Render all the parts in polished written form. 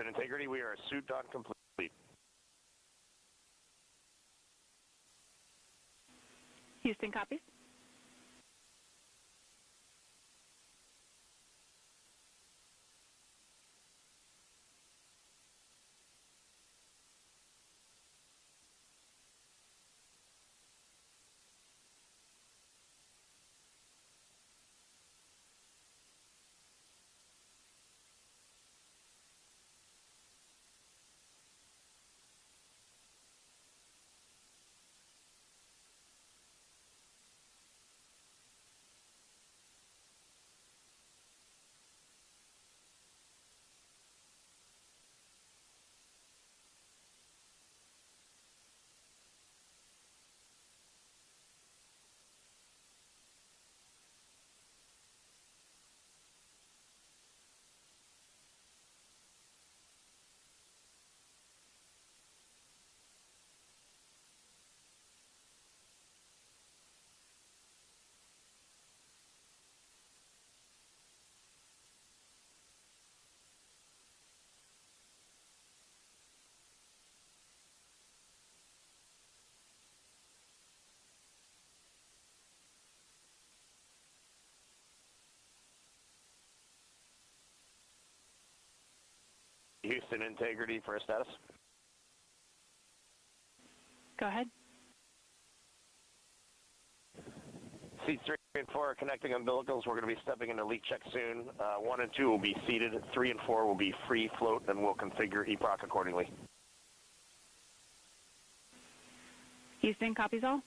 Houston Integrity, we are suit on complete. Houston copies. Houston Integrity for a status. Go ahead. Seats 3 and 4 are connecting umbilicals. We're going to be stepping into leak check soon. 1 and 2 will be seated. 3 and 4 will be free float, and we'll configure EPROC accordingly. Houston copies all.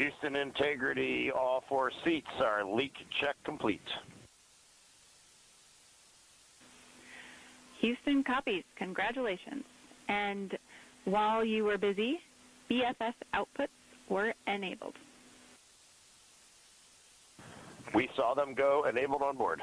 Houston integrity, all 4 seats are leak check complete. Houston copies. Congratulations. And while you were busy, BFS outputs were enabled. We saw them go enabled on board.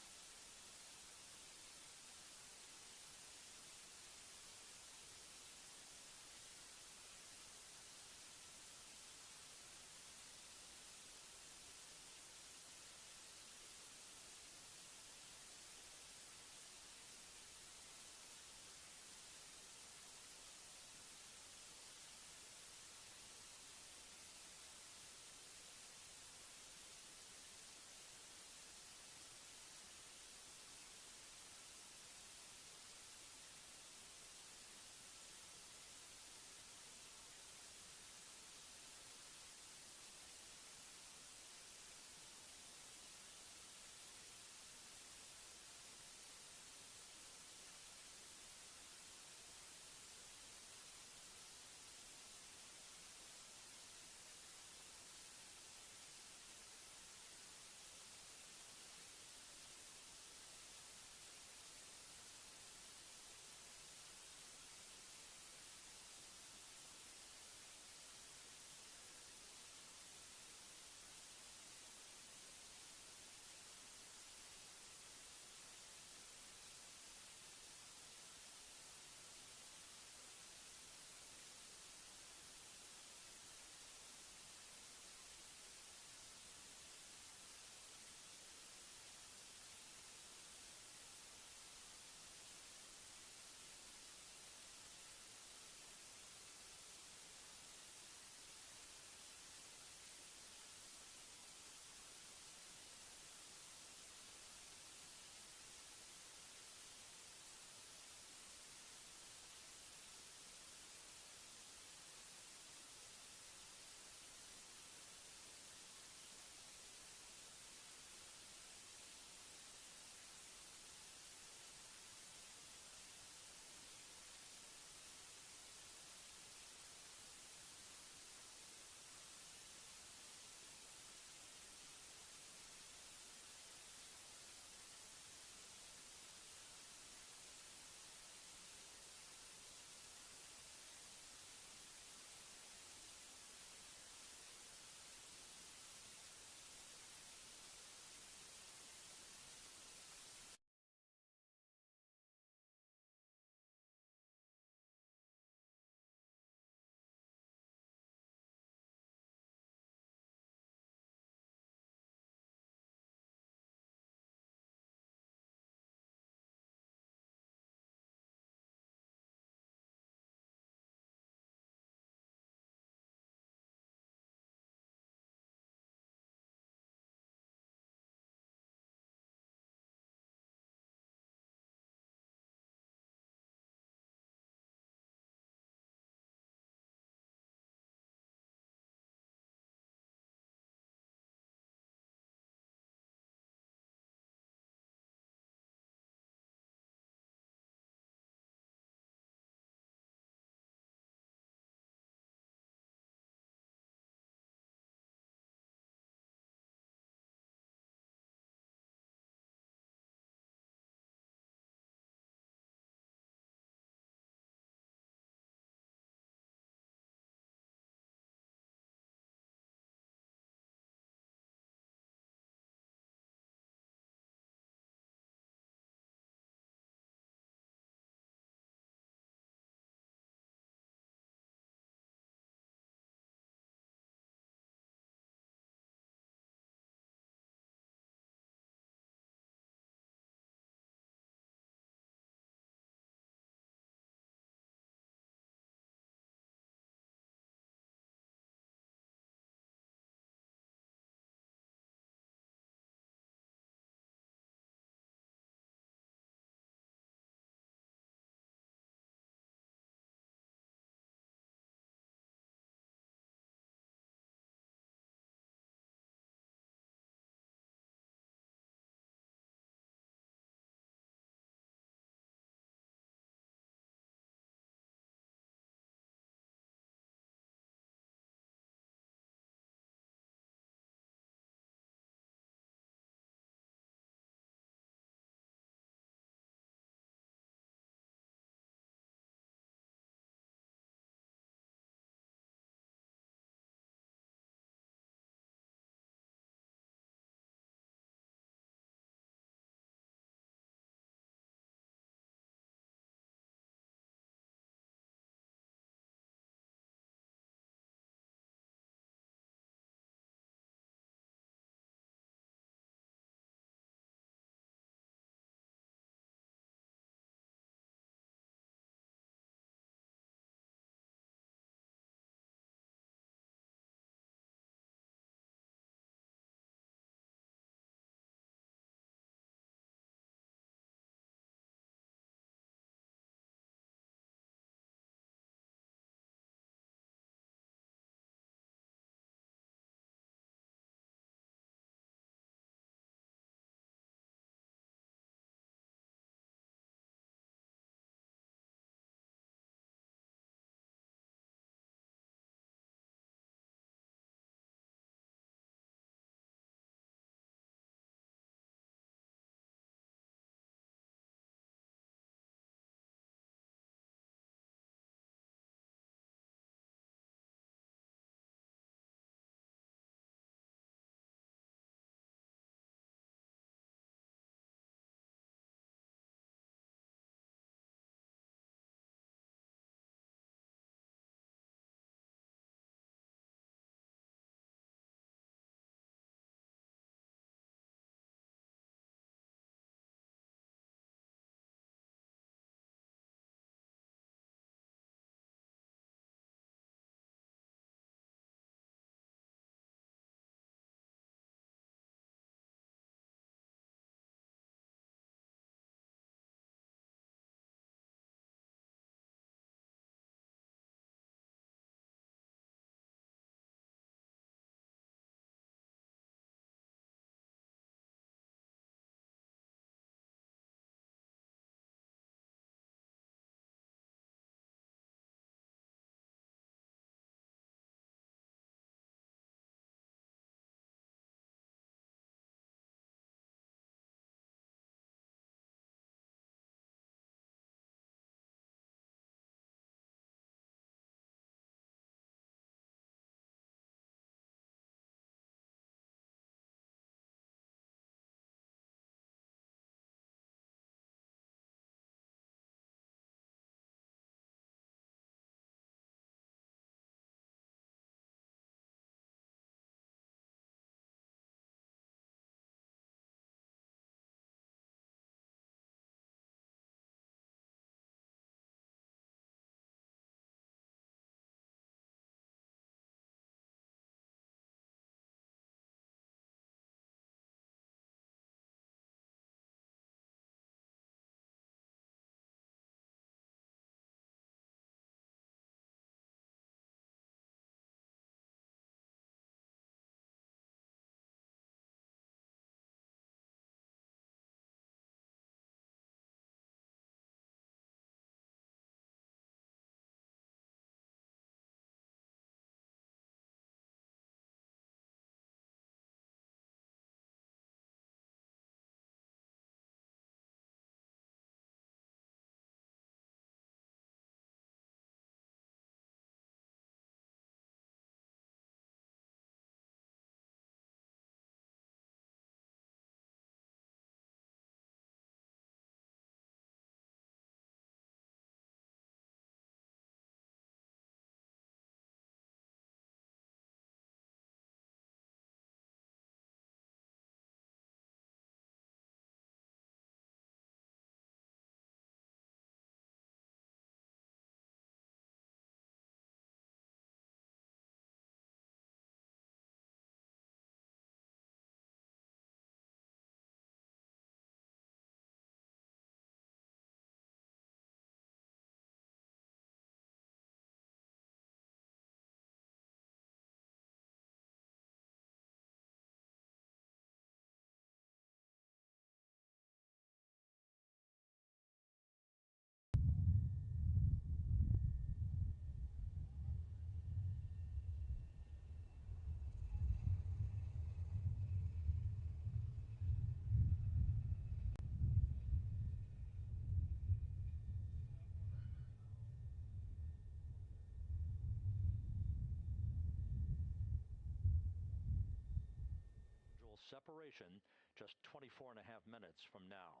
separation just 24.5 minutes from now.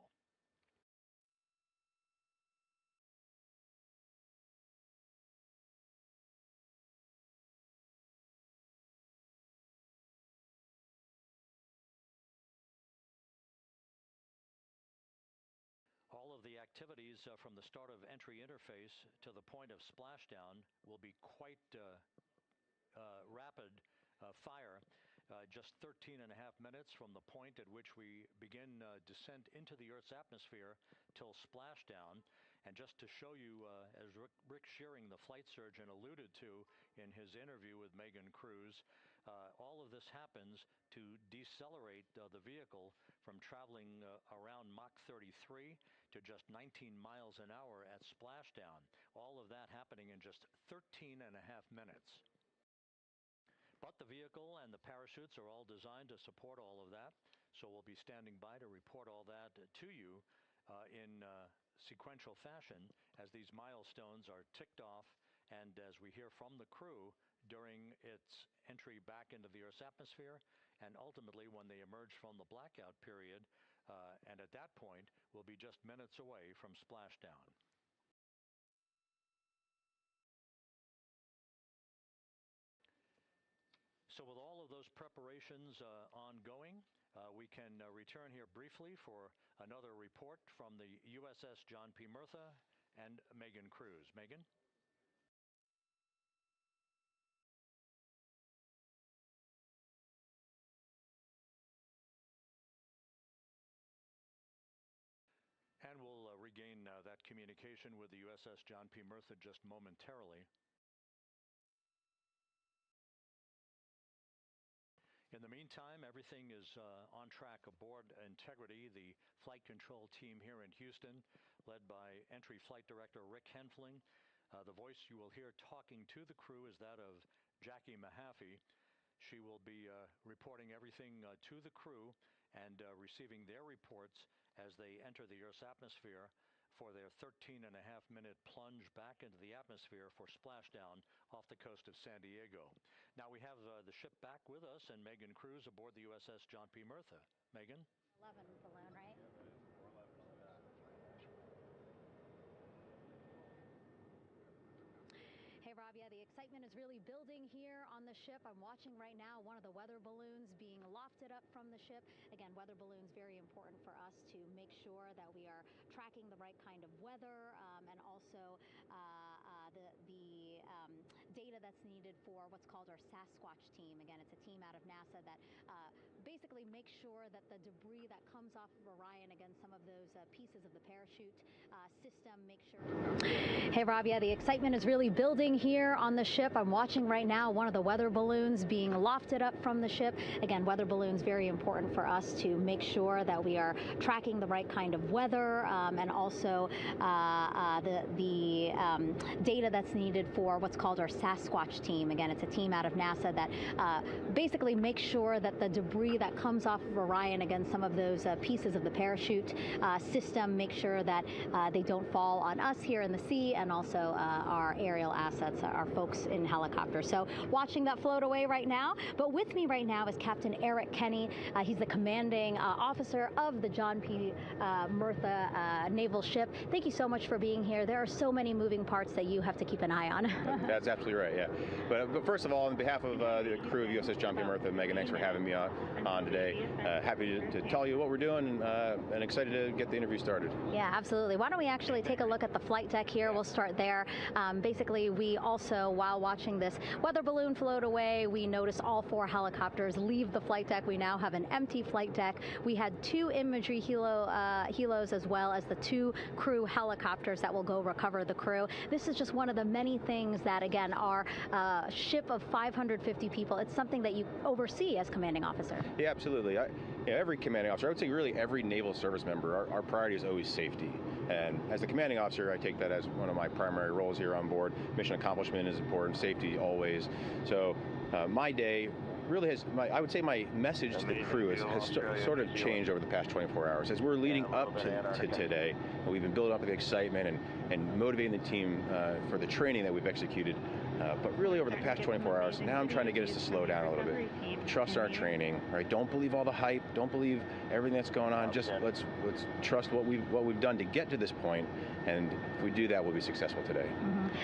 All of the activities from the start of entry interface to the point of splashdown will be quite rapid fire, just 13.5 minutes from the point at which we begin descent into the Earth's atmosphere till splashdown. And just to show you, as Rick Shearing, the flight surgeon, alluded to in his interview with Megan Cruz, all of this happens to decelerate the vehicle from traveling around Mach 33 to just 19 miles an hour at splashdown. All of that happening in just 13.5 minutes. But the vehicle and the parachutes are all designed to support all of that, so we'll be standing by to report all that to you in sequential fashion as these milestones are ticked off and as we hear from the crew during its entry back into the Earth's atmosphere, and ultimately when they emerge from the blackout period, and at that point we'll be just minutes away from splashdown. So with all of those preparations ongoing, we can return here briefly for another report from the USS John P. Murtha and Megan Cruz. Megan? And we'll regain that communication with the USS John P. Murtha just momentarily. In the meantime, everything is on track aboard Integrity, the flight control team here in Houston, led by Entry Flight Director Rick Henfling. The voice you will hear talking to the crew is that of Jackie Mahaffey. She will be reporting everything to the crew and receiving their reports as they enter the Earth's atmosphere for their 13.5-minute plunge back into the atmosphere for splashdown off the coast of San Diego. Now we have the ship back with us and Megan Cruz aboard the USS John P. Murtha. Megan? 11 balloon, right? Hey, Rob, yeah, the excitement is really building here on the ship. I'm watching right now one of the weather balloons being lofted up from the ship. Again, weather balloons, very important for us to make sure that we are tracking the right kind of weather and also the data that's needed for what's called our Sasquatch team. Again, it's a team out of NASA that basically makes sure that the debris that comes off of Orion, again, some of those pieces of the parachute system, make sure. Hey, Rob, yeah, the excitement is really building here on the ship. I'm watching right now one of the weather balloons being lofted up from the ship. Again, weather balloons, very important for us to make sure that we are tracking the right kind of weather and also the data that's needed for what's called our Sasquatch team. Again, it's a team out of NASA that basically makes sure that the debris that comes off of Orion, again, some of those pieces of the parachute system, make sure that they don't fall on us here in the sea, and also our aerial assets, our folks in helicopters. So watching that float away right now. But with me right now is Captain Eric Kenny. He's the commanding officer of the John P. Murtha naval ship. Thank you so much for being here. There are so many moving parts that you have to keep an eye on. That's absolutely right, yeah. But first of all, on behalf of the crew of USS John P. Murtha, Megan, thanks for having me on today. Happy to tell you what we're doing and excited to get the interview started. Yeah, absolutely. Why don't we actually take a look at the flight deck here? We'll start there. Basically, we also, while watching this weather balloon float away, we noticed all 4 helicopters leave the flight deck. We now have an empty flight deck. We had 2 imagery helos as well as the 2 crew helicopters that will go recover the crew. This is just one of the many things that, again, our ship of 550 people, it's something that you oversee as commanding officer. Yeah, absolutely. Every commanding officer, I would say really every naval service member, our priority is always safety. And as the commanding officer, I take that as one of my primary roles here on board. Mission accomplishment is important, safety always. So my day really has, I would say my message to the crew has sort of changed over the past 24 hours. As we're leading up to today, we've been building up the excitement and motivating the team for the training that we've executed. But really over the past 24 hours, now I'm trying to get us to slow down a little bit. Trust our training, right? Don't believe all the hype. Don't believe everything that's going on. Just let's trust what we've done to get to this point, and if we do that, we'll be successful today.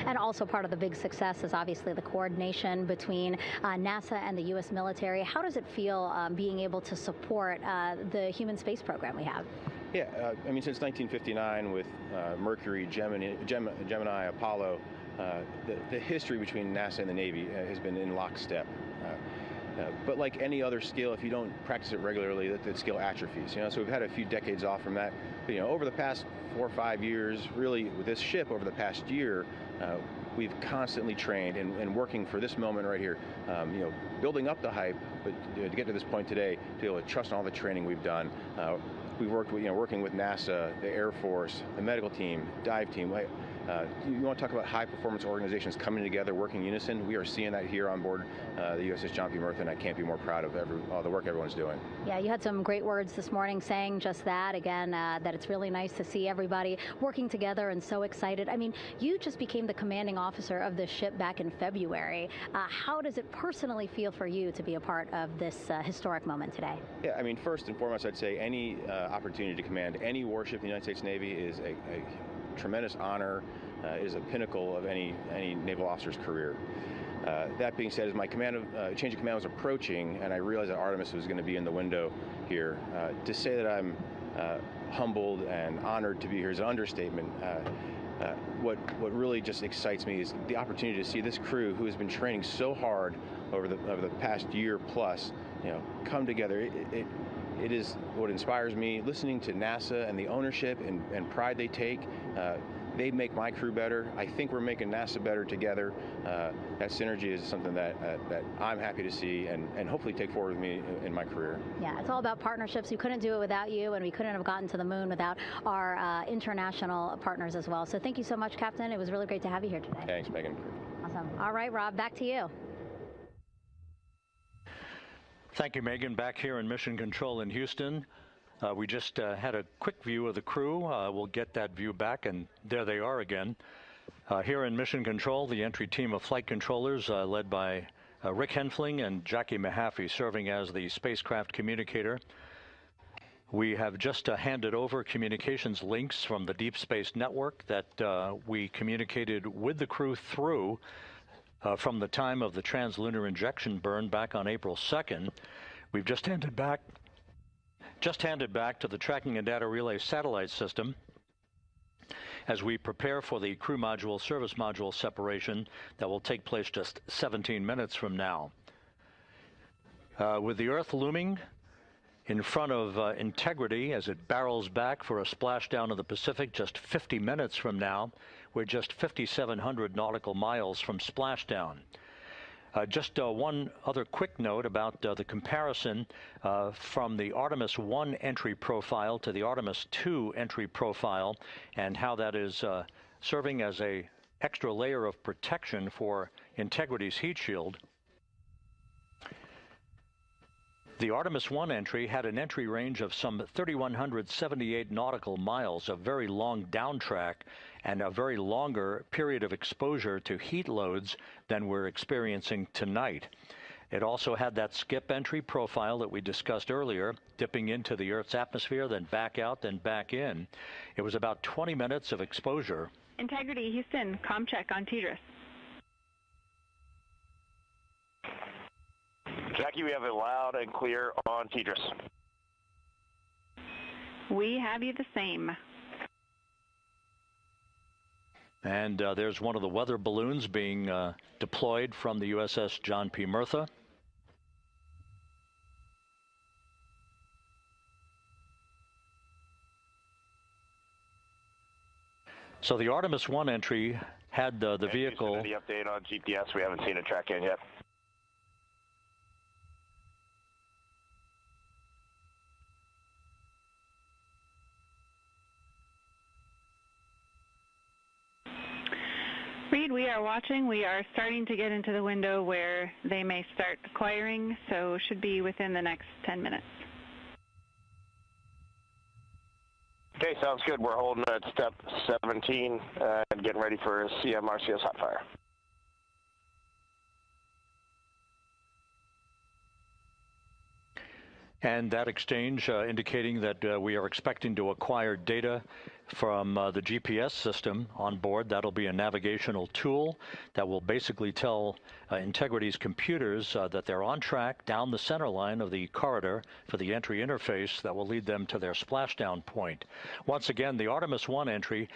And also part of the big success is obviously the coordination between NASA and the U.S. military. How does it feel being able to support the human space program we have? Yeah, I mean, since 1959 with Mercury, Gemini, Apollo, the history between NASA and the Navy has been in lockstep. But like any other skill, if you don't practice it regularly, that skill atrophies. So we've had a few decades off from that. But, over the past 4 or 5 years, really with this ship over the past year, we've constantly trained and working for this moment right here. Building up the hype, but to get to this point today, to be able to trust in all the training we've done. We've worked with, working with NASA, the Air Force, the medical team, dive team. You want to talk about high-performance organizations coming together, working in unison? We are seeing that here on board the USS John P. Murtha, and I can't be more proud of all the work everyone's doing. Yeah, you had some great words this morning saying just that, again, that it's really nice to see everybody working together and so excited. I mean, you just became the commanding officer of this ship back in February. How does it personally feel for you to be a part of this historic moment today? Yeah, I mean, first and foremost, I'd say any opportunity to command any warship in the United States Navy is a tremendous honor, is a pinnacle of any naval officer's career. That being said, as my change of command was approaching, and I realized that Artemis was going to be in the window here, to say that I'm humbled and honored to be here is an understatement. What really just excites me is the opportunity to see this crew, who has been training so hard over the past year plus, come together. It is what inspires me. Listening to NASA and the ownership and pride they take, they make my crew better. I think we're making NASA better together. That synergy is something that I'm happy to see and hopefully take forward with me in my career. Yeah, it's all about partnerships. We couldn't do it without you, and we couldn't have gotten to the moon without our international partners as well. So thank you so much, Captain. It was really great to have you here today. Thanks, Megan. Awesome. All right, Rob, back to you. Thank you, Megan. Back here in Mission Control in Houston. We just had a quick view of the crew. We'll get that view back, and there they are again. Here in Mission Control, the entry team of flight controllers led by Rick Henfling and Jackie Mahaffey serving as the spacecraft communicator. We have just handed over communications links from the Deep Space Network that we communicated with the crew through from the time of the translunar injection burn back on April 2nd. We've just handed back to the Tracking and Data Relay satellite system as we prepare for the crew module service module separation that will take place just 17 minutes from now. With the Earth looming in front of Integrity as it barrels back for a splashdown of the Pacific just 50 minutes from now, we're just 5,700 nautical miles from splashdown. Just one other quick note about the comparison from the Artemis I entry profile to the Artemis II entry profile and how that is serving as an extra layer of protection for Integrity's heat shield. The Artemis I entry had an entry range of some 3,178 nautical miles, a very long downtrack, and a very longer period of exposure to heat loads than we're experiencing tonight. It also had that skip entry profile that we discussed earlier, dipping into the Earth's atmosphere, then back out, then back in. It was about 20 minutes of exposure. Integrity, Houston, comm check on TDRS. Jackie, we have it loud and clear on TDRS. We have you the same. And there's one of the weather balloons being deployed from the USS John P. Murtha. So the Artemis I entry had the vehicle. Any update on GPS? We haven't seen a track in yet. Reed, we are watching. We are starting to get into the window where they may start acquiring, so should be within the next 10 minutes. Okay, sounds good. We're holding at step 17 and getting ready for CMRCS hot fire. And that exchange indicating that we are expecting to acquire data from the GPS system on board. That'll be a navigational tool that will basically tell Integrity's computers that they're on track down the center line of the corridor for the entry interface that will lead them to their splashdown point. Once again, the Artemis I entry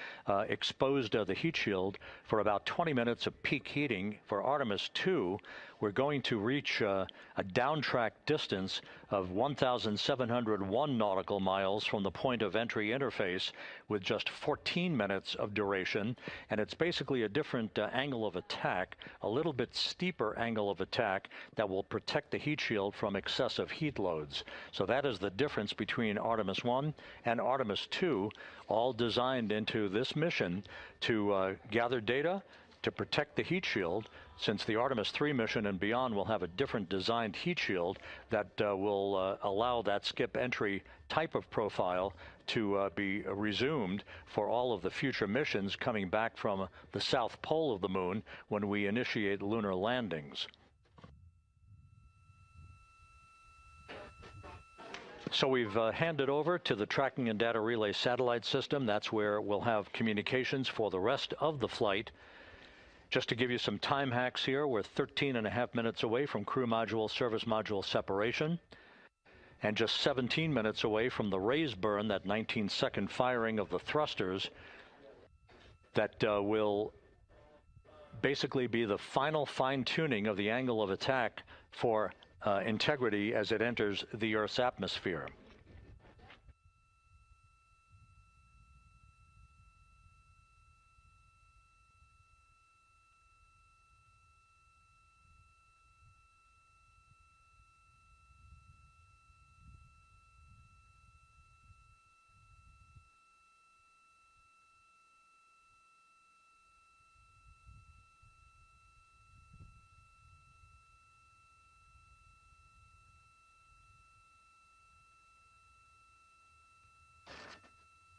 exposed the heat shield for about 20 minutes of peak heating. For Artemis II, we're going to reach a downtrack distance of 1,701 nautical miles from the point of entry interface with just 14 minutes of duration. And it's basically a different angle of attack, a little bit steeper angle of attack that will protect the heat shield from excessive heat loads. So that is the difference between Artemis I and Artemis II, all designed into this mission to gather data, to protect the heat shield, since the Artemis III mission and beyond will have a different designed heat shield that will allow that skip entry type of profile to be resumed for all of the future missions coming back from the south pole of the moon when we initiate lunar landings. So we've handed over to the Tracking and Data Relay Satellite System. That's where we'll have communications for the rest of the flight. Just to give you some time hacks here, we're 13.5 minutes away from crew module, service module separation, and just 17 minutes away from the raise burn, that 19-second firing of the thrusters that will basically be the final fine-tuning of the angle of attack for Integrity as it enters the Earth's atmosphere.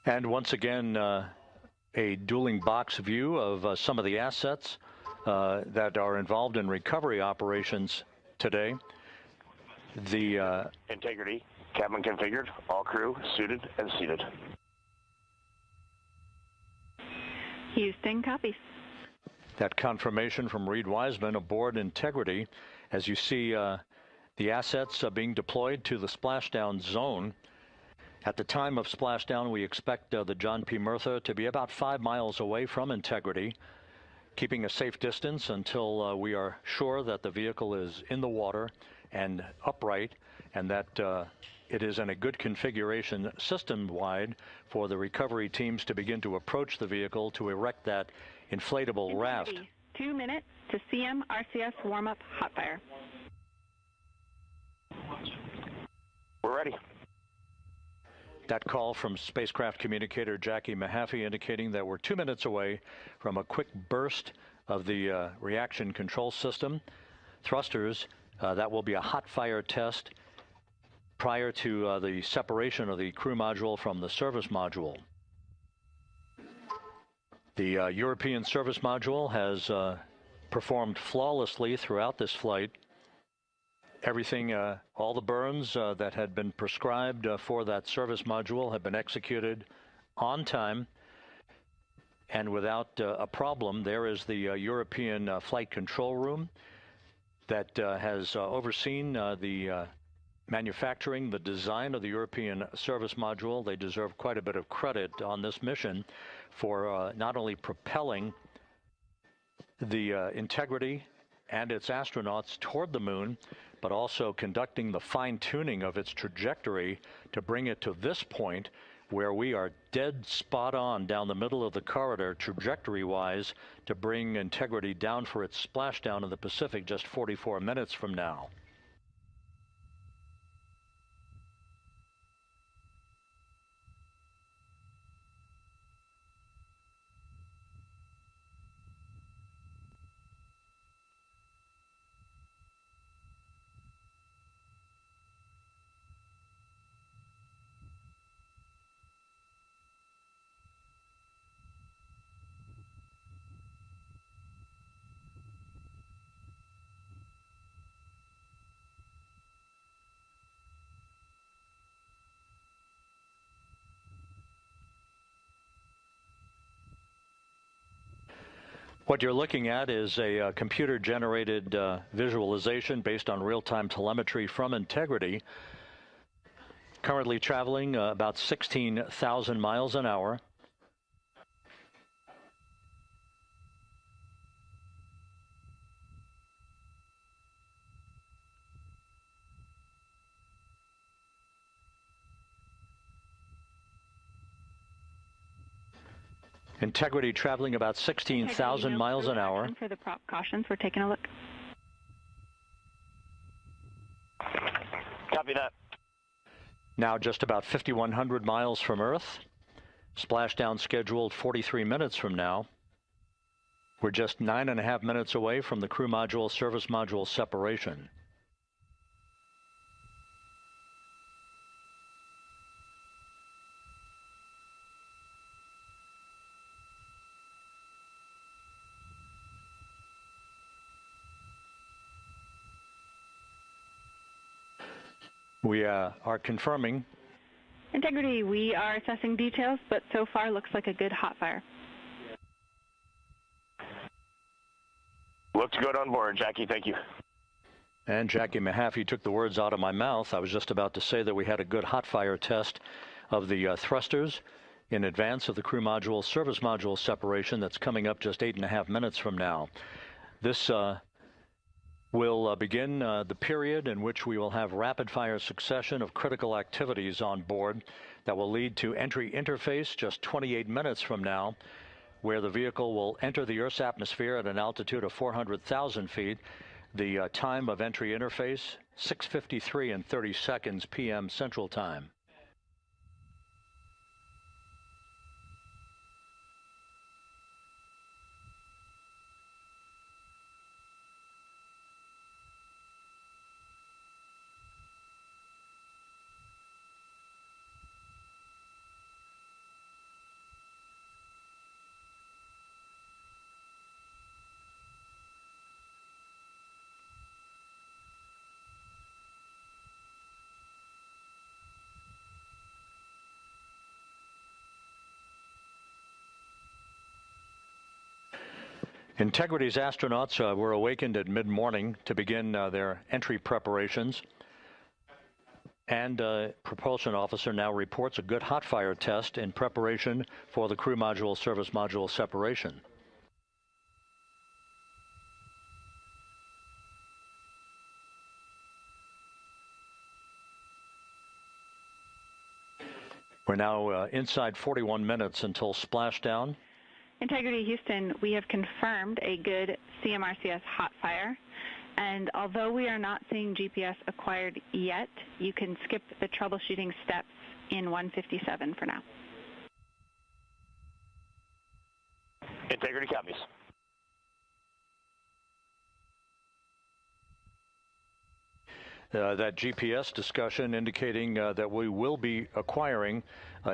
And once again, a dueling box view of some of the assets that are involved in recovery operations today. The Integrity, cabin configured, all crew suited and seated. Houston, copies. That confirmation from Reed Wiseman aboard Integrity, as you see the assets being deployed to the splashdown zone. At the time of splashdown, we expect the John P. Murtha to be about 5 miles away from Integrity, keeping a safe distance until we are sure that the vehicle is in the water and upright, and that it is in a good configuration system-wide for the recovery teams to begin to approach the vehicle to erect that inflatable raft. 2 minutes to CM RCS warm-up hot fire. We're ready. That call from spacecraft communicator Jackie Mahaffey indicating that we're 2 minutes away from a quick burst of the reaction control system. Thrusters, that will be a hot fire test prior to the separation of the crew module from the service module. The European service module has performed flawlessly throughout this flight. Everything, all the burns that had been prescribed for that service module have been executed on time and without a problem. There is the European flight control room that has overseen the manufacturing, the design of the European service module. They deserve quite a bit of credit on this mission for not only propelling the Integrity and its astronauts toward the moon, but also conducting the fine-tuning of its trajectory to bring it to this point where we are dead spot on down the middle of the corridor trajectory-wise to bring Integrity down for its splashdown in the Pacific just 44 minutes from now. What you're looking at is a computer-generated visualization based on real-time telemetry from Integrity. Currently traveling about 16,000 miles an hour. Integrity traveling about 16,000 miles an hour. For the prop cautions, we're taking a look. Copy that. Now just about 5,100 miles from Earth. Splashdown scheduled 43 minutes from now. We're just 9.5 minutes away from the crew module service module separation. We are confirming. Integrity, we are assessing details, but so far looks like a good hot fire. Looks good on board, Jackie. Thank you. And Jackie Mahaffey took the words out of my mouth. I was just about to say that we had a good hot fire test of the thrusters in advance of the crew module service module separation that's coming up just 8.5 minutes from now. This will begin the period in which we will have rapid-fire succession of critical activities on board that will lead to entry interface just 28 minutes from now, where the vehicle will enter the Earth's atmosphere at an altitude of 400,000 feet. The time of entry interface, 6:53 and 30 seconds p.m. Central Time. Integrity's astronauts were awakened at mid-morning to begin their entry preparations. And propulsion officer now reports a good hot fire test in preparation for the crew module service module separation. We're now inside 41 minutes until splashdown. Integrity Houston, we have confirmed a good CMRCS hot fire, and although we are not seeing GPS acquired yet, you can skip the troubleshooting steps in 157 for now. Integrity copies. That GPS discussion indicating that we will be acquiring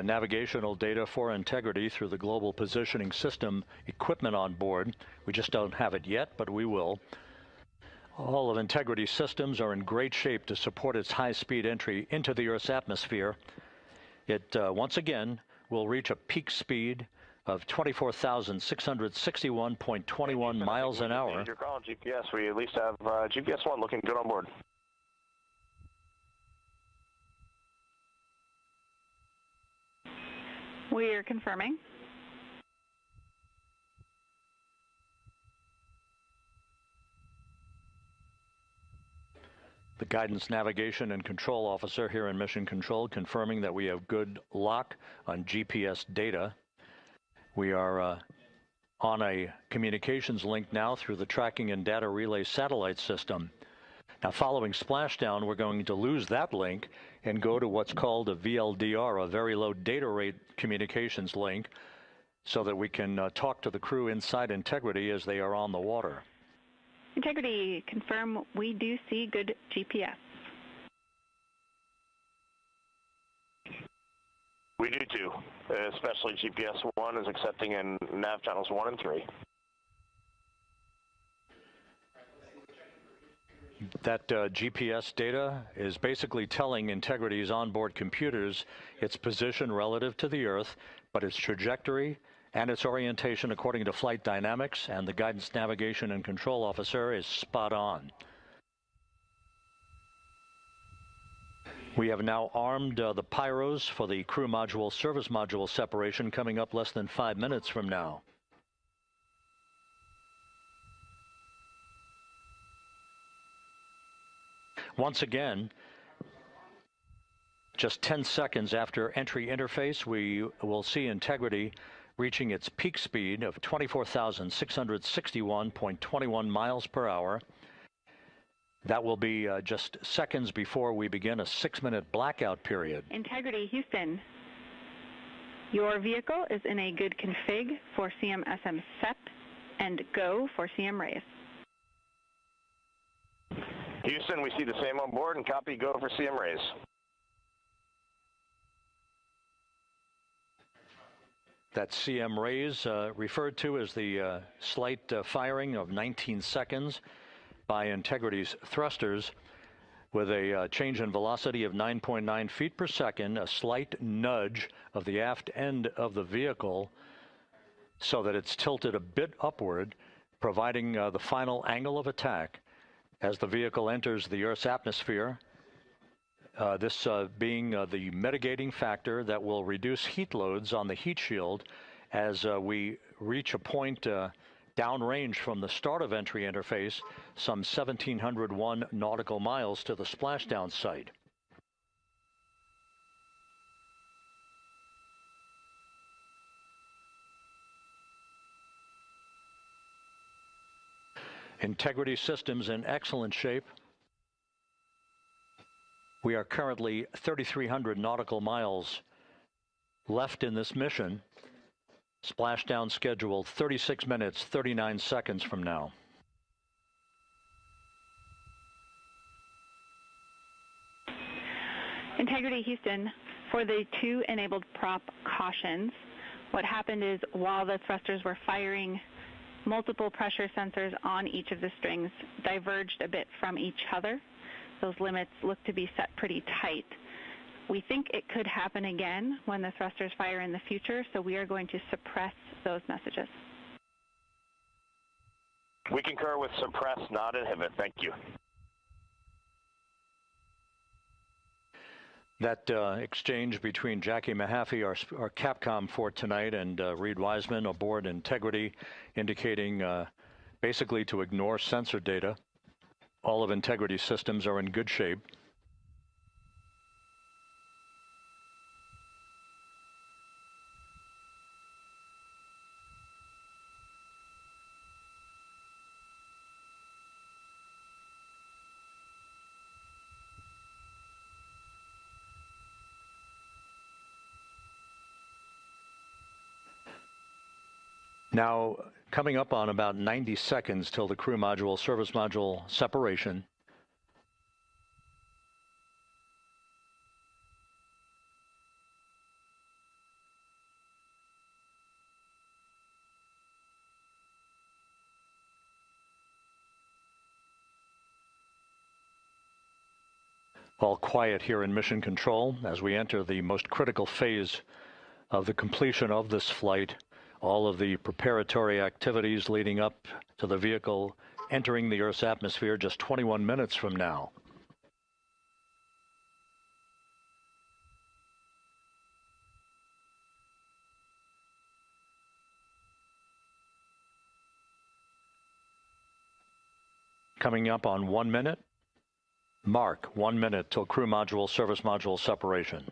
navigational data for Integrity through the Global Positioning System equipment on board. We just don't have it yet, but we will. All of Integrity's systems are in great shape to support its high-speed entry into the Earth's atmosphere. It, once again, will reach a peak speed of 24,661.21 miles an hour. You're calling GPS. We at least have GPS 1 looking good on board. We are confirming. The Guidance, Navigation, and Control Officer here in Mission Control confirming that we have good lock on GPS data. We are on a communications link now through the Tracking and Data Relay satellite system. Now, following splashdown, we're going to lose that link and go to what's called a VLDR, a very low data rate communications link, so that we can talk to the crew inside Integrity as they are on the water. Integrity, confirm we do see good GPS. We do too, especially GPS 1 is accepting in nav channels 1 and 3. That GPS data is basically telling Integrity's onboard computers its position relative to the Earth, but its trajectory and its orientation according to flight dynamics, and the guidance, navigation, and control officer is spot on. We have now armed the pyros for the crew module service module separation coming up less than 5 minutes from now. Once again, just 10 seconds after entry interface, we will see Integrity reaching its peak speed of 24,661.21 miles per hour. That will be just seconds before we begin a 6-minute blackout period. Integrity, Houston. Your vehicle is in a good config for CM-SM SEP and go for CM raise. Houston, we see the same on board and copy go for CM raise. That CM raise referred to as the slight firing of 19 seconds by Integrity's thrusters with a change in velocity of 9.9 feet per second, a slight nudge of the aft end of the vehicle so that it's tilted a bit upward, providing the final angle of attack as the vehicle enters the Earth's atmosphere. This being the mitigating factor that will reduce heat loads on the heat shield as we reach a point downrange from the start of entry interface, some 1,701 nautical miles to the splashdown site. Integrity systems in excellent shape. We are currently 3,300 nautical miles left in this mission. Splashdown scheduled 36 minutes, 39 seconds from now. Integrity, Houston. For the 2 enabled prop cautions, what happened is while the thrusters were firing, multiple pressure sensors on each of the strings diverged a bit from each other. Those limits look to be set pretty tight. We think it could happen again when the thrusters fire in the future, so we are going to suppress those messages. We concur with suppress, not inhibit. Thank you. That exchange between Jackie Mahaffey, our Capcom for tonight, and Reed Wiseman aboard Integrity, indicating basically to ignore sensor data. All of Integrity systems are in good shape. Now, coming up on about 90 seconds till the crew module, service module separation. All quiet here in Mission Control as we enter the most critical phase of the completion of this flight. All of the preparatory activities leading up to the vehicle entering the Earth's atmosphere just 21 minutes from now. Coming up on 1 minute. Mark 1 minute till crew module, service module separation.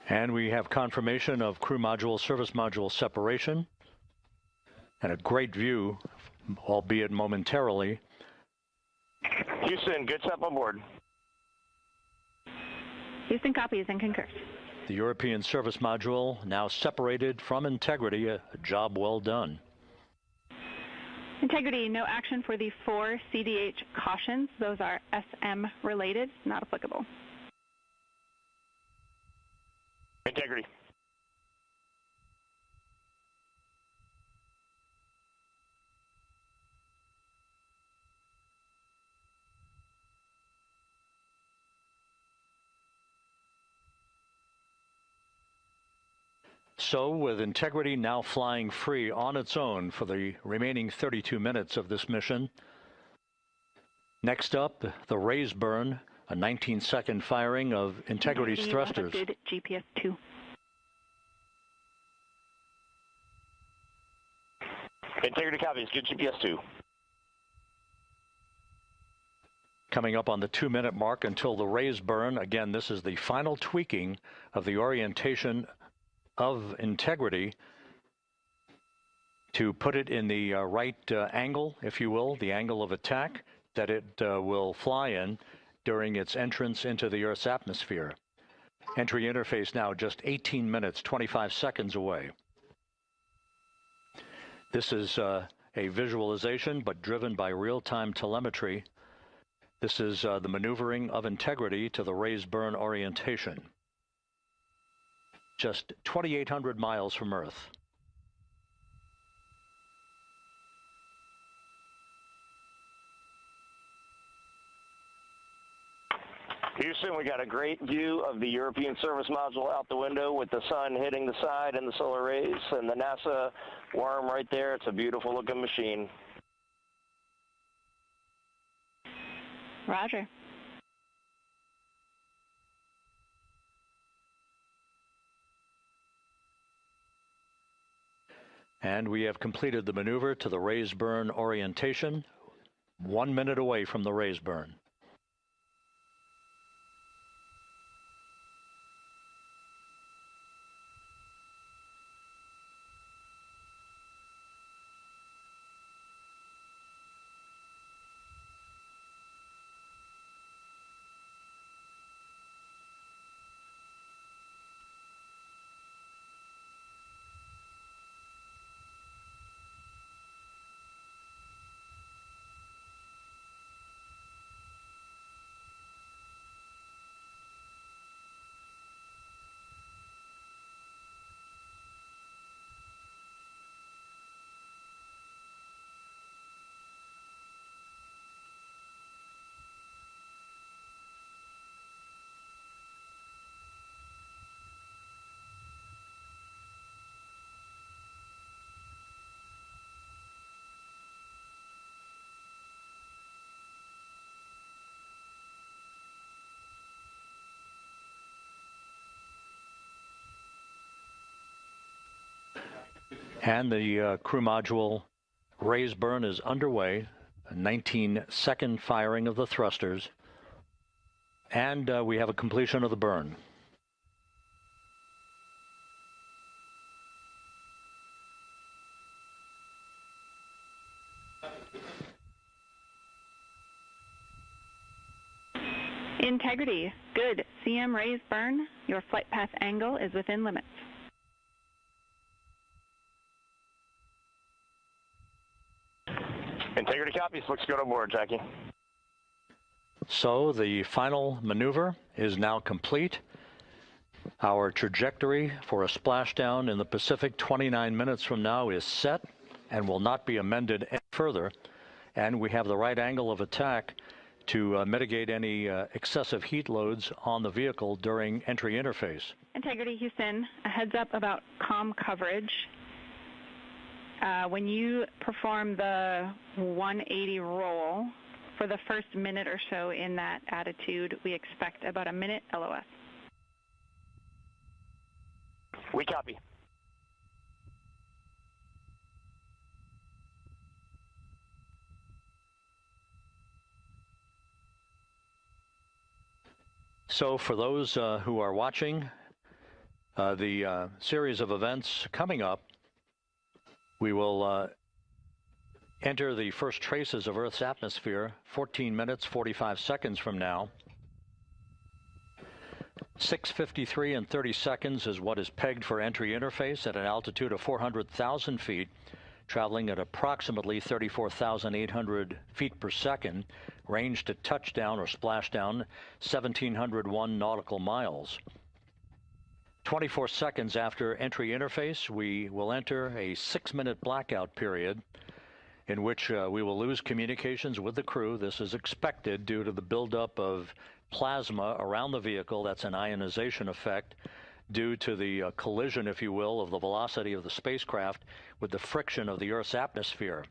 And we have confirmation of crew module, service module separation, and a great view, albeit momentarily. Houston, good step on board. Houston copies and concurs. The European service module now separated from Integrity, a job well done. Integrity, no action for the 4 CDH cautions. Those are SM related, not applicable. Integrity. So, with Integrity now flying free on its own for the remaining 32 minutes of this mission, next up, the raise burn, a 19-second firing of Integrity's thrusters. Good GPS 2. Integrity copies, good GPS 2. Coming up on the 2-minute mark until the raise burn. Again, this is the final tweaking of the orientation of Integrity to put it in the right angle, if you will, the angle of attack that it will fly in during its entrance into the Earth's atmosphere. Entry interface now just 18 minutes, 25 seconds away. This is a visualization, but driven by real-time telemetry. This is the maneuvering of Integrity to the raise burn orientation. Just 2,800 miles from Earth. Houston, we got a great view of the European service module out the window with the sun hitting the side and the solar rays and the NASA worm right there. It's a beautiful looking machine. Roger. And we have completed the maneuver to the raise burn orientation, 1 minute away from the raise burn. And the crew module raise burn is underway, a 19-second firing of the thrusters, and we have a completion of the burn. Integrity, good. CM raise burn. Your flight path angle is within limits. Integrity copies. Looks good on board, Jackie. So the final maneuver is now complete. Our trajectory for a splashdown in the Pacific 29 minutes from now is set and will not be amended any further. And we have the right angle of attack to mitigate any excessive heat loads on the vehicle during entry interface. Integrity, Houston, a heads up about comm coverage. When you perform the 180 roll, for the first minute or so in that attitude, we expect about a minute LOS. We copy. So for those who are watching, The series of events coming up, we will enter the first traces of Earth's atmosphere 14 minutes, 45 seconds from now. 6:53 and 30 seconds is what is pegged for entry interface at an altitude of 400,000 feet, traveling at approximately 34,800 feet per second, range to touchdown or splashdown 1,701 nautical miles. 24 seconds after entry interface, we will enter a 6-minute blackout period in which we will lose communications with the crew. This is expected due to the buildup of plasma around the vehicle. That's an ionization effect due to the collision, if you will, of the velocity of the spacecraft with the friction of the Earth's atmosphere.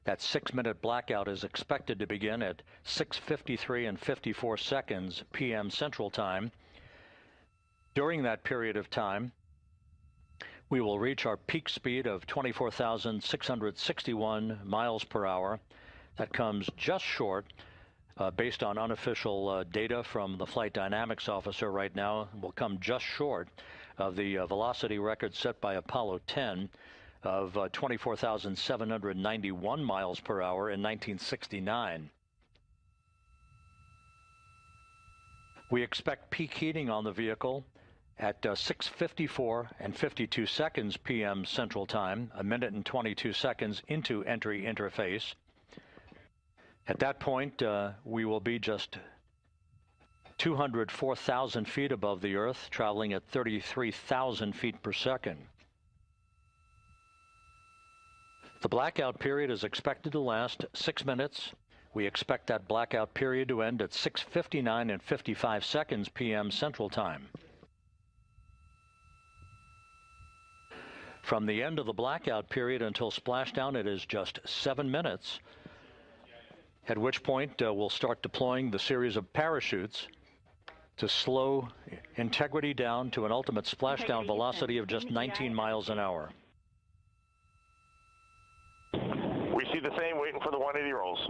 That 6-minute blackout is expected to begin at 6:53 and 54 seconds p.m. Central Time. During that period of time, we will reach our peak speed of 24,661 miles per hour. That comes just short, based on unofficial data from the flight dynamics officer right now, will come just short of the velocity record set by Apollo 10 of 24,791 miles per hour in 1969. We expect peak heating on the vehicle at 6:54 and 52 seconds p.m. Central Time, a minute and 22 seconds into entry interface. At that point, we will be just 204,000 feet above the Earth, traveling at 33,000 feet per second. The blackout period is expected to last 6 minutes. We expect that blackout period to end at 6:59 and 55 seconds p.m. Central Time. From the end of the blackout period until splashdown, it is just 7 minutes, at which point we'll start deploying the series of parachutes to slow integrity down to an ultimate splashdown velocity of just 19 miles an hour. We see the same, waiting for the 180 rolls.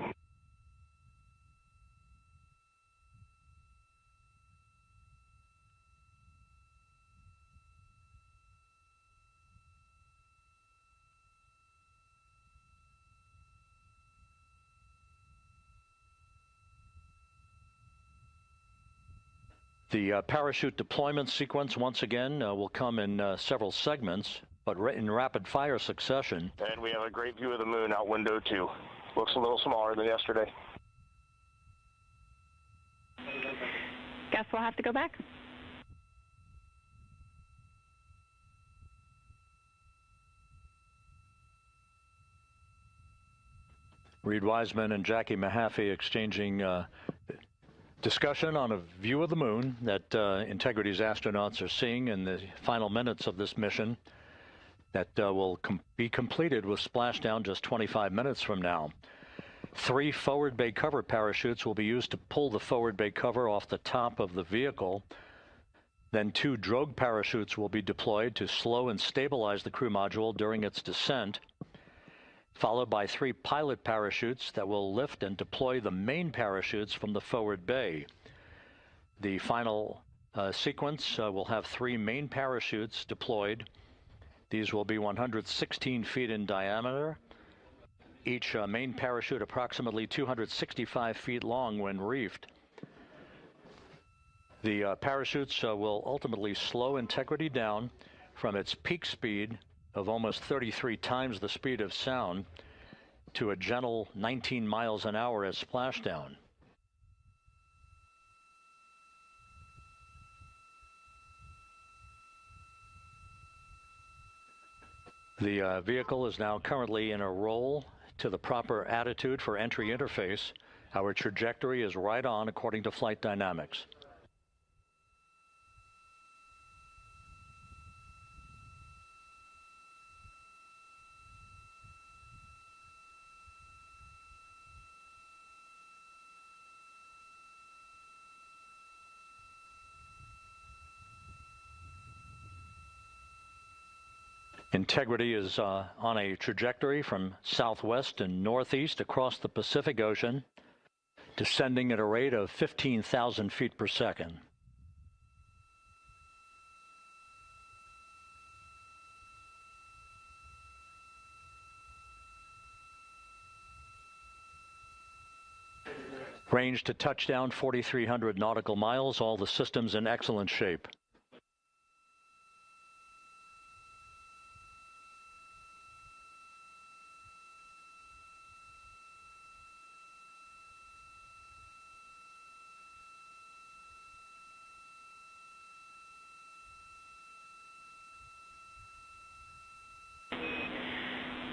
The parachute deployment sequence, once again, will come in several segments, but in rapid fire succession. And we have a great view of the moon out window 2. Looks a little smaller than yesterday. Guess we'll have to go back. Reed Wiseman and Jackie Mahaffey exchanging discussion on a view of the moon that Integrity's astronauts are seeing in the final minutes of this mission that will be completed with splashdown just 25 minutes from now. 3 forward bay cover parachutes will be used to pull the forward bay cover off the top of the vehicle. Then 2 drogue parachutes will be deployed to slow and stabilize the crew module during its descent, followed by 3 pilot parachutes that will lift and deploy the main parachutes from the forward bay. The final sequence will have 3 main parachutes deployed. These will be 116 feet in diameter, each main parachute approximately 265 feet long when reefed. The parachutes will ultimately slow Integrity down from its peak speed of almost 33 times the speed of sound to a gentle 19 miles an hour at splashdown. The vehicle is now currently in a roll to the proper attitude for entry interface. Our trajectory is right on according to flight dynamics. Integrity is on a trajectory from southwest and northeast across the Pacific Ocean, descending at a rate of 15,000 feet per second. Range to touchdown 4,300 nautical miles, all the systems in excellent shape.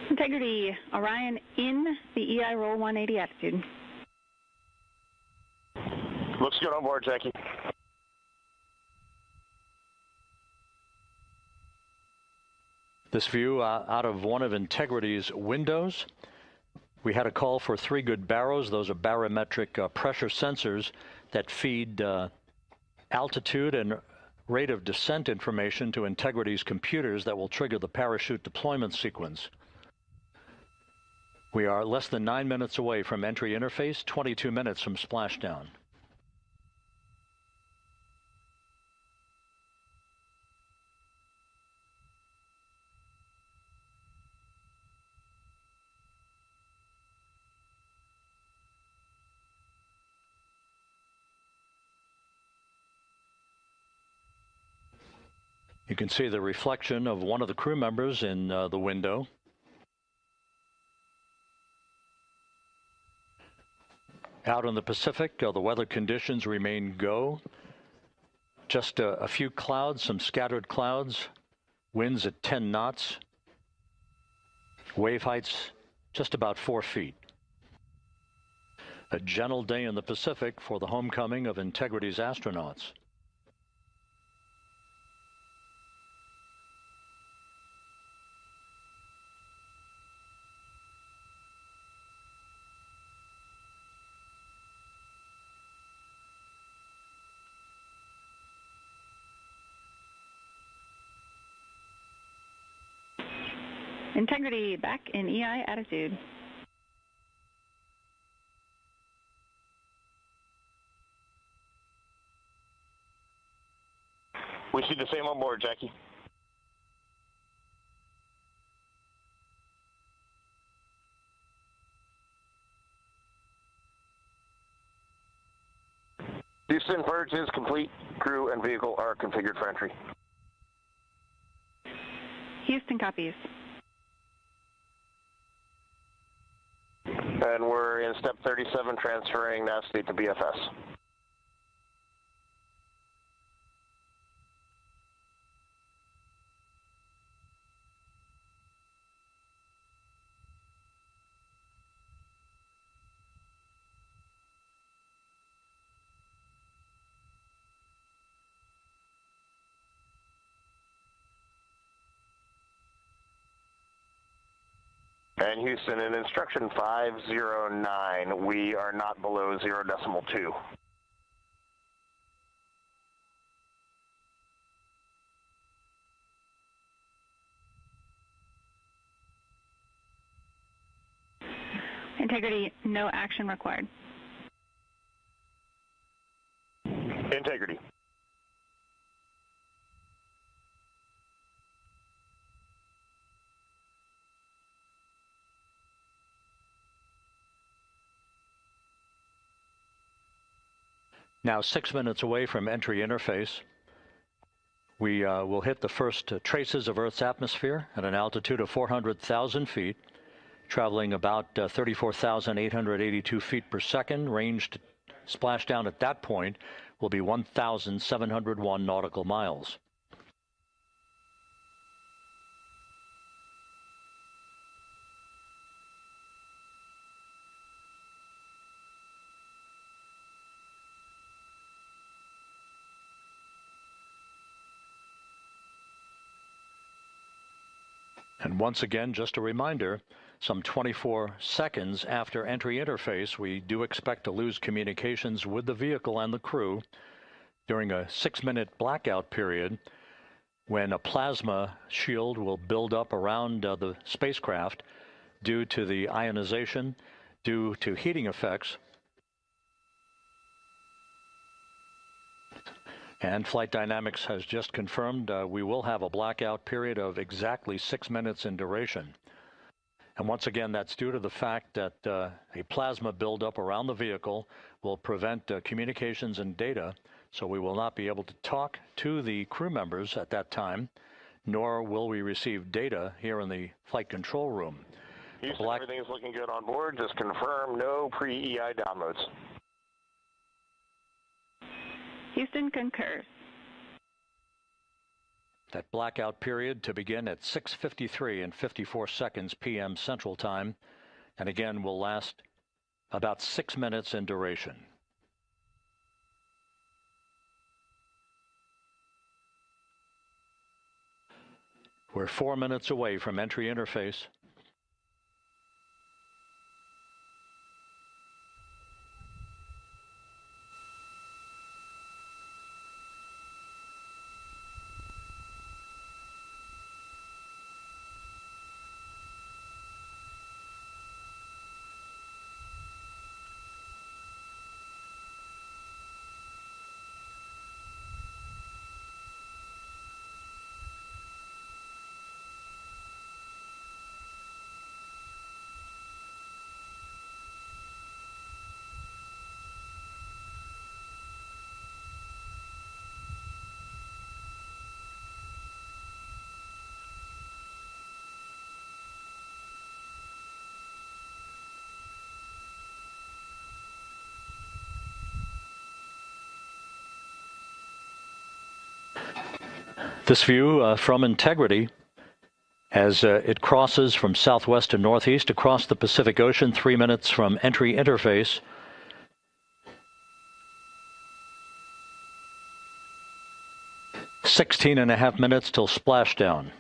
Integrity, Orion in the EI roll 180 attitude. Looks good on board, Jackie. This view out of one of Integrity's windows. We had a call for 3 good baros. Those are barometric pressure sensors that feed altitude and rate of descent information to Integrity's computers that will trigger the parachute deployment sequence. We are less than 9 minutes away from entry interface, 22 minutes from splashdown. You can see the reflection of one of the crew members in the window. Out in the Pacific, the weather conditions remain go. Just a few clouds, some scattered clouds, winds at 10 knots, wave heights just about 4 feet. A gentle day in the Pacific for the homecoming of Integrity's astronauts. Integrity back in EI attitude. We see the same on board, Jackie. Houston, purge is complete. Crew and vehicle are configured for entry. Houston copies. And we're in step 37, transferring nav state to BFS. And Houston, in instruction 509, we are not below 0.2. Integrity, no action required. Integrity. Now 6 minutes away from entry interface. We will hit the first traces of Earth's atmosphere at an altitude of 400,000 feet, traveling about 34,882 feet per second. Range to splashdown at that point will be 1,701 nautical miles. And once again, just a reminder, some 24 seconds after entry interface, we do expect to lose communications with the vehicle and the crew during a 6-minute blackout period when a plasma shield will build up around the spacecraft due to the ionization, due to heating effects. And Flight Dynamics has just confirmed we will have a blackout period of exactly 6 minutes in duration. And once again, that's due to the fact that a plasma buildup around the vehicle will prevent communications and data, so we will not be able to talk to the crew members at that time, nor will we receive data here in the flight control room. Houston, everything is looking good on board. Just confirm no pre-EI downloads. Houston concurs. That blackout period to begin at 6:53 and 54 seconds p.m. Central Time, and again will last about 6 minutes in duration. We're 4 minutes away from entry interface. This view from Integrity as it crosses from southwest to northeast across the Pacific Ocean, 3 minutes from entry interface. "16.5 minutes till splashdown."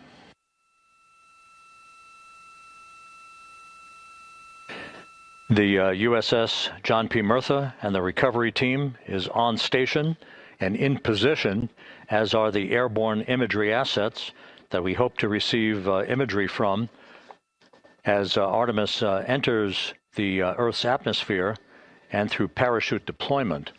The USS John P. Murtha and the recovery team is on station and in position, as are the airborne imagery assets that we hope to receive imagery from as Artemis enters the Earth's atmosphere and through parachute deployment.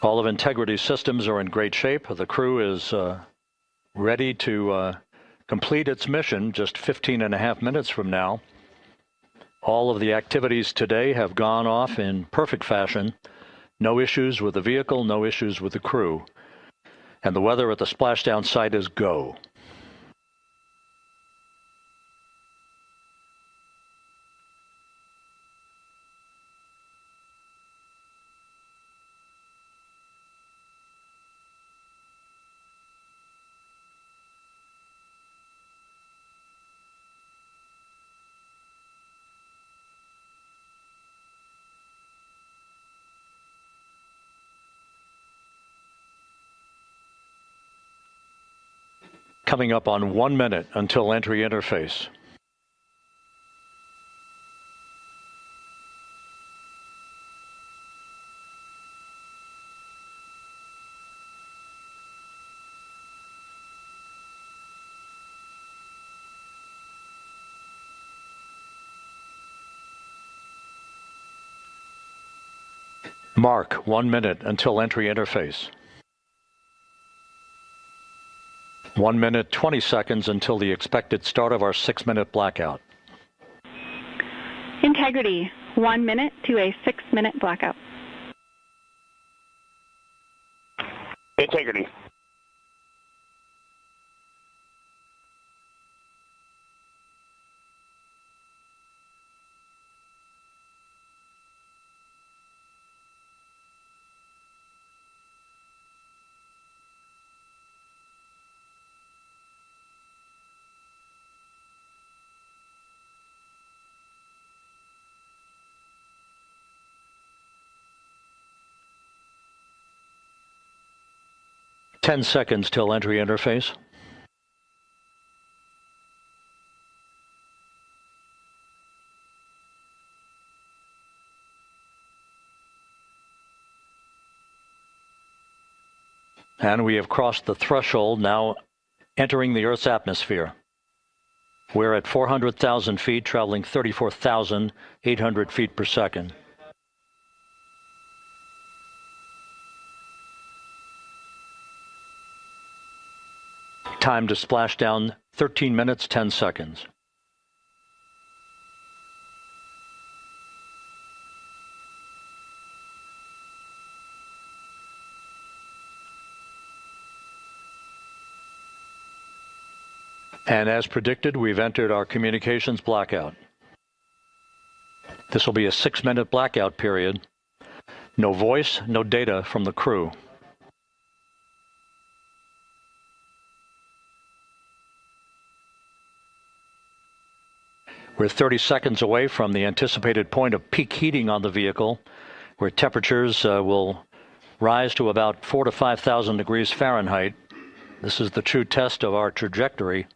All of Integrity's systems are in great shape. The crew is ready to complete its mission just 15.5 minutes from now. All of the activities today have gone off in perfect fashion. No issues with the vehicle, no issues with the crew. And the weather at the splashdown site is go. Coming up on 1 minute until entry interface. Mark 1 minute until entry interface. 1 minute, 20 seconds until the expected start of our 6-minute blackout. Integrity, 1 minute to a 6-minute blackout. Integrity. Ten seconds till entry interface. And we have crossed the threshold, now entering the Earth's atmosphere. We're at 400,000 feet, traveling 34,800 feet per second. Time to splashdown, 13 minutes, 10 seconds. And as predicted, we've entered our communications blackout. This will be a 6-minute blackout period. No voice, no data from the crew. We're 30 seconds away from the anticipated point of peak heating on the vehicle, where temperatures will rise to about 4,000 to 5,000 degrees Fahrenheit. This is the true test of our trajectory.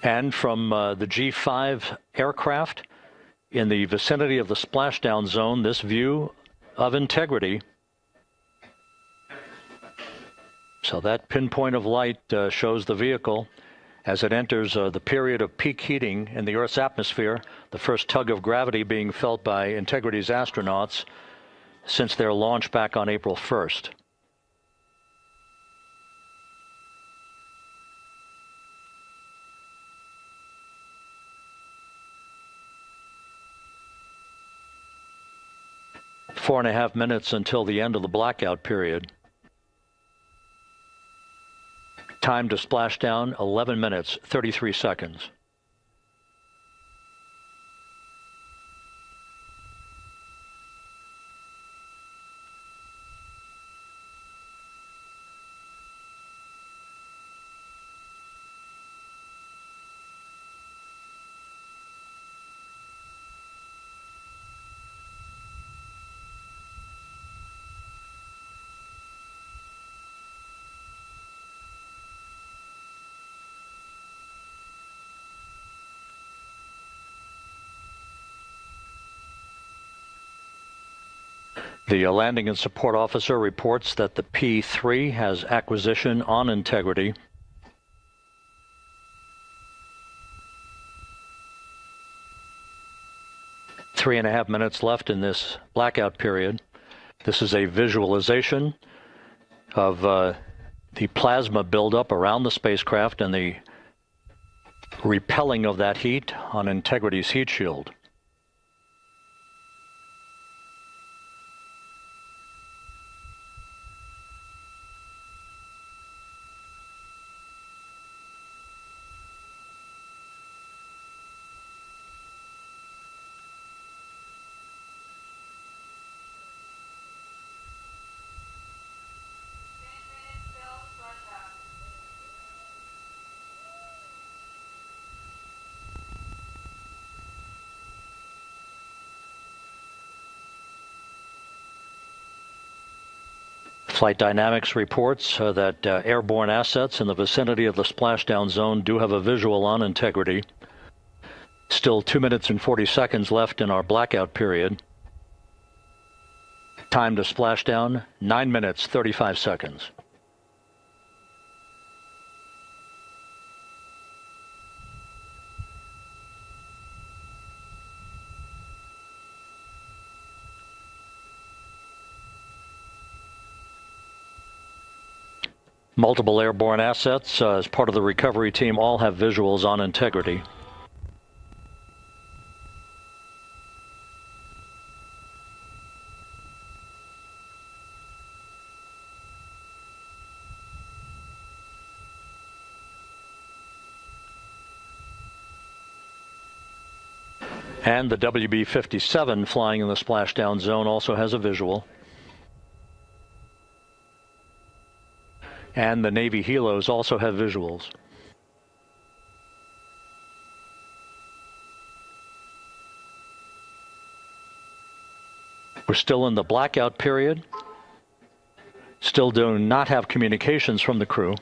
And from the G5 aircraft in the vicinity of the splashdown zone, this view of integrity. So that pinpoint of light shows the vehicle as it enters the period of peak heating in the Earth's atmosphere, the first tug of gravity being felt by Integrity's astronauts since their launch back on April 1st. Four and a half minutes until the end of the blackout period. Time to splashdown, 11 minutes, 33 seconds. The landing and support officer reports that the P3 has acquisition on integrity. Three and a half minutes left in this blackout period. This is a visualization of the plasma buildup around the spacecraft and the repelling of that heat on Integrity's heat shield. Flight Dynamics reports that airborne assets in the vicinity of the splashdown zone do have a visual on integrity. Still 2 minutes and 40 seconds left in our blackout period. Time to splashdown, 9 minutes, 35 seconds. Multiple airborne assets as part of the recovery team all have visuals on integrity. And the WB-57 flying in the splashdown zone also has a visual. And the Navy helos also have visuals. We're still in the blackout period. Still do not have communications from the crew.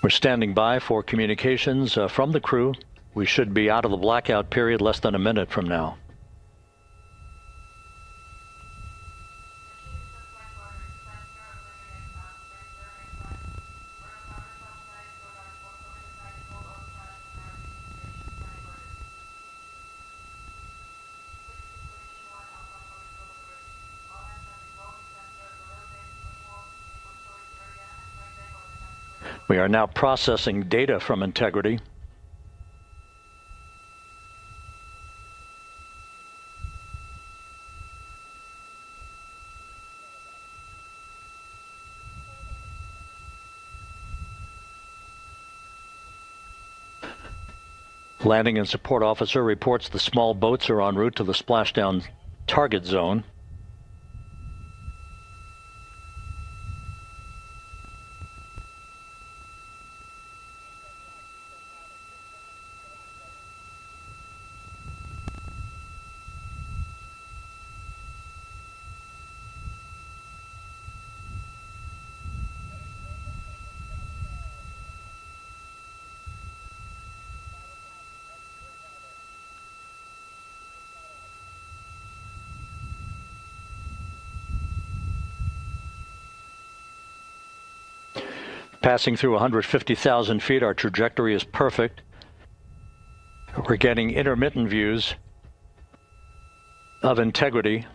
We're standing by for communications from the crew. We should be out of the blackout period less than a minute from now. We are now processing data from integrity. Landing and support officer reports the small boats are en route to the splashdown target zone. Passing through 150,000 feet, our trajectory is perfect. We're getting intermittent views of integrity.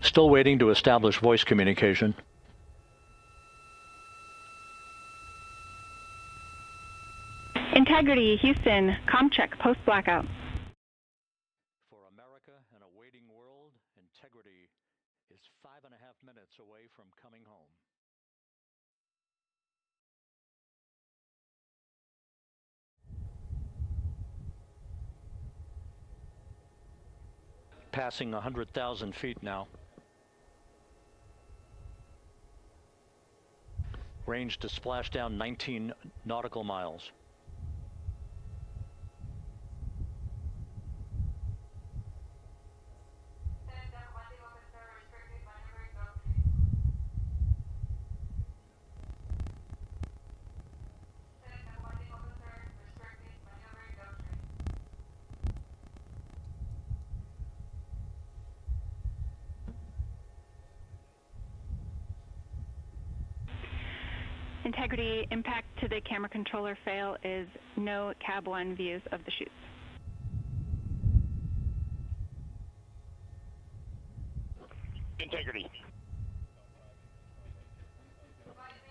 Still waiting to establish voice communication. Integrity, Houston, comm check, post-blackout. For America and a waiting world, integrity is 5.5 minutes away from coming home. Passing 100,000 feet now. Range to splashdown 19 nautical miles. Integrity, impact to the camera controller fail is no cab 1 views of the chutes. Integrity.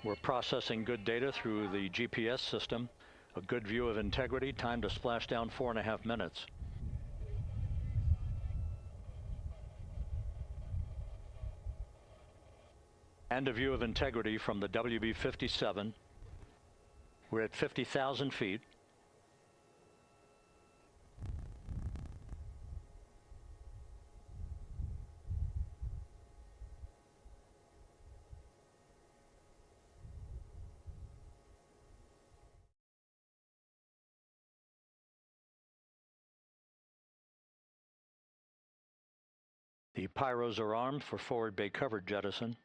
We're processing good data through the GPS system. A good view of integrity, time to splashdown 4.5 minutes. And a view of integrity from the WB-57. We're at 50,000 feet. The pyros are armed for forward bay cover jettison.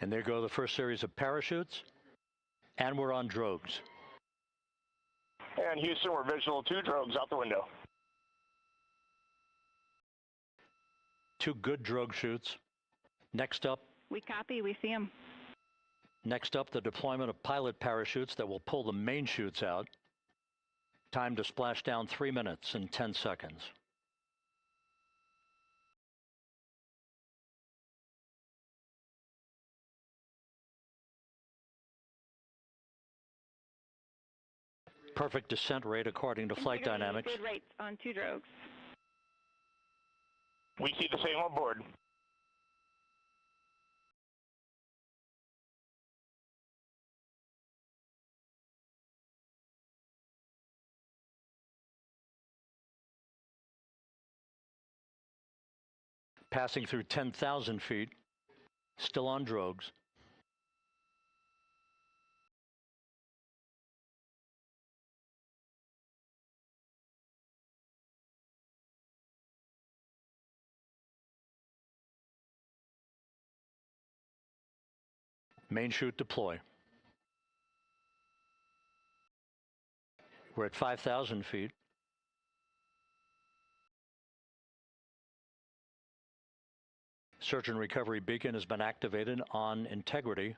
And there go the first series of parachutes. And we're on drogues. And Houston, we're visual 2 drogues out the window. 2 good drogue chutes. Next up. We copy, we see them. Next up, the deployment of pilot parachutes that will pull the main chutes out. Time to splash down 3 minutes and 10 seconds. Perfect descent rate according to flight dynamics. Good rates on 2 drogues. We see the same on board. Passing through 10,000 feet. Still on drogues. Main chute deploy. We're at 5,000 feet. Search and recovery beacon has been activated on integrity.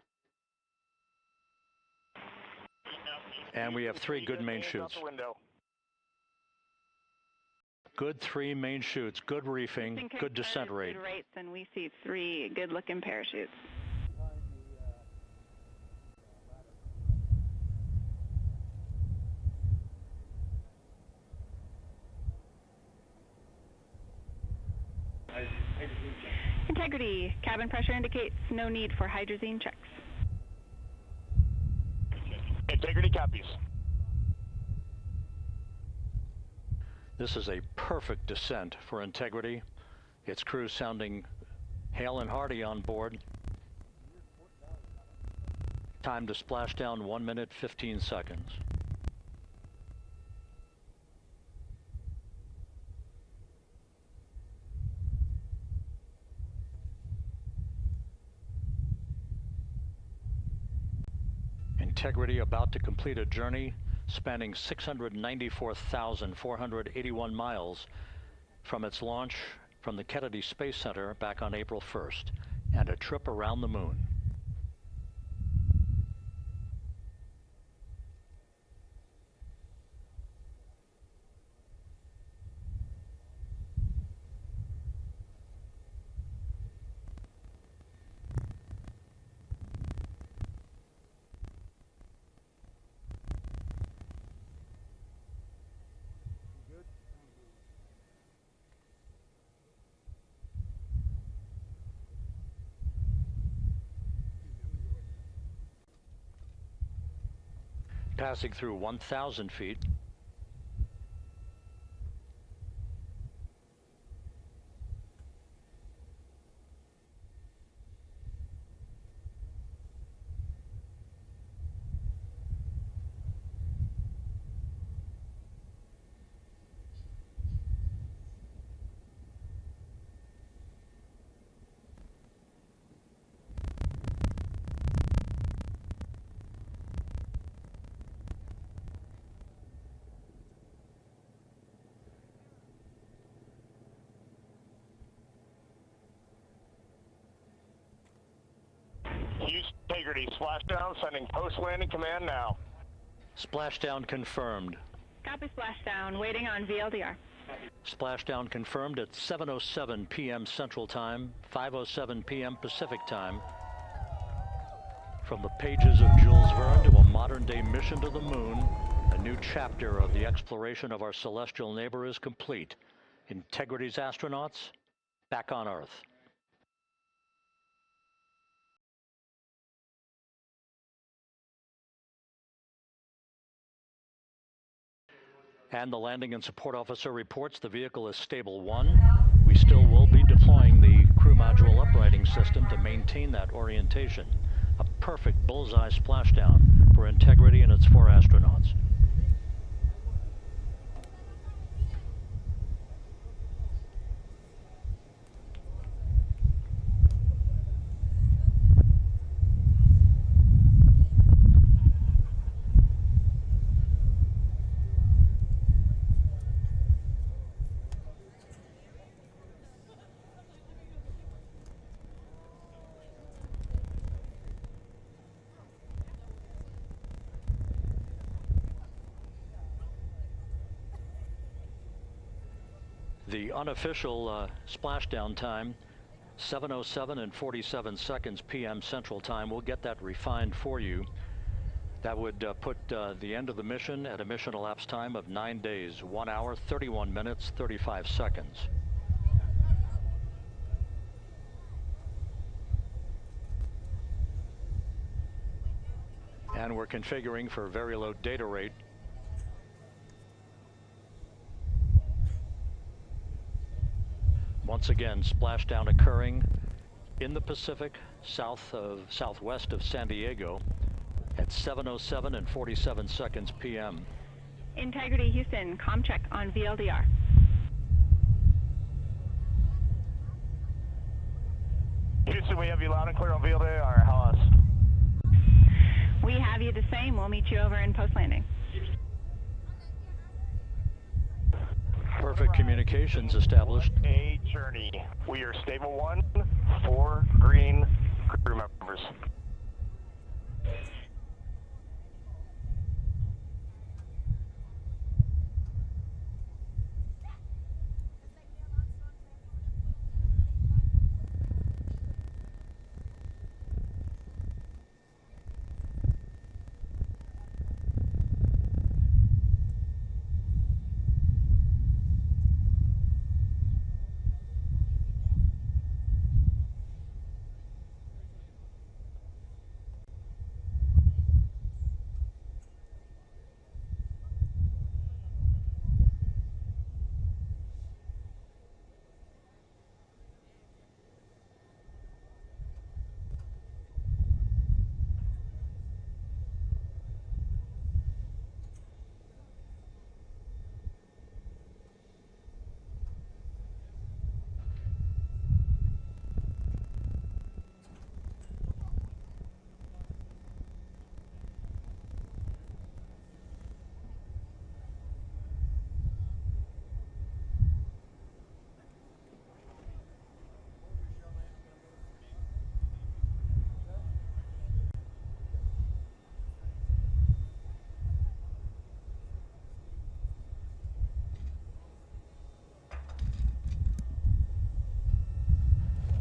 And we have 3 good main chutes. Good 3 main chutes, good reefing, good descent rate. Good rates, and we see 3 good-looking parachutes. Integrity, cabin pressure indicates no need for hydrazine checks. Integrity copies. This is a perfect descent for integrity. Its crew sounding hale and hearty on board. Time to splashdown 1 minute 15 seconds. Integrity about to complete a journey spanning 694,481 miles from its launch from the Kennedy Space Center back on April 1st, and a trip around the moon. Passing through 1,000 feet. Integrity, splashdown, sending post-landing command now. Splashdown confirmed. Copy splashdown, waiting on VLDR. Splashdown confirmed at 7:07 p.m. Central Time, 5:07 p.m. Pacific Time. From the pages of Jules Verne to a modern-day mission to the moon, a new chapter of the exploration of our celestial neighbor is complete. Integrity's astronauts back on Earth. And the landing and support officer reports the vehicle is stable 1. We still will be deploying the crew module uprighting system to maintain that orientation. A perfect bullseye splashdown for Integrity and its 4 astronauts. The unofficial splashdown time, 7:07 and 47 seconds p.m. Central Time. We'll get that refined for you. That would put the end of the mission at a mission elapsed time of 9 days, 1 hour, 31 minutes, 35 seconds. And we're configuring for very low data rate. Once again, splashdown occurring in the Pacific, southwest of San Diego at 7:07 and 47 seconds p.m. Integrity Houston, comm check on VLDR. Houston, we have you loud and clear on VLDR. How us? We have you the same. We'll meet you over in post-landing. Perfect communications established. A journey. We are stable 1, 4 green crew members.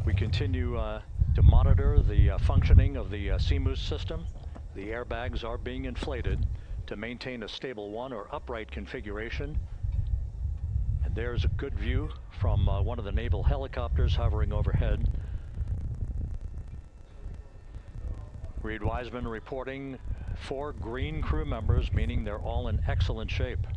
We continue to monitor the functioning of the CMOOS system. The airbags are being inflated to maintain a stable 1 or upright configuration. And there's a good view from one of the naval helicopters hovering overhead. Reed Wiseman reporting 4 green crew members, meaning they're all in excellent shape.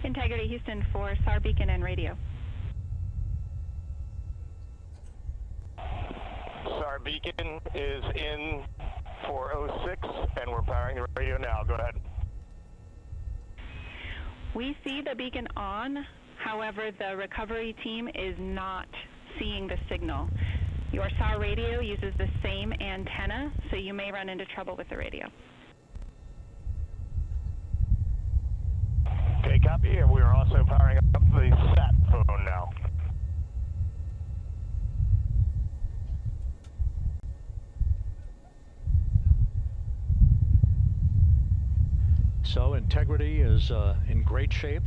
Integrity Houston for SAR beacon and radio. SAR beacon is in 406 and we're powering the radio now. Go ahead. We see the beacon on, however, the recovery team is not seeing the signal. Your SAR radio uses the same antenna, so you may run into trouble with the radio. Okay, copy. And we are also powering up the sat phone now. So Integrity is in great shape,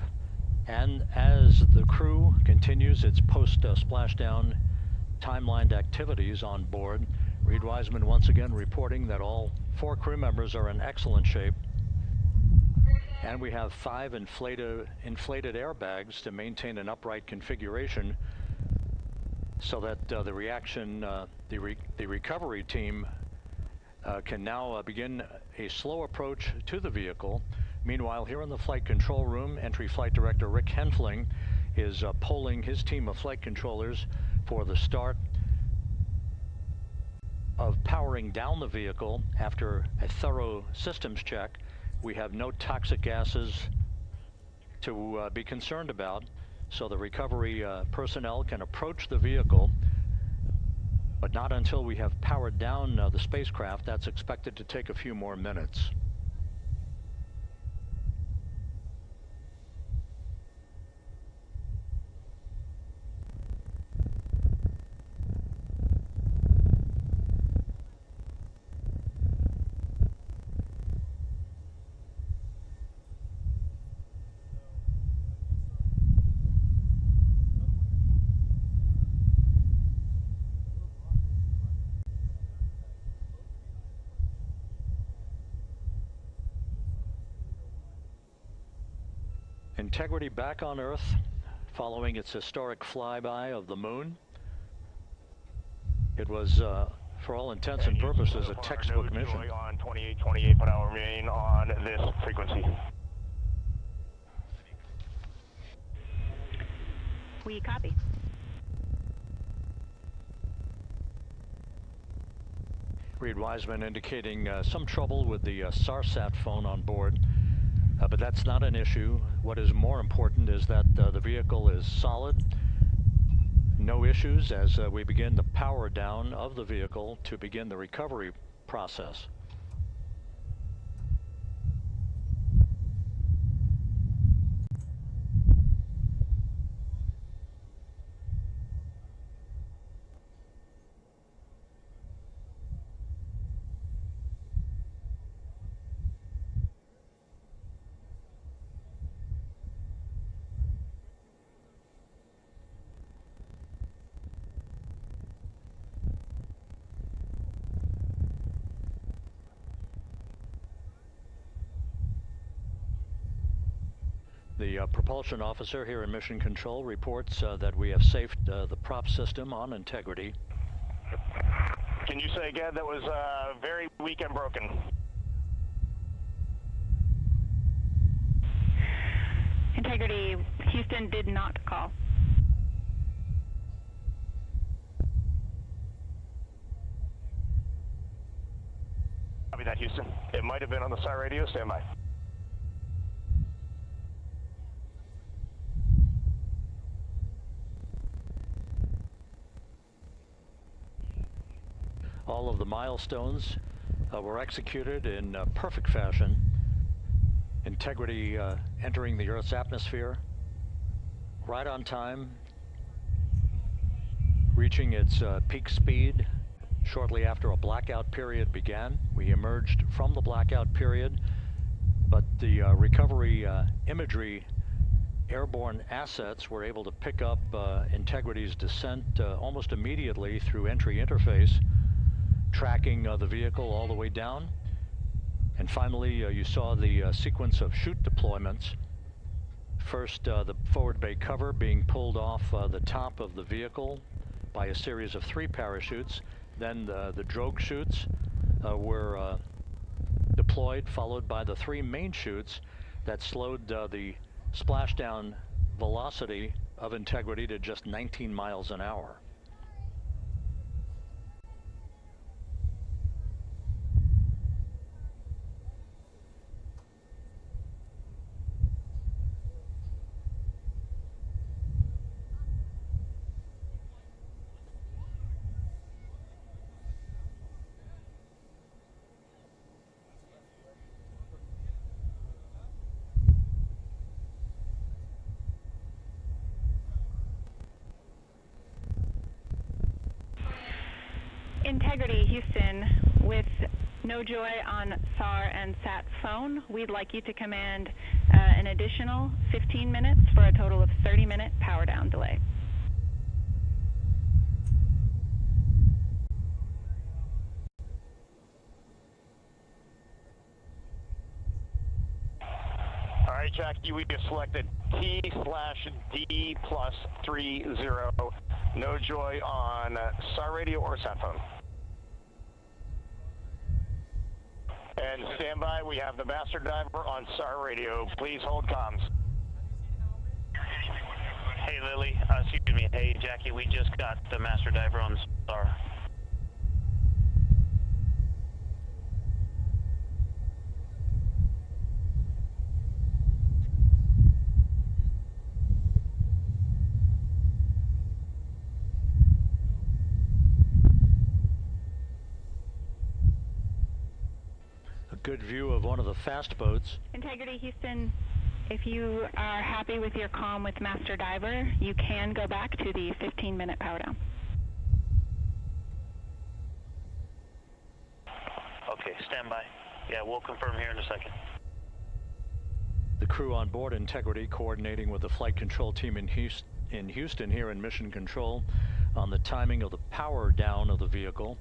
and as the crew continues its post-splashdown timelined activities on board, Reed Wiseman once again reporting that all 4 crew members are in excellent shape. And we have 5 inflated airbags to maintain an upright configuration so that the recovery team can now begin a slow approach to the vehicle. Meanwhile, here in the flight control room, Entry Flight Director Rick Henfling is polling his team of flight controllers for the start of powering down the vehicle after a thorough systems check. We have no toxic gases to be concerned about, so the recovery personnel can approach the vehicle, but not until we have powered down the spacecraft. That's expected to take a few more minutes. Integrity back on Earth following its historic flyby of the moon. It was, for all intents and purposes, a textbook mission. On 2828, but I'll remain on this frequency. We copy. Reed Wiseman indicating some trouble with the SARSAT phone on board, but that's not an issue. What is more important is that the vehicle is solid, no issues as we begin the power down of the vehicle to begin the recovery process. The propulsion officer here in Mission Control reports that we have safed the prop system on integrity. Can you say again? That was very weak and broken. Integrity, Houston did not call. Copy that, Houston. It might have been on the SAR radio. Stand by. All of the milestones were executed in perfect fashion. Integrity entering the Earth's atmosphere right on time, reaching its peak speed shortly after a blackout period began. We emerged from the blackout period, but the recovery imagery airborne assets were able to pick up Integrity's descent almost immediately through entry interface, tracking the vehicle all the way down. And finally, you saw the sequence of chute deployments. First, the forward bay cover being pulled off the top of the vehicle by a series of 3 parachutes. Then the drogue chutes were deployed, followed by the 3 main chutes that slowed the splashdown velocity of Integrity to just 19 miles an hour. Integrity, Houston, with no joy on SAR and SAT phone, we'd like you to command an additional 15 minutes for a total of 30-minute power down delay. All right, Jackie, we just selected T/D+30. No joy on SAR radio or SAT phone. And stand by, we have the master diver on SAR radio. Please hold comms. Hey Lily, excuse me, hey Jackie, we just got the master diver on SAR. Good view of one of the fast boats. Integrity, Houston, if you are happy with your comm with Master Diver, you can go back to the 15-minute power down. Okay, stand by. Yeah, we'll confirm here in a second. The crew on board Integrity coordinating with the flight control team in Houston here in Mission Control on the timing of the power down of the vehicle,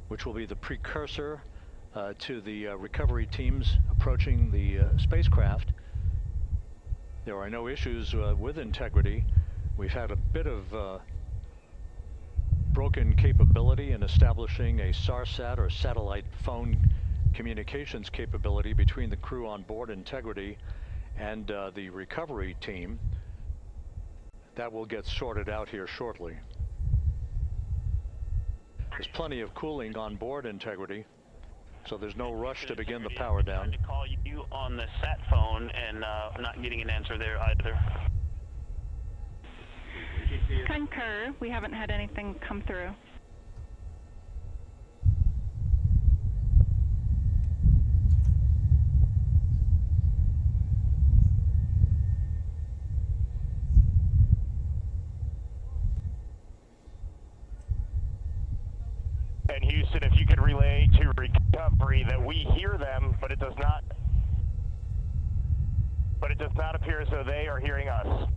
which will be the precursor to the recovery teams approaching the spacecraft. There are no issues with Integrity. We've had a bit of broken capability in establishing a SARSAT or satellite phone communications capability between the crew on board Integrity and the recovery team. That will get sorted out here shortly. There's plenty of cooling on board Integrity, so there's no rush to begin the power down. I tried to call you on the sat phone and not getting an answer there either. Concur. We haven't had anything come through. And Houston, if you could relay to recovery that we hear them, but it does not appear as though they are hearing us.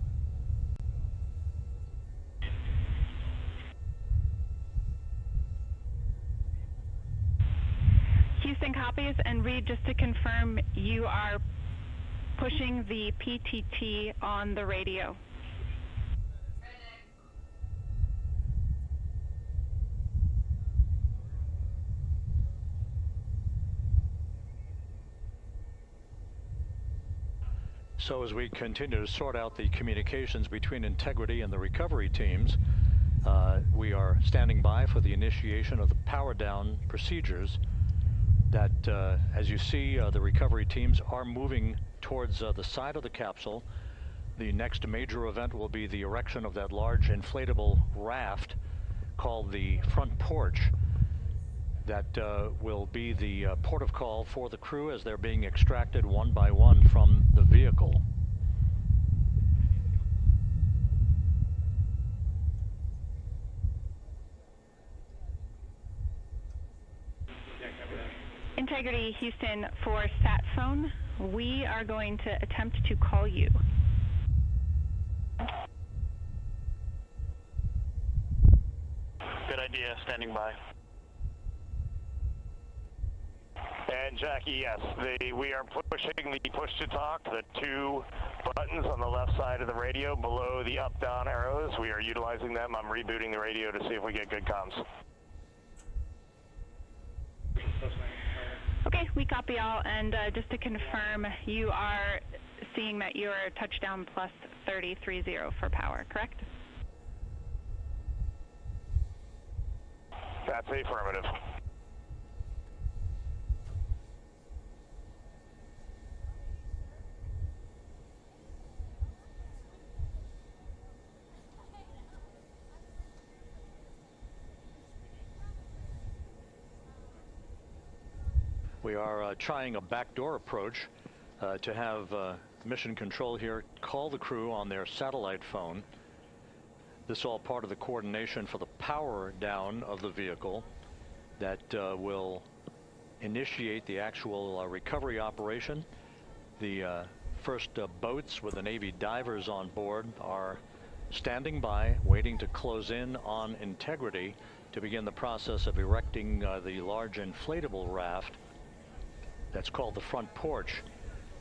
Houston copies, and Reed, just to confirm, you are pushing the PTT on the radio. So as we continue to sort out the communications between Integrity and the recovery teams, we are standing by for the initiation of the power down procedures that, as you see, the recovery teams are moving towards the side of the capsule. The next major event will be the erection of that large inflatable raft called the front porch. That will be the port of call for the crew as they're being extracted one by one from the vehicle. Integrity Houston, for sat phone, we are going to attempt to call you. Good idea, standing by. And Jackie, yes, we are pushing the push to talk, the two buttons on the left side of the radio below the up-down arrows. We are utilizing them. I'm rebooting the radio to see if we get good comms. Okay, we copy all, and just to confirm, you are seeing that you're touchdown plus 3030 for power, correct? That's affirmative. We are trying a backdoor approach to have mission control here call the crew on their satellite phone. This is all part of the coordination for the power down of the vehicle that will initiate the actual recovery operation. The first boats with the Navy divers on board are standing by, waiting to close in on Integrity to begin the process of erecting the large inflatable raft that's called the front porch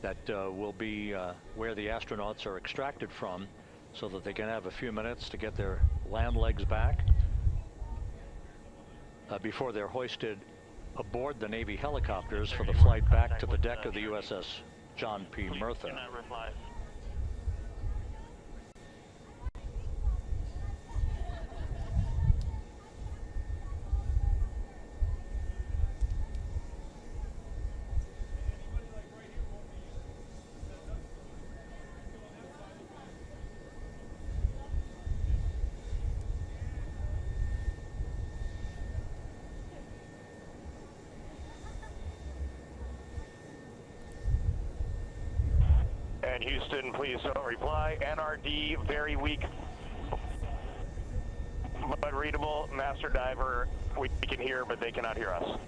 that will be where the astronauts are extracted from so that they can have a few minutes to get their land legs back before they're hoisted aboard the Navy helicopters for the flight back to the deck of the USS John P. Murtha. And Houston, please don't reply. NRD, very weak, but readable. Master diver, we can hear, but they cannot hear us.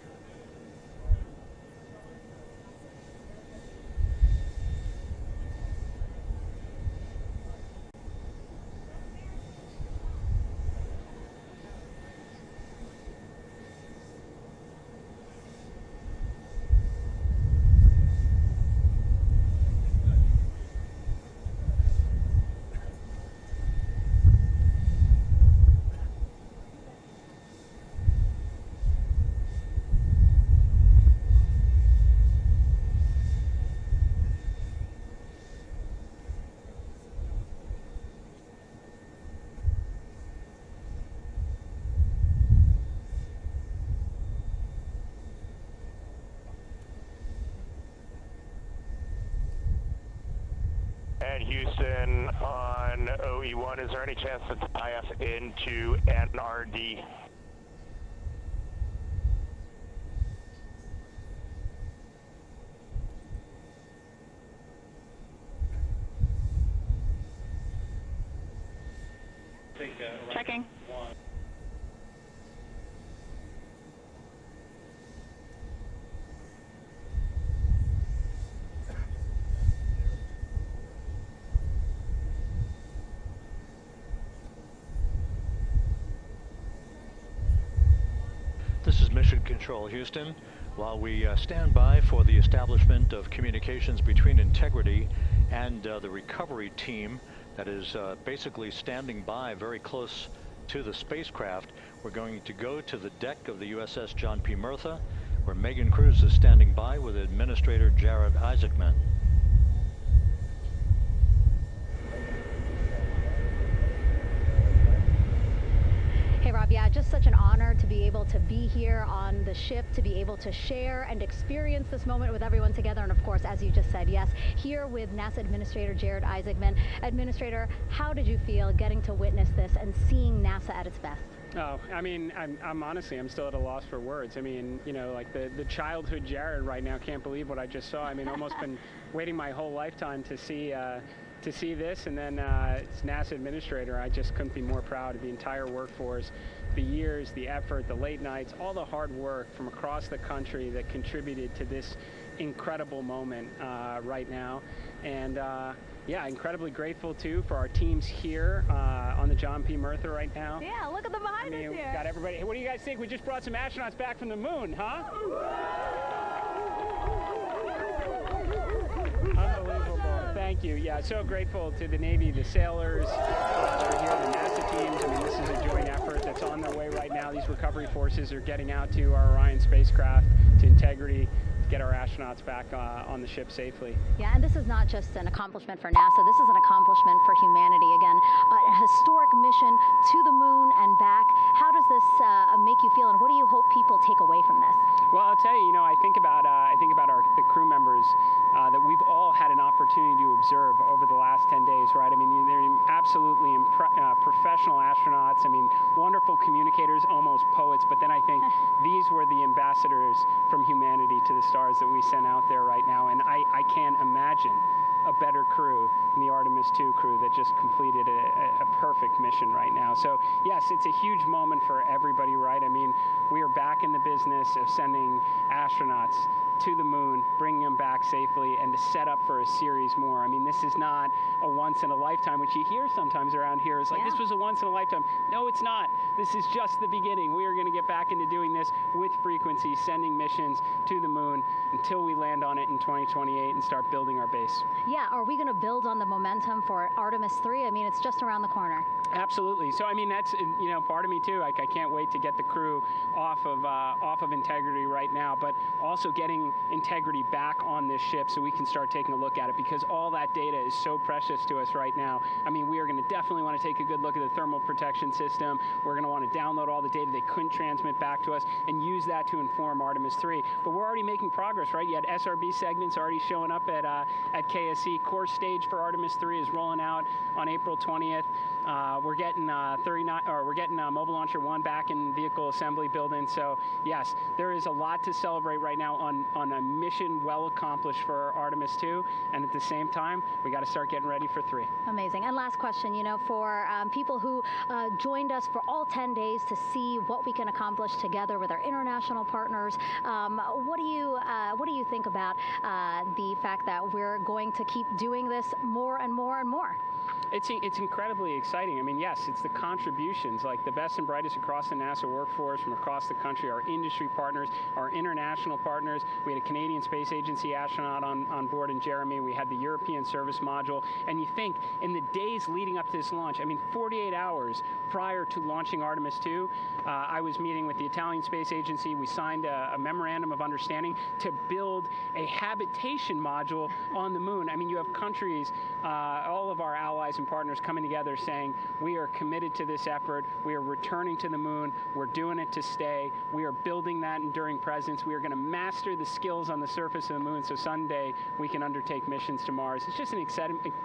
and Houston on OE1. Is there any chance to tie us into NRD? Checking. This is Mission Control Houston. While we stand by for the establishment of communications between Integrity and the recovery team that is basically standing by very close to the spacecraft, we're going to go to the deck of the USS John P. Murtha, where Megan Cruz is standing by with Administrator Jared Isaacman. Hey Rob, yeah, just such an honor to be able to be here on the ship, to be able to share and experience this moment with everyone together. And of course, as you just said, yes, here with NASA Administrator Jared Isaacman. Administrator, how did you feel getting to witness this and seeing NASA at its best? Oh, I mean, I'm honestly, I'm still at a loss for words. I mean, you know, like the childhood Jared right now can't believe what I just saw. I mean, almost been waiting my whole lifetime to see this, and then as NASA Administrator, I just couldn't be more proud of the entire workforce, the years, the effort, the late nights, all the hard work from across the country that contributed to this incredible moment right now. And yeah, incredibly grateful too for our teams here on the John P. Murtha right now. Yeah, look at them behind us here. We've got everybody. Hey, what do you guys think? We just brought some astronauts back from the moon, huh? Unbelievable. Thank you. Yeah, so grateful to the Navy, the sailors that are here, the NASA teams. I mean, this is a joint effort that's on their way right now. These recovery forces are getting out to our Orion spacecraft, to Integrity, to get our astronauts back on the ship safely. Yeah, and this is not just an accomplishment for NASA. This is an accomplishment for humanity. Again, a historic mission to the moon and back. How does this make you feel, and what do you hope people take away from this? Well, I'll tell you, you know, I think about the crew members that we've all had an opportunity to observe over the last 10 days, right? I mean, they're absolutely professional astronauts. I mean, wonderful communicators, almost poets. But then I think these were the ambassadors from humanity to the stars that we sent out there right now. And I can't imagine a better crew than the Artemis II crew that just completed a perfect mission right now. So yes, it's a huge moment for everybody, right? I mean, we are back in the business of sending astronauts to the moon, bringing them back safely, and to set up for a series more. I mean, this is not a once in a lifetime, which you hear sometimes around here. It's like, this was a once in a lifetime. No, it's not. This is just the beginning. We are going to get back into doing this with frequency, sending missions to the moon until we land on it in 2028 and start building our base. Yeah, are we going to build on the momentum for Artemis III? I mean, it's just around the corner. Absolutely. So I mean, that's, you know, part of me too. Like, I can't wait to get the crew off of Integrity right now, but also getting Integrity back on this ship so we can start taking a look at it, because all that data is so precious to us right now. I mean, we are going to definitely want to take a good look at the thermal protection system. We're going to want to download all the data they couldn't transmit back to us and use that to inform Artemis III. But we're already making progress, right? You had SRB segments already showing up at KSC. Core stage for Artemis III is rolling out on April 20th. We're getting Mobile Launcher 1 back in vehicle assembly building. So yes, there is a lot to celebrate right now on a mission well accomplished for Artemis II, and at the same time, we got to start getting ready for 3. Amazing. And last question, you know, for people who joined us for all 10 days to see what we can accomplish together with our international partners, what do you think about the fact that we're going to keep doing this more and more and more? It's incredibly exciting. I mean, yes, it's the contributions, like the best and brightest across the NASA workforce from across the country, our industry partners, our international partners. We had a Canadian Space Agency astronaut on board in Jeremy. We had the European Service Module. And you think, in the days leading up to this launch, I mean, 48 hours prior to launching Artemis II, I was meeting with the Italian Space Agency. We signed a memorandum of understanding to build a habitation module on the moon. I mean, you have countries, all of our allies and partners coming together saying, we are committed to this effort. We are returning to the moon. We're doing it to stay. We are building that enduring presence. We are going to master the skills on the surface of the moon, so someday we can undertake missions to Mars. It's just an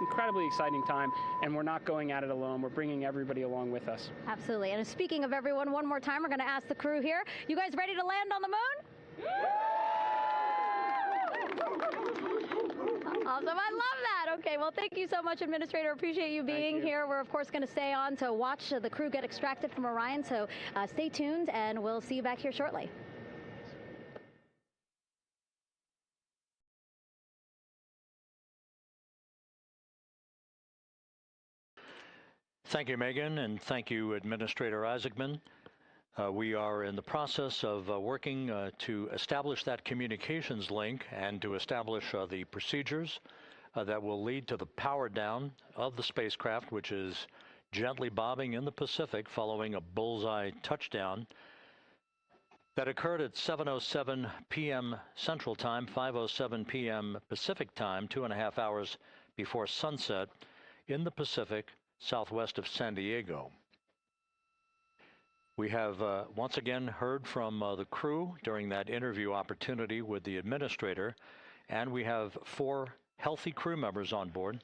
incredibly exciting time, and we're not going at it alone. We're bringing everybody along with us. Absolutely. And speaking of everyone, one more time, we're going to ask the crew here, you guys ready to land on the moon? Awesome. I love that. Okay, well, thank you so much, Administrator. Appreciate you being here. We're, of course, going to stay on to watch the crew get extracted from Orion, so stay tuned, and we'll see you back here shortly. Thank you, Megan, and thank you, Administrator Isaacman. We are in the process of working to establish that communications link and to establish the procedures that will lead to the power down of the spacecraft, which is gently bobbing in the Pacific following a bullseye touchdown that occurred at 7:07 p.m. Central Time, 5:07 p.m. Pacific Time, 2.5 hours before sunset in the Pacific, southwest of San Diego. We have once again heard from the crew during that interview opportunity with the administrator, and we have 4 healthy crew members on board.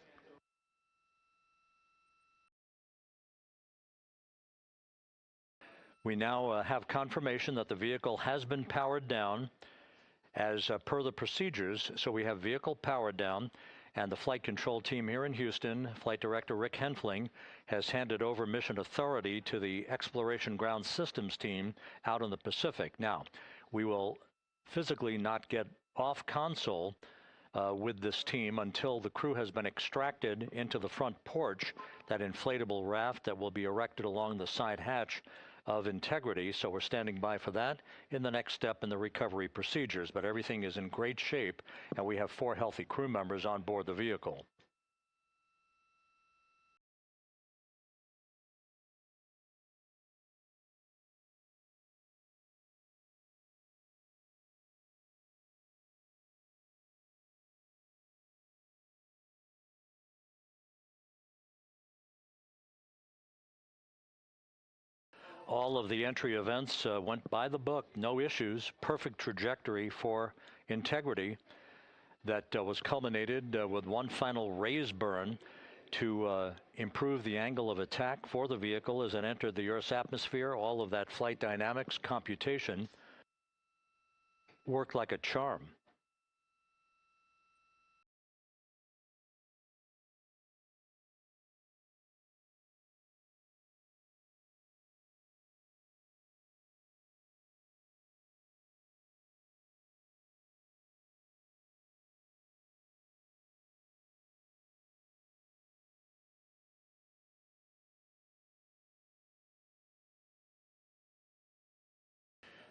We now have confirmation that the vehicle has been powered down as per the procedures. So we have vehicle powered down, and the flight control team here in Houston, Flight Director Rick Henfling, has handed over mission authority to the Exploration Ground Systems team out in the Pacific. Now, we will physically not get off console with this team until the crew has been extracted into the front porch, that inflatable raft that will be erected along the side hatch of Integrity. So we're standing by for that in the next step in the recovery procedures. But everything is in great shape, and we have 4 healthy crew members on board the vehicle. All of the entry events went by the book, no issues, perfect trajectory for Integrity that was culminated with one final raise burn to improve the angle of attack for the vehicle as it entered the Earth's atmosphere. All of that flight dynamics computation worked like a charm.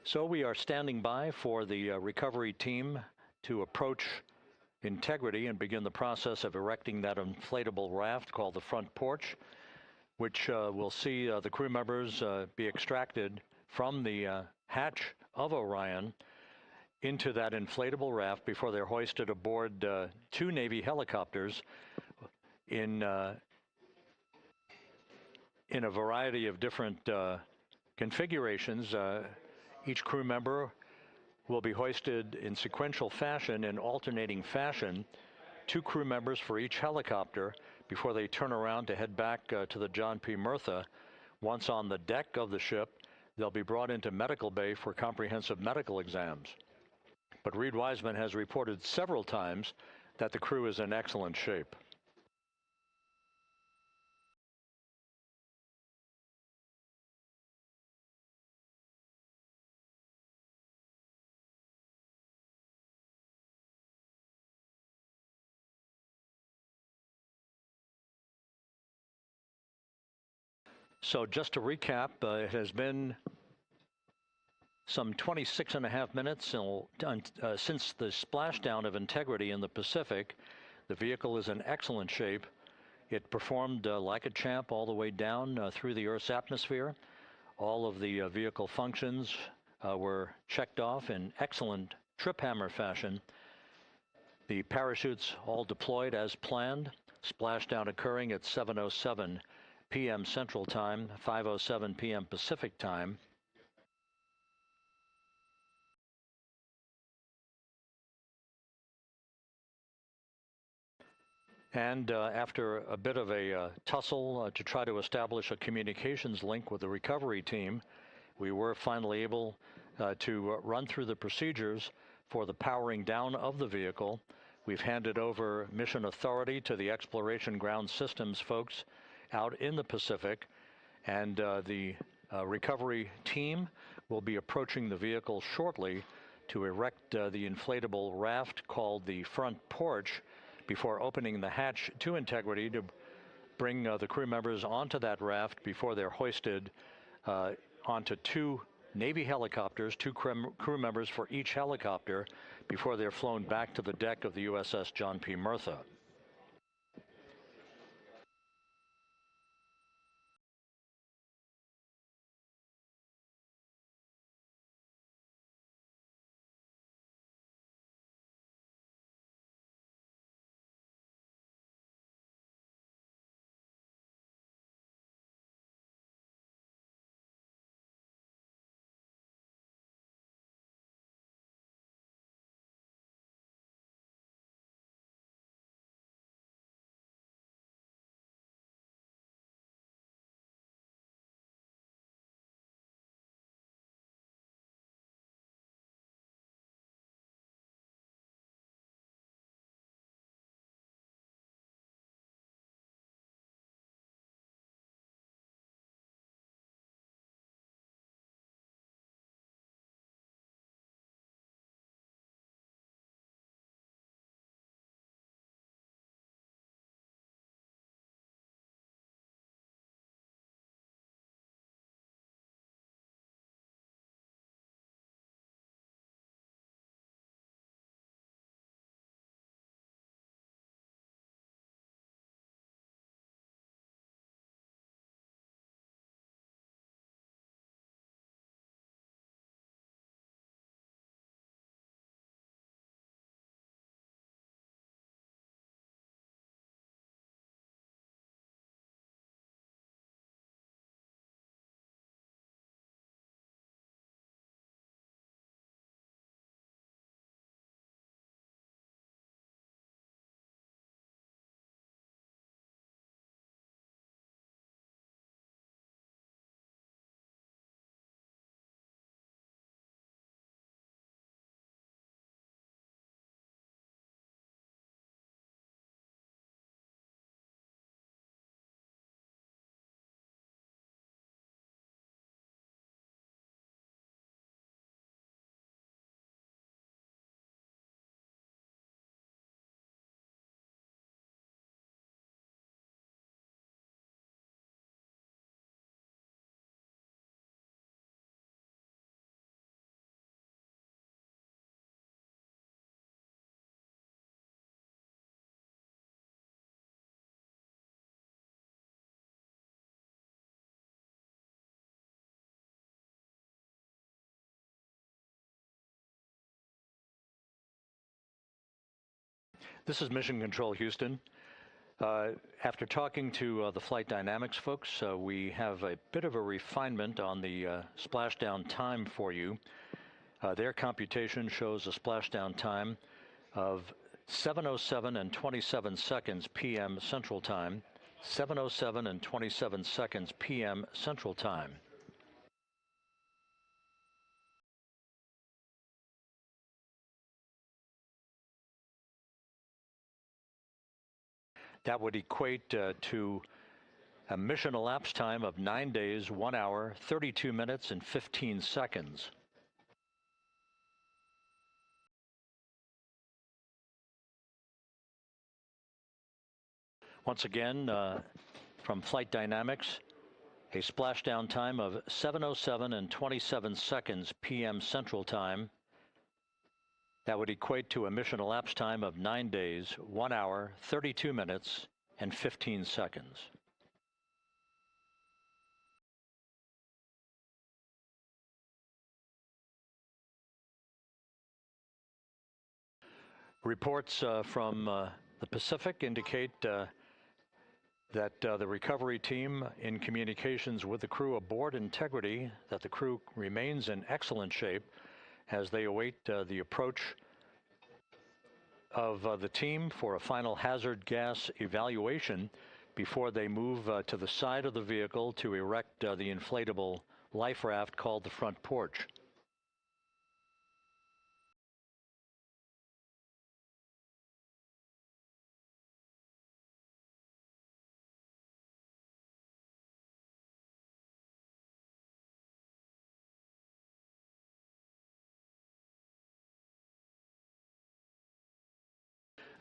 So we are standing by for the recovery team to approach Integrity and begin the process of erecting that inflatable raft called the front porch, which will see the crew members be extracted from the hatch of Orion into that inflatable raft before they're hoisted aboard 2 Navy helicopters in a variety of different configurations. Each crew member will be hoisted in sequential fashion, in alternating fashion, 2 crew members for each helicopter before they turn around to head back to the John P. Murtha. Once on the deck of the ship, they'll be brought into medical bay for comprehensive medical exams. But Reed Wiseman has reported several times that the crew is in excellent shape. So just to recap, it has been some 26.5 minutes since the splashdown of Integrity in the Pacific. The vehicle is in excellent shape. It performed like a champ all the way down through the Earth's atmosphere. All of the vehicle functions were checked off in excellent trip hammer fashion. The parachutes all deployed as planned. Splashdown occurring at 7:07 p.m. Central Time, 5:07 p.m. Pacific Time. And after a bit of a tussle to try to establish a communications link with the recovery team, we were finally able to run through the procedures for the powering down of the vehicle. We've handed over mission authority to the Exploration Ground Systems folks out in the Pacific, and the recovery team will be approaching the vehicle shortly to erect the inflatable raft called the front porch before opening the hatch to Integrity to bring the crew members onto that raft before they're hoisted onto two Navy helicopters, two crew members for each helicopter, before they're flown back to the deck of the USS John P. Murtha. This is Mission Control Houston. After talking to the flight dynamics folks, we have a bit of a refinement on the splashdown time for you. Their computation shows a splashdown time of 7:07 and 27 seconds p.m. Central Time, 7:07 and 27 seconds p.m. Central Time. That would equate to a mission elapsed time of 9 days, 1 hour, 32 minutes, and 15 seconds. Once again, from Flight Dynamics, a splashdown time of 7:07 and 27 seconds p.m. Central Time. That would equate to a mission elapsed time of 9 days, 1 hour, 32 minutes, and 15 seconds. Reports from the Pacific indicate that the recovery team, in communications with the crew aboard Integrity, that the crew remains in excellent shape as they await the approach of the team for a final hazard gas evaluation before they move to the side of the vehicle to erect the inflatable life raft called the front porch.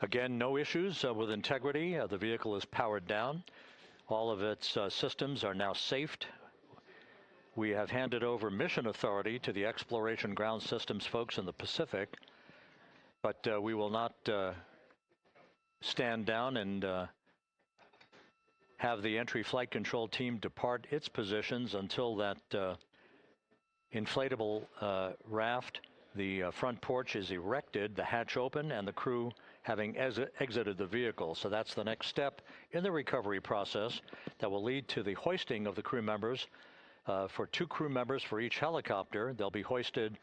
Again, no issues with integrity. The vehicle is powered down. All of its systems are now safed. We have handed over mission authority to the Exploration Ground Systems folks in the Pacific, but we will not stand down and have the entry flight control team depart its positions until that inflatable raft, the front porch, is erected, the hatch open, and the crew having exited the vehicle. So that's the next step in the recovery process that will lead to the hoisting of the crew members. For 2 crew members for each helicopter, they'll be hoisted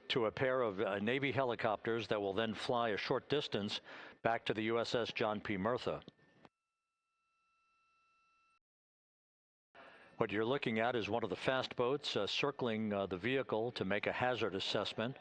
to a pair of Navy helicopters that will then fly a short distance back to the USS John P. Murtha. What you're looking at is one of the fast boats circling the vehicle to make a hazard assessment.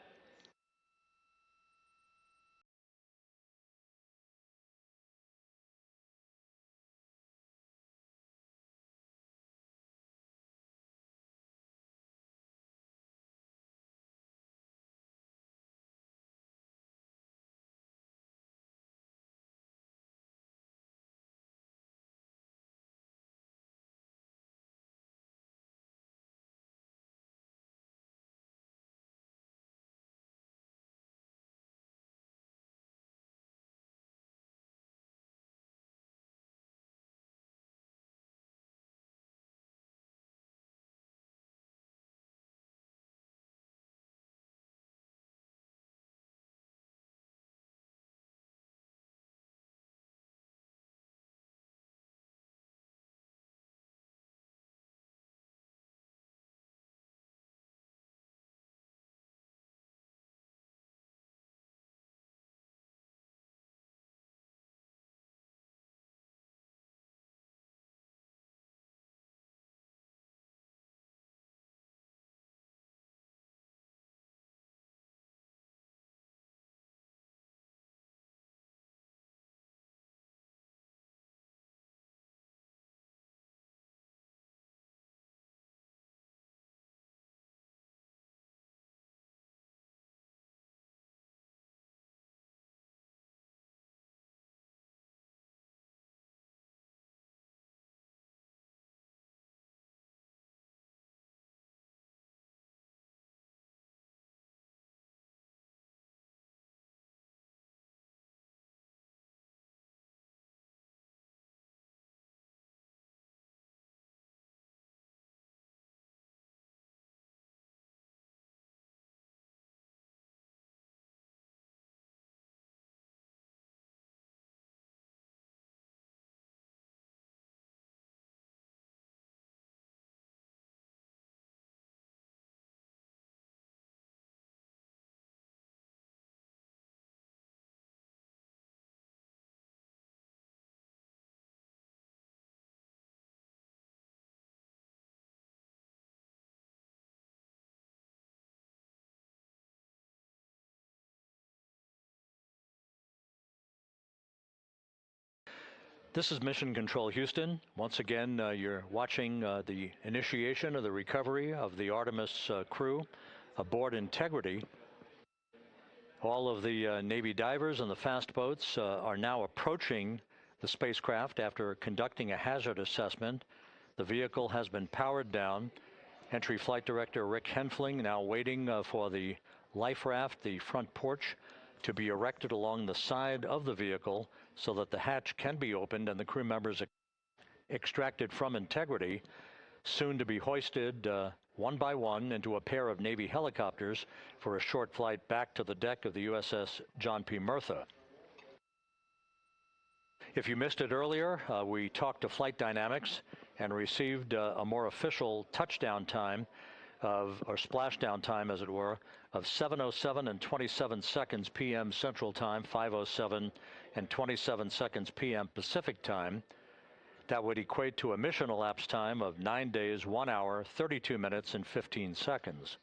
This is Mission Control Houston. Once again, you're watching the initiation of the recovery of the Artemis crew aboard Integrity. All of the Navy divers and the fast boats are now approaching the spacecraft after conducting a hazard assessment. The vehicle has been powered down. Entry Flight Director Rick Henfling now waiting for the life raft, the front porch, to be erected along the side of the vehicle so that the hatch can be opened and the crew members extracted from Integrity, soon to be hoisted one by one into a pair of Navy helicopters for a short flight back to the deck of the USS John P. Murtha. If you missed it earlier, we talked to Flight Dynamics and received a more official touchdown time or splashdown time, as it were, of 7:07 and 27 seconds p.m. Central Time, 5:07 and 27 seconds p.m. Pacific Time. That would equate to a mission elapsed time of 9 days, 1 hour, 32 minutes, and 15 seconds.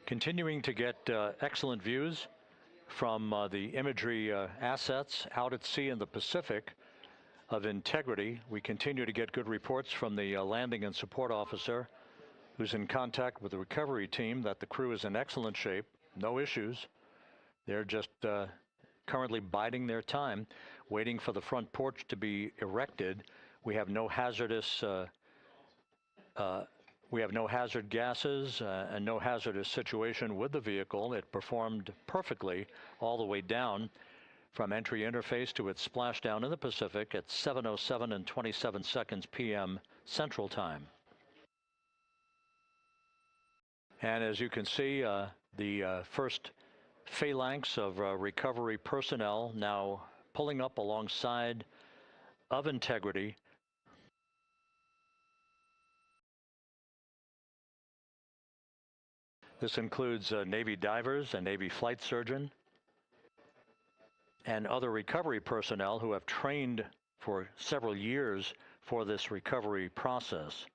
Continuing to get excellent views from the imagery assets out at sea in the Pacific of Integrity. We continue to get good reports from the landing and support officer, who's in contact with the recovery team, that the crew is in excellent shape, no issues. They're just currently biding their time, waiting for the front porch to be erected. We have no hazardous hazard gases and no hazardous situation with the vehicle. It performed perfectly all the way down from entry interface to its splashdown in the Pacific at 7:07 and 27 seconds p.m. Central Time. And as you can see, the first phalanx of recovery personnel now pulling up alongside of Integrity. This includes Navy divers, a Navy flight surgeon, and other recovery personnel who have trained for several years for this recovery process.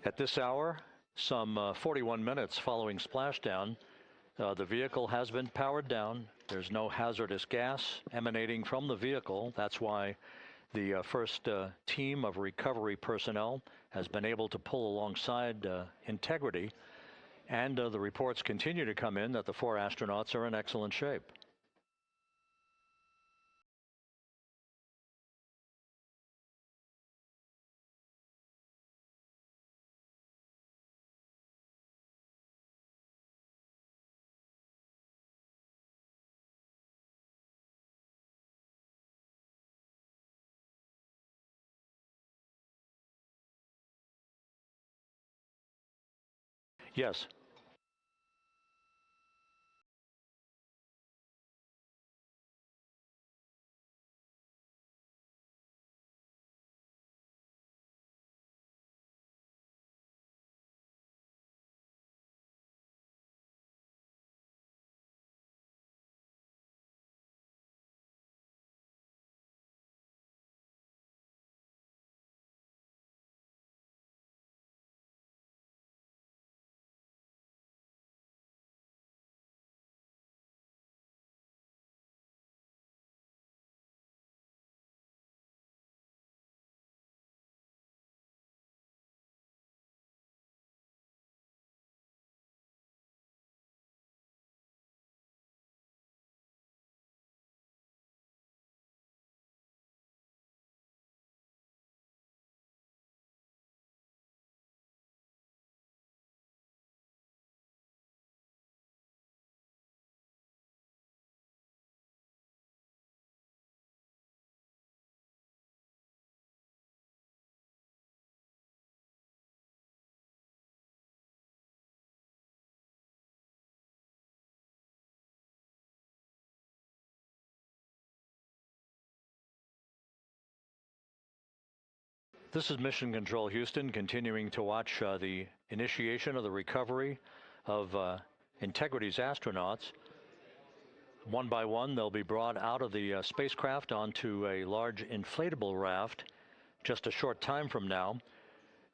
At this hour, some 41 minutes following splashdown, the vehicle has been powered down. There's no hazardous gas emanating from the vehicle. That's why The first team of recovery personnel has been able to pull alongside Integrity, and the reports continue to come in that the 4 astronauts are in excellent shape. Yes. This is Mission Control Houston, continuing to watch the initiation of the recovery of Integrity's astronauts. One by one, they'll be brought out of the spacecraft onto a large inflatable raft just a short time from now.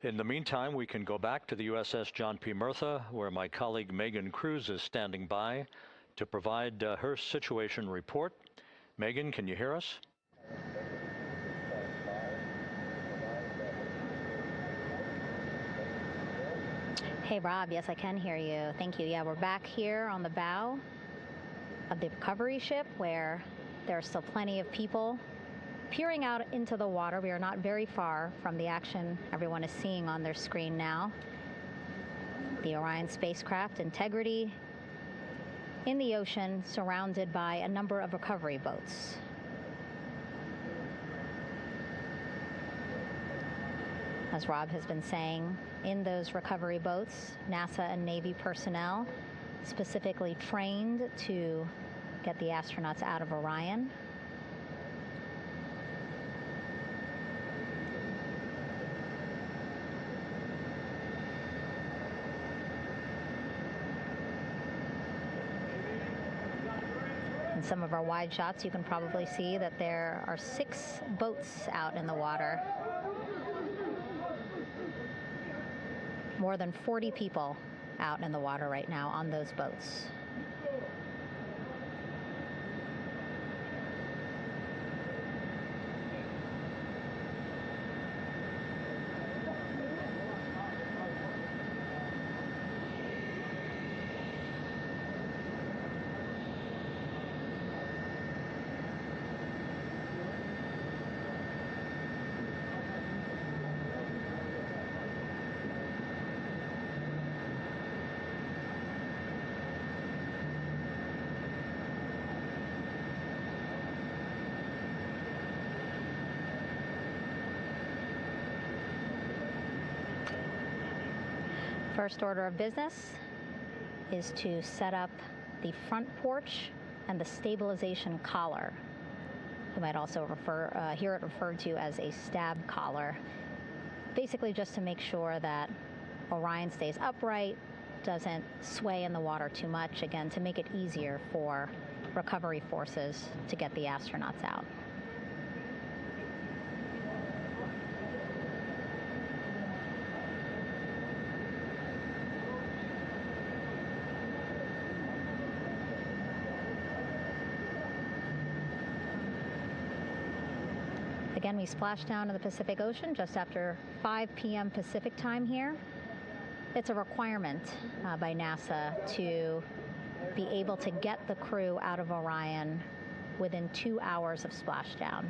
In the meantime, we can go back to the USS John P. Murtha, where my colleague Megan Cruz is standing by to provide her situation report. Megan, can you hear us? Hey, Rob. Yes, I can hear you. Thank you. Yeah, we're back here on the bow of the recovery ship where there are still plenty of people peering out into the water. We are not very far from the action everyone is seeing on their screen now. The Orion spacecraft, Integrity, in the ocean, surrounded by a number of recovery boats. As Rob has been saying, in those recovery boats, NASA and Navy personnel specifically trained to get the astronauts out of Orion. In some of our wide shots, you can probably see that there are 6 boats out in the water. More than 40 people out in the water right now on those boats. First order of business is to set up the front porch and the stabilization collar. You might also hear it referred to as a stab collar. Basically just to make sure that Orion stays upright, doesn't sway in the water too much, again, to make it easier for recovery forces to get the astronauts out. Again, we splashed down in the Pacific Ocean just after 5 p.m. Pacific time here. It's a requirement by NASA to be able to get the crew out of Orion within 2 hours of splashdown.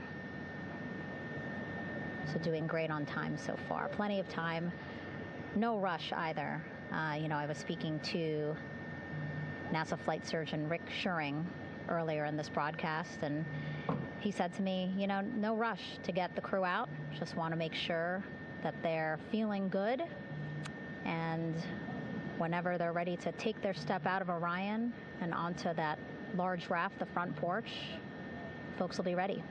So doing great on time so far. Plenty of time. No rush either. I was speaking to NASA flight surgeon Rick Schuring earlier in this broadcast, and he said to me, no rush to get the crew out. Just want to make sure that they're feeling good, and whenever they're ready to take their step out of Orion and onto that large raft, the front porch, folks will be ready.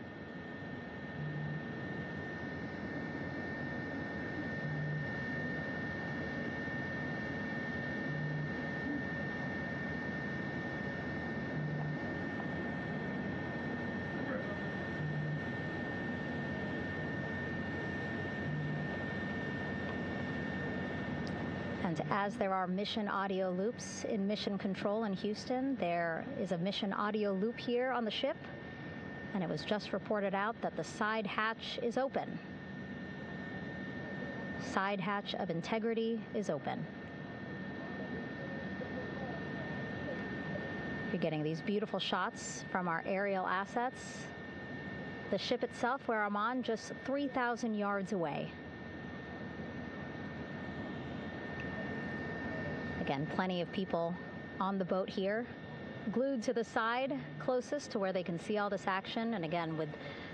And as there are mission audio loops in Mission Control in Houston, there is a mission audio loop here on the ship, and it was just reported out that the side hatch is open. Side hatch of Integrity is open. You're getting these beautiful shots from our aerial assets. The ship itself, where I'm on, just 3,000 yards away. Again, plenty of people on the boat here, glued to the side closest to where they can see all this action. And again, with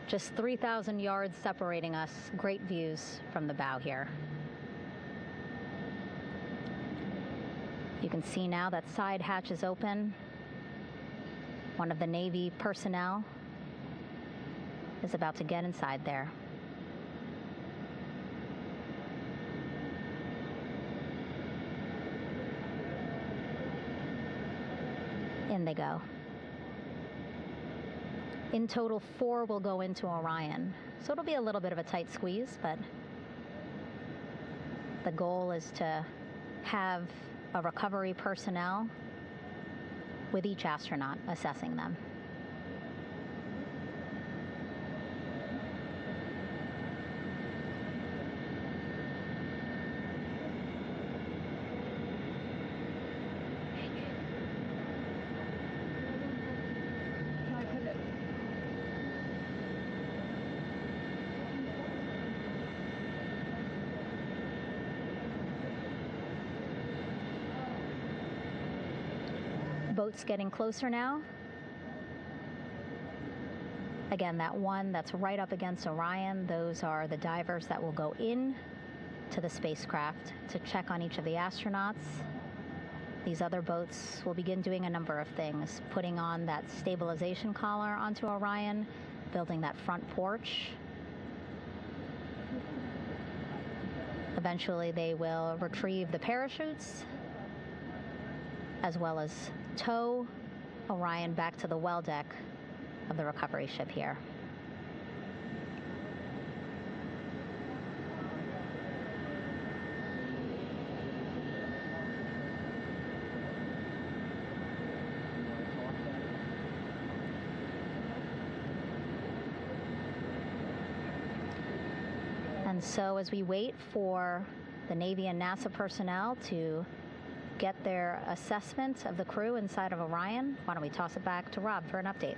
just 3,000 yards separating us, great views from the bow here. You can see now that side hatch is open. One of the Navy personnel is about to get inside there. In they go. In total, 4 will go into Orion. So it'll be a little bit of a tight squeeze, but the goal is to have a recovery personnel with each astronaut assessing them. Boats getting closer now. Again, that one that's right up against Orion, those are the divers that will go in to the spacecraft to check on each of the astronauts. These other boats will begin doing a number of things, putting on that stabilization collar onto Orion, building that front porch. Eventually, they will retrieve the parachutes, as well as tow Orion back to the well deck of the recovery ship here. And so as we wait for the Navy and NASA personnel to get their assessment of the crew inside of Orion, why don't we toss it back to Rob for an update?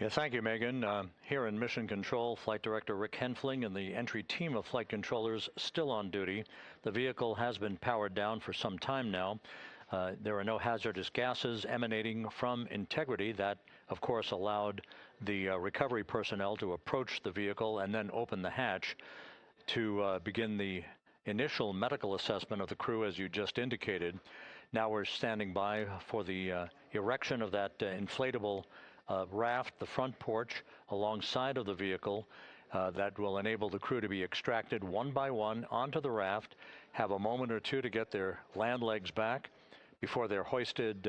Yeah, thank you, Megan. Here in Mission Control, Flight Director Rick Henfling and the entry team of flight controllers still on duty. The vehicle has been powered down for some time now. There are no hazardous gases emanating from Integrity. That, of course, allowed the recovery personnel to approach the vehicle and then open the hatch to begin the initial medical assessment of the crew, as you just indicated. Now we're standing by for the erection of that inflatable raft, the front porch, alongside of the vehicle that will enable the crew to be extracted one by one onto the raft, have a moment or two to get their land legs back before they're hoisted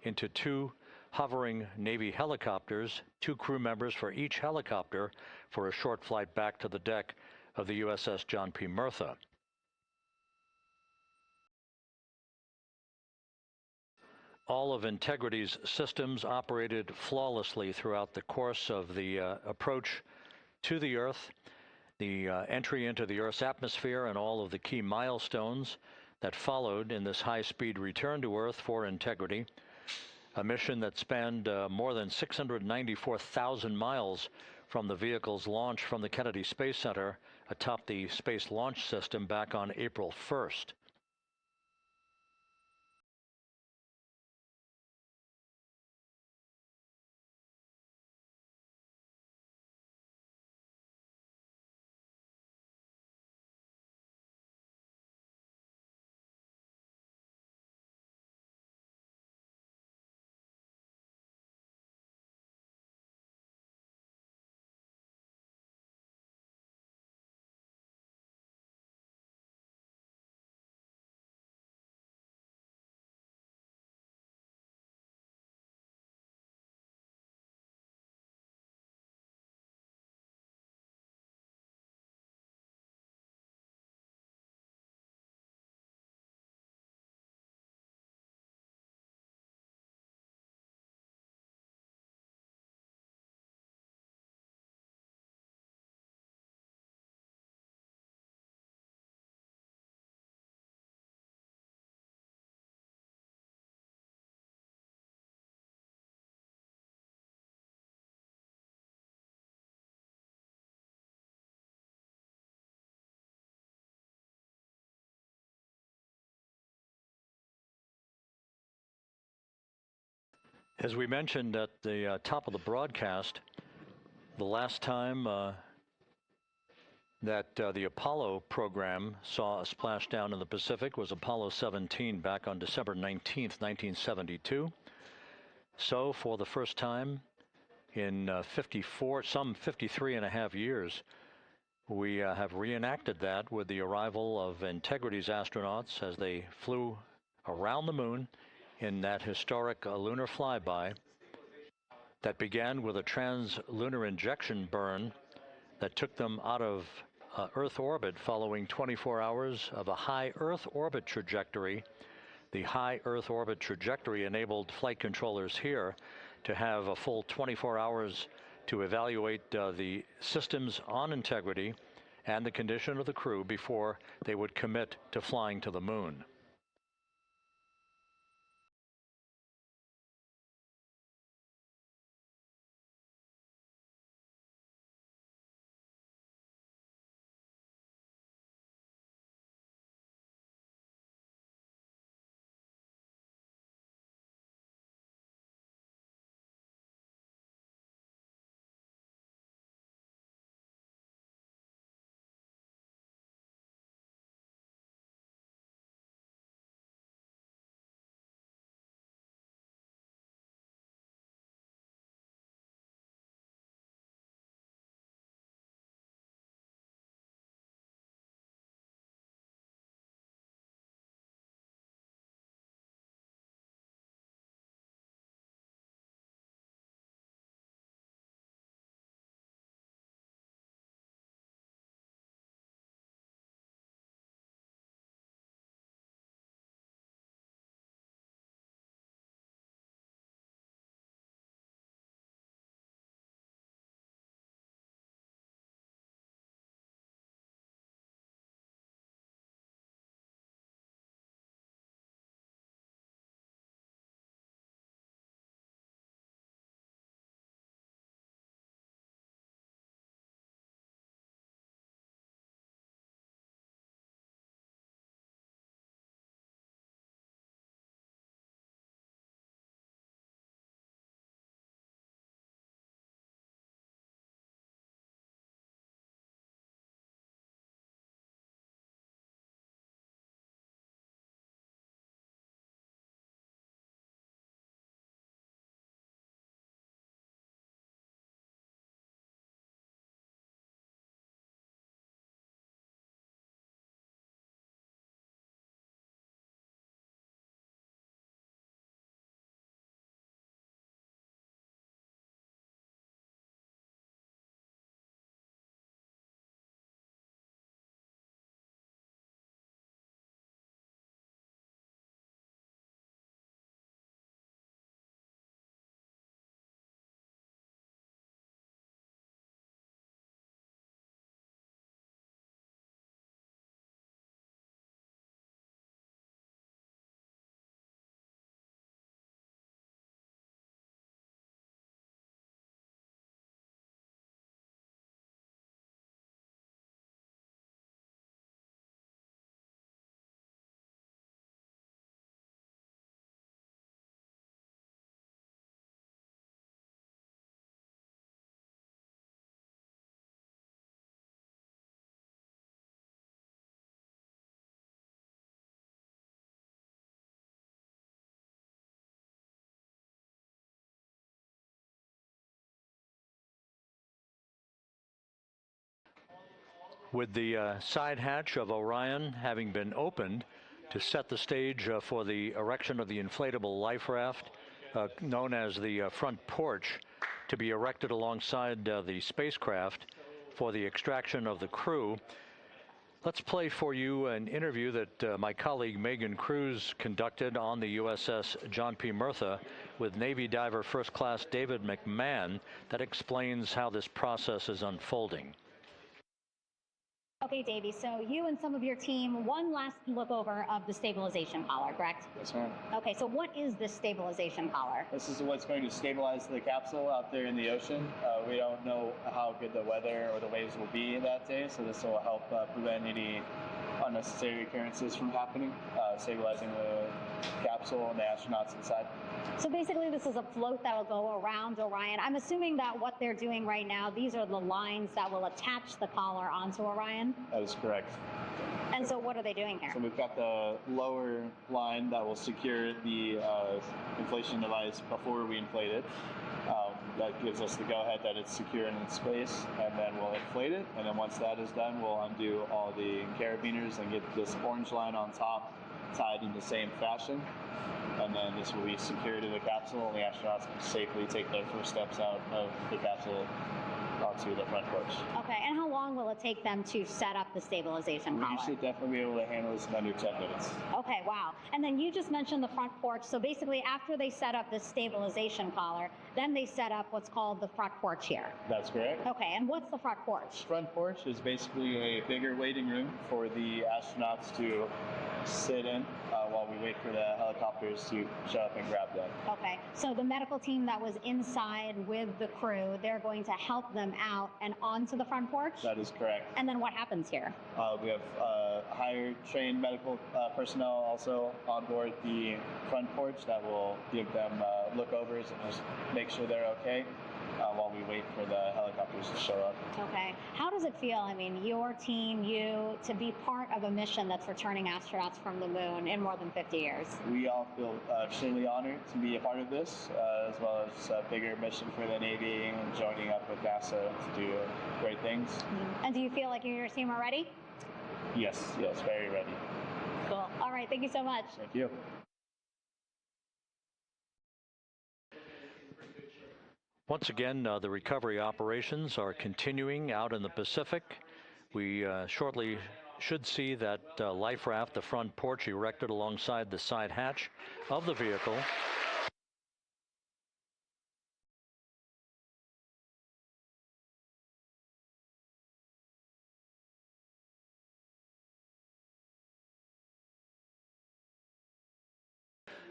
into 2 hovering Navy helicopters, 2 crew members for each helicopter, for a short flight back to the deck of the USS John P. Murtha. All of Integrity's systems operated flawlessly throughout the course of the approach to the Earth, the entry into the Earth's atmosphere, and all of the key milestones that followed in this high-speed return to Earth for integrity. A mission that spanned more than 694,000 miles from the vehicle's launch from the Kennedy Space Center atop the Space Launch System back on April 1st. As we mentioned at the top of the broadcast, the last time that the Apollo program saw a splashdown in the Pacific was Apollo 17 back on December 19th, 1972. So for the first time in 53 and a half years, we have reenacted that with the arrival of Integrity's astronauts as they flew around the moon in that historic lunar flyby that began with a trans-lunar injection burn that took them out of Earth orbit following 24 hours of a high Earth orbit trajectory. The high Earth orbit trajectory enabled flight controllers here to have a full 24 hours to evaluate the systems on Integrity and the condition of the crew before they would commit to flying to the moon. With the side hatch of Orion having been opened to set the stage for the erection of the inflatable life raft, known as the front porch, to be erected alongside the spacecraft for the extraction of the crew. Let's play for you an interview that my colleague Megan Cruz conducted on the USS John P. Murtha with Navy diver First Class David McMahon that explains how this process is unfolding. Okay, Davey, so you and some of your team, one last look over of the stabilization collar, correct? Yes, ma'am. Okay, so what is this stabilization collar? This is what's going to stabilize the capsule out there in the ocean. We don't know how good the weather or the waves will be that day, so this will help prevent any unnecessary occurrences from happening, stabilizing the capsule and the astronauts inside. So basically this is a float that will go around Orion. I'm assuming that what they're doing right now, these are the lines that will attach the collar onto Orion? That is correct. And so what are they doing here? So we've got the lower line that will secure the inflation device before we inflate it. That gives us the go-ahead that it's secure in its space, and then we'll inflate it. And then once that is done, we'll undo all the carabiners and get this orange line on top tied in the same fashion. And then this will be secured to the capsule, and the astronauts can safely take their first steps out of the capsule onto the front porch. Okay, and how long will it take them to set up the stabilization collar? We should definitely be able to handle this in under 10 minutes. Okay, wow. And then you just mentioned the front porch. So basically after they set up this stabilization collar, then they set up what's called the front porch here. That's correct. Okay, and what's the front porch? Front porch is basically a bigger waiting room for the astronauts to sit in while we wait for the helicopters to show up and grab them. Okay, so the medical team that was inside with the crew, they're going to help them out and onto the front porch? That is correct. And then what happens here? We have higher trained medical personnel also on board the front porch that will give them lookovers and just make sure they're okay while we wait for the helicopters to show up. Okay. How does it feel, I mean, your team, you, to be part of a mission that's returning astronauts from the moon in more than 50 years? We all feel extremely honored to be a part of this, as well as a bigger mission for the Navy and joining up with NASA to do great things. Mm-hmm. And do you feel like you and your team are ready? Yes, very ready. Cool. All right, thank you so much. Thank you. Once again, the recovery operations are continuing out in the Pacific. We shortly should see that life raft, the front porch, erected alongside the side hatch of the vehicle.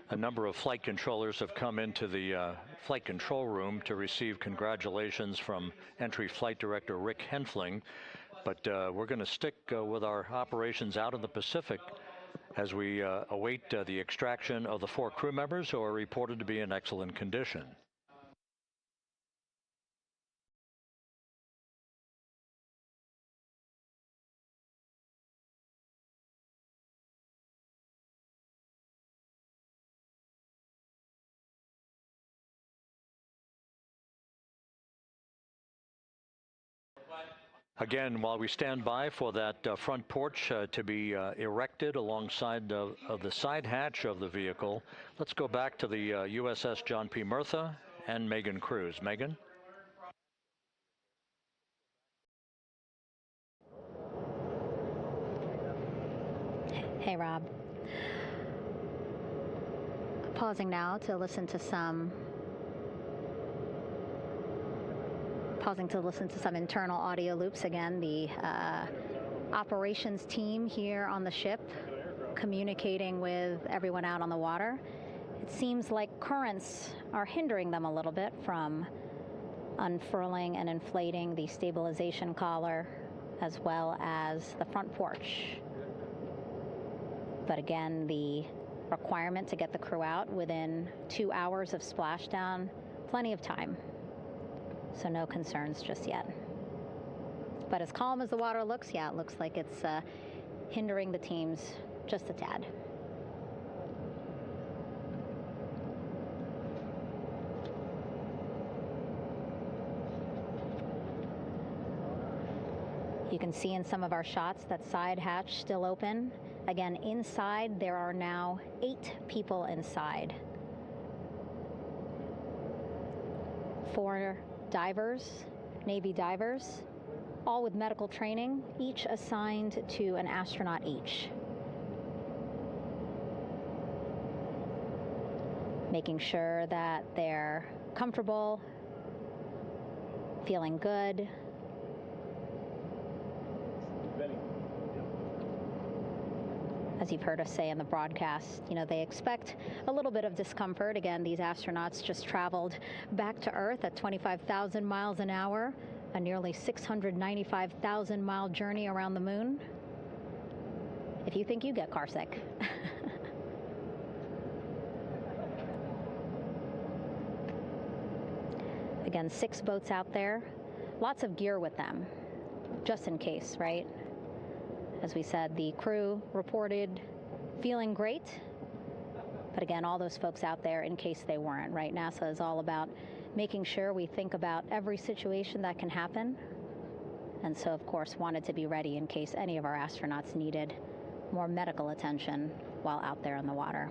A number of flight controllers have come into the flight control room to receive congratulations from Entry Flight Director Rick Henfling. But we're going to stick with our operations out in the Pacific as we await the extraction of the 4 crew members who are reported to be in excellent condition. Again, while we stand by for that front porch to be erected alongside of the side hatch of the vehicle, let's go back to the USS John P. Murtha and Megan Cruz. Megan? Hey, Rob. Pausing now to listen to some internal audio loops. Again, the operations team here on the ship communicating with everyone out on the water. It seems like currents are hindering them a little bit from unfurling and inflating the stabilization collar as well as the front porch. But again, the requirement to get the crew out within 2 hours of splashdown, plenty of time. So no concerns just yet. But as calm as the water looks, yeah, it looks like it's hindering the teams just a tad. You can see in some of our shots that side hatch still open. Again, inside there are now 8 people inside. 4 divers, Navy divers, all with medical training, each assigned to an astronaut each. Making sure that they're comfortable, feeling good. As you've heard us say in the broadcast, you know, they expect a little bit of discomfort. Again, these astronauts just traveled back to Earth at 25,000 miles an hour, a nearly 695,000-mile journey around the moon. If you think you get carsick. Again, 6 boats out there, lots of gear with them, just in case, right? As we said, the crew reported feeling great, but again, all those folks out there in case they weren't, right? NASA is all about making sure we think about every situation that can happen, and so, of course, wanted to be ready in case any of our astronauts needed more medical attention while out there in the water.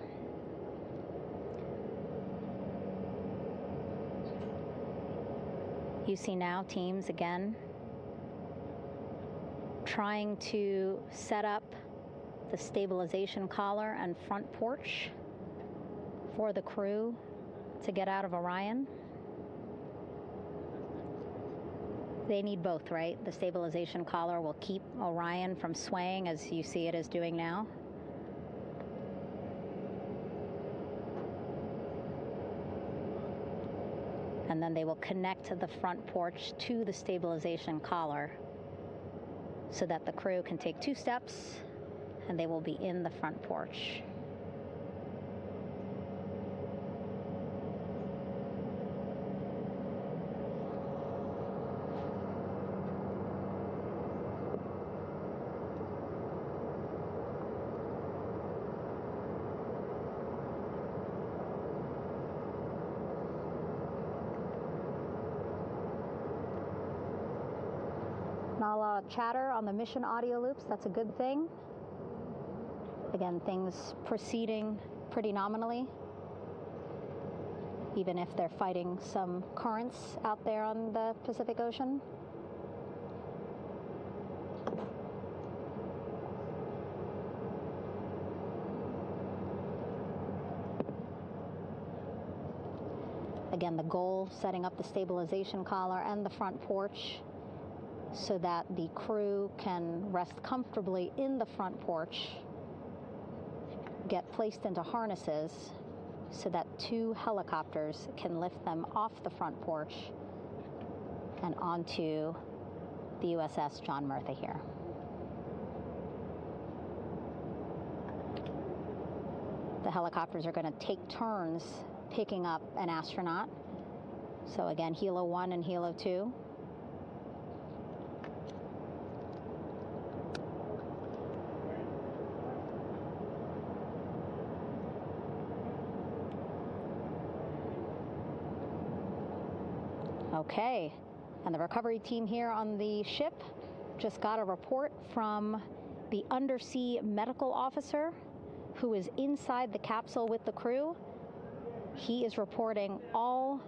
You see now teams, again, trying to set up the stabilization collar and front porch for the crew to get out of Orion. They need both, right? The stabilization collar will keep Orion from swaying as you see it is doing now. And then they will connect the front porch to the stabilization collar so that the crew can take 2 steps and they will be in the front porch. Not a lot of chatter on the mission audio loops. That's a good thing. Again, things proceeding pretty nominally, even if they're fighting some currents out there on the Pacific Ocean. Again, the goal, setting up the stabilization collar and the front porch so that the crew can rest comfortably in the front porch, get placed into harnesses so that 2 helicopters can lift them off the front porch and onto the USS John Murtha here. The helicopters are going to take turns picking up an astronaut. So again, Helo 1 and Helo 2. Okay, and the recovery team here on the ship just got a report from the undersea medical officer who is inside the capsule with the crew. He is reporting all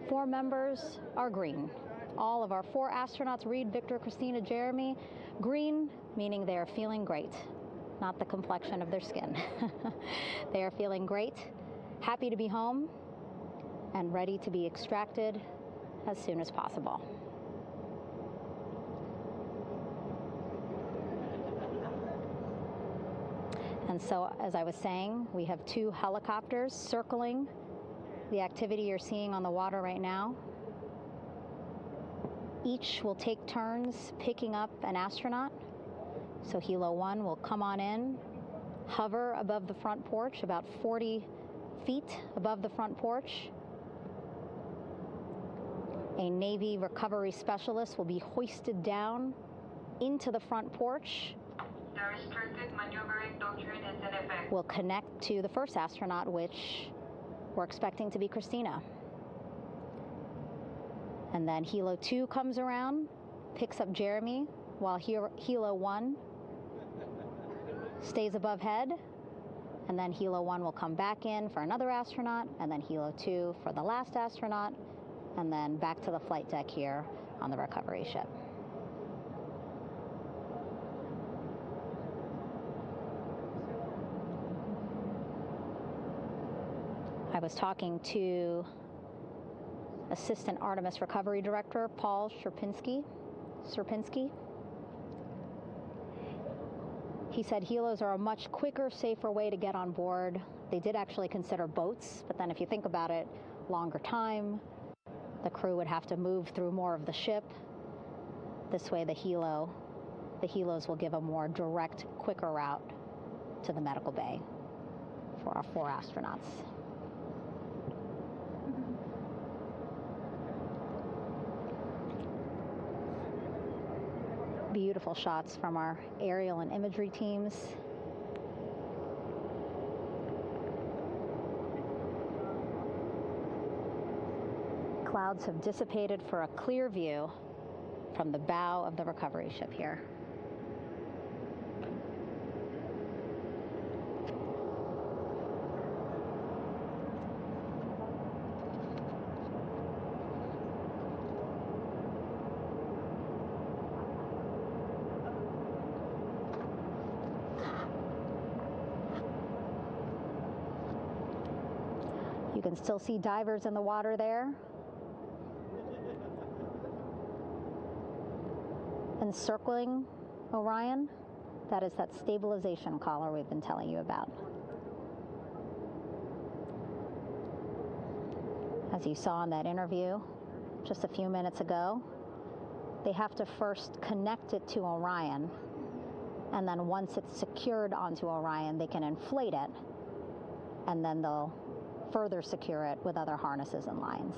4 members are green. All of our 4 astronauts, Reed, Victor, Christina, Jeremy, green, meaning they are feeling great, not the complexion of their skin. They are feeling great, happy to be home, and ready to be extracted as soon as possible. And so, as I was saying, we have 2 helicopters circling the activity you're seeing on the water right now. Each will take turns picking up an astronaut. So Helo 1 will come on in, hover above the front porch, about 40 feet above the front porch. A Navy recovery specialist will be hoisted down into the front porch. The restricted maneuvering doctrine is in effect. We'll connect to the first astronaut, which we're expecting to be Christina. And then Helo 2 comes around, picks up Jeremy, while Helo 1 stays above head, and then Helo 1 will come back in for another astronaut, and then Helo 2 for the last astronaut, and then back to the flight deck here on the recovery ship. I was talking to Assistant Artemis Recovery Director Paul Sierpinski. He said helos are a much quicker, safer way to get on board. They did actually consider boats, but then if you think about it, longer time, the crew would have to move through more of the ship. This way the helos will give a more direct, quicker route to the medical bay for our 4 astronauts. Beautiful shots from our aerial and imagery teams. Clouds have dissipated for a clear view from the bow of the recovery ship here. You can still see divers in the water there. Encircling Orion, that is that stabilization collar we've been telling you about. As you saw in that interview just a few minutes ago, they have to first connect it to Orion, and then once it's secured onto Orion, they can inflate it, and then they'll further secure it with other harnesses and lines.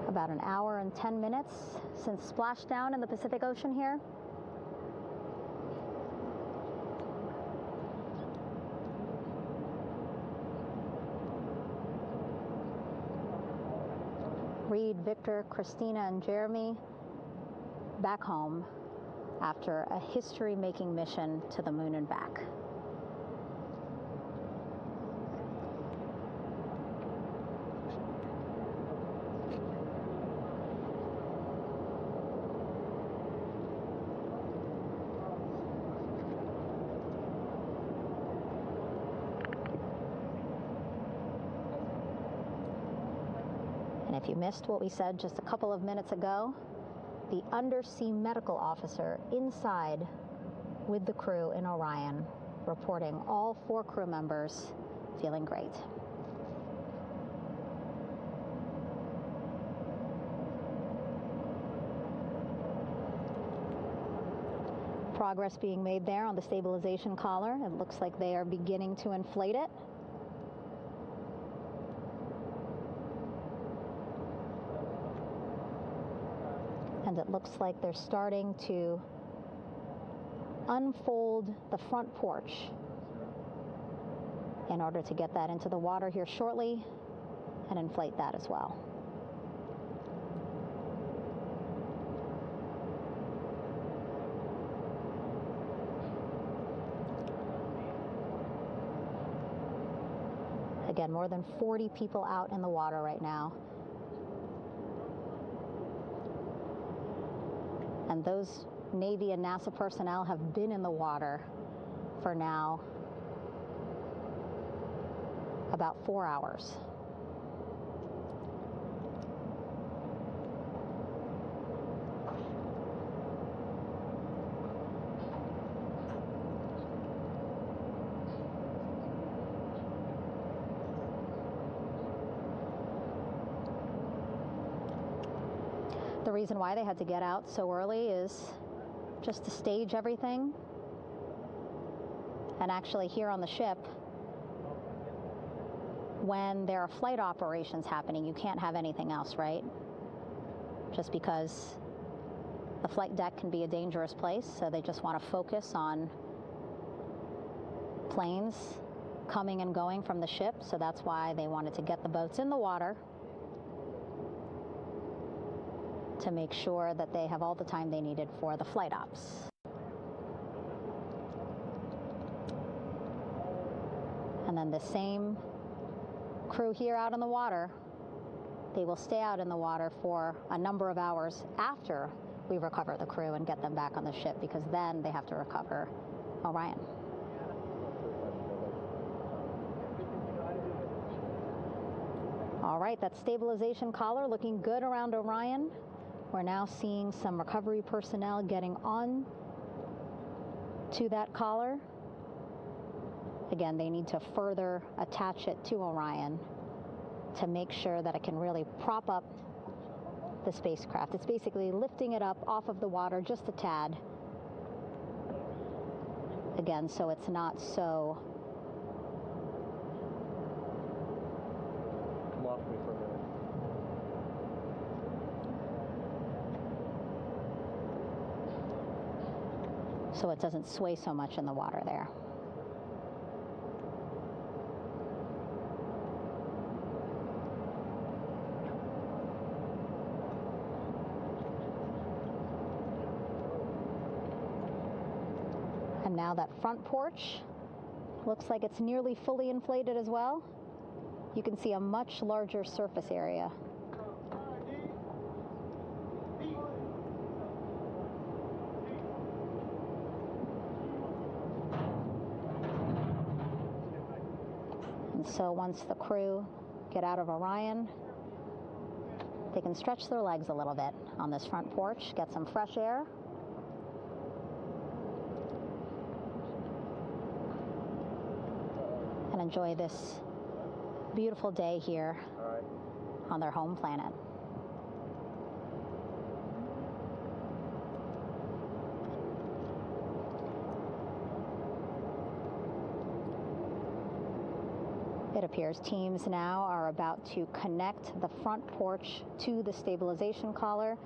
About an hour and 10 minutes since splashdown in the Pacific Ocean here. Reed, Victor, Christina, and Jeremy back home after a history-making mission to the moon and back. And if you missed what we said just a couple of minutes ago, the undersea medical officer inside with the crew in Orion reporting all 4 crew members feeling great. Progress being made there on the stabilization collar. It looks like they are beginning to inflate it. And it looks like they're starting to unfold the front porch in order to get that into the water here shortly and inflate that as well. Again, more than 40 people out in the water right now. And those Navy and NASA personnel have been in the water for now about 4 hours. The reason why they had to get out so early is just to stage everything. And actually here on the ship, when there are flight operations happening, you can't have anything else, right? Just because the flight deck can be a dangerous place, so they just want to focus on planes coming and going from the ship, so that's why they wanted to get the boats in the water to make sure that they have all the time they needed for the flight ops. And then the same crew here out in the water, they will stay out in the water for a number of hours after we recover the crew and get them back on the ship, because then they have to recover Orion. All right, that stabilization collar looking good around Orion. We're now seeing some recovery personnel getting on to that collar. Again, they need to further attach it to Orion to make sure that it can really prop up the spacecraft. It's basically lifting it up off of the water just a tad. Again, so it's not so so it doesn't sway so much in the water there. And now that front porch looks like it's nearly fully inflated as well. You can see a much larger surface area. And so once the crew get out of Orion, they can stretch their legs a little bit on this front porch, get some fresh air. And enjoy this beautiful day here on their home planet. It appears teams now are about to connect the front porch to the stabilization collar.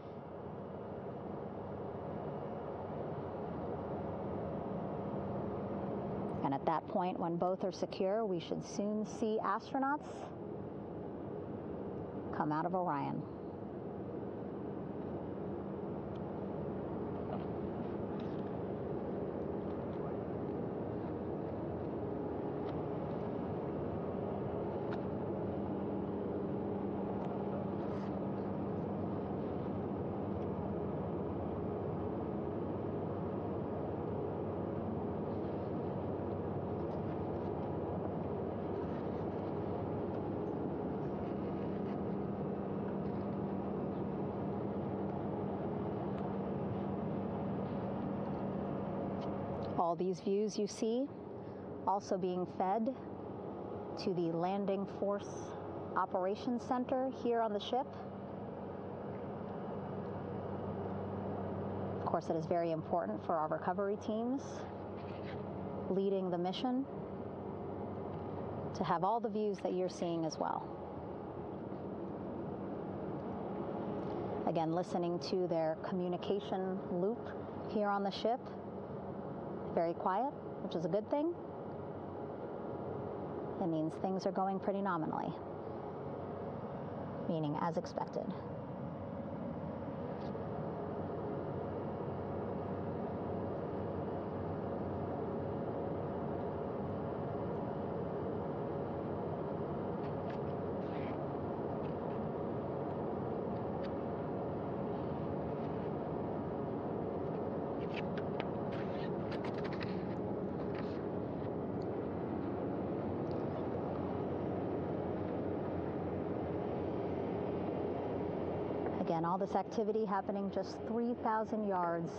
And at that point, when both are secure, we should soon see astronauts come out of Orion. All these views you see also being fed to the Landing Force Operations Center here on the ship. Of course, it is very important for our recovery teams leading the mission to have all the views that you're seeing as well. Again, listening to their communication loop here on the ship. Very quiet, which is a good thing. It means things are going pretty nominally, meaning as expected. Again, all this activity happening just 3,000 yards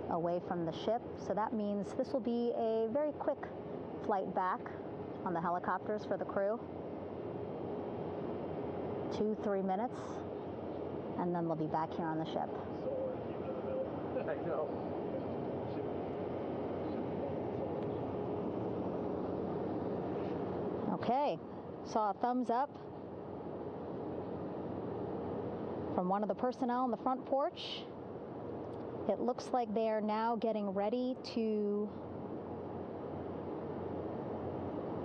away from the ship. So that means this will be a very quick flight back on the helicopters for the crew. 2-3 minutes, and then they'll be back here on the ship. I know. Okay, saw a thumbs up from one of the personnel on the front porch. It looks like they are now getting ready to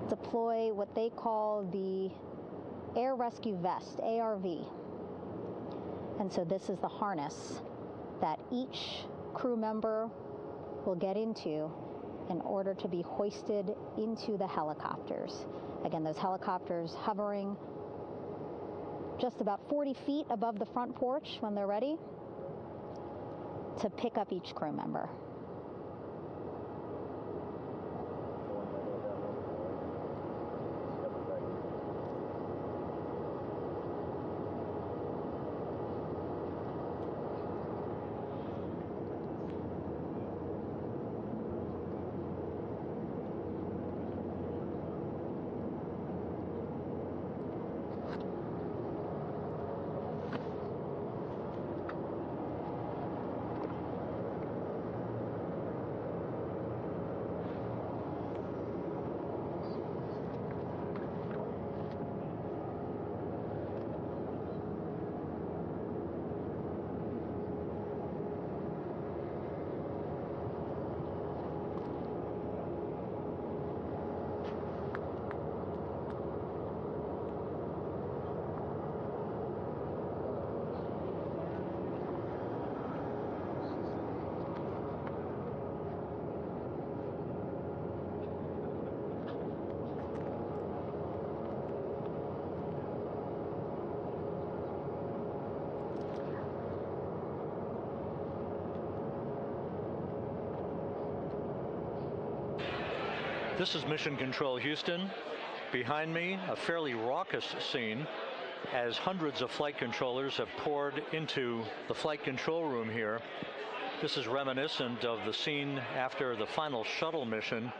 deploy what they call the Air Rescue Vest, ARV. And so this is the harness that each crew member will get into in order to be hoisted into the helicopters. Again, those helicopters hovering just about 40 feet above the front porch when they're ready to pick up each crew member. This is Mission Control Houston. Behind me, a fairly raucous scene as hundreds of flight controllers have poured into the flight control room here. This is reminiscent of the scene after the final shuttle mission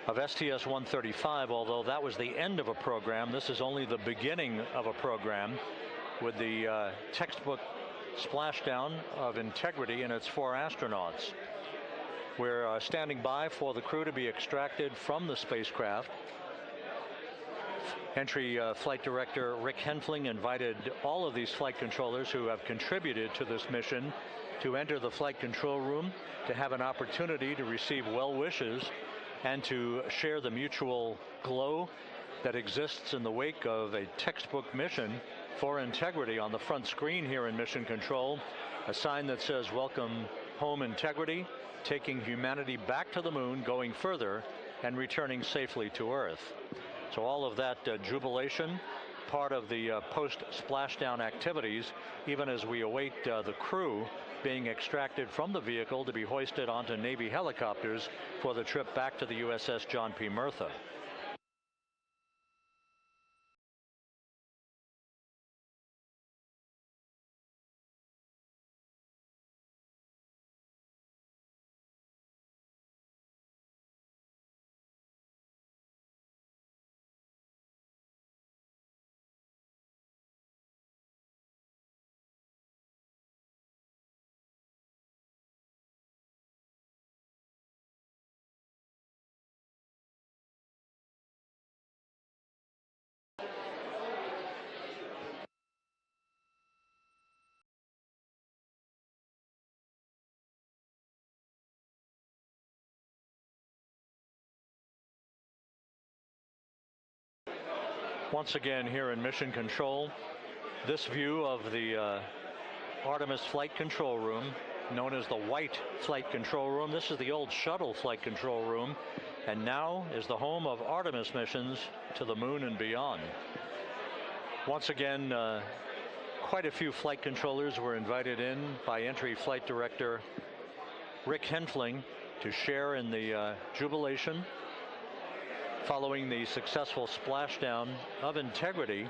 of STS-135, although that was the end of a program. This is only the beginning of a program with the textbook splashdown of Integrity and its 4 astronauts. We're standing by for the crew to be extracted from the spacecraft. Entry Flight Director Rick Henfling invited all of these flight controllers who have contributed to this mission to enter the flight control room to have an opportunity to receive well wishes and to share the mutual glow that exists in the wake of a textbook mission for Integrity. On the front screen here in Mission Control, a sign that says "Welcome Home, Integrity," taking humanity back to the moon, going further, and returning safely to Earth. So all of that jubilation, part of the post-splashdown activities, even as we await the crew being extracted from the vehicle to be hoisted onto Navy helicopters for the trip back to the USS John P. Murtha. Once again here in Mission Control, this view of the Artemis Flight Control Room, known as the White Flight Control Room. This is the old shuttle flight control room, and now is the home of Artemis missions to the moon and beyond. Once again, quite a few flight controllers were invited in by Entry Flight Director Rick Henfling to share in the jubilation following the successful splashdown of Integrity.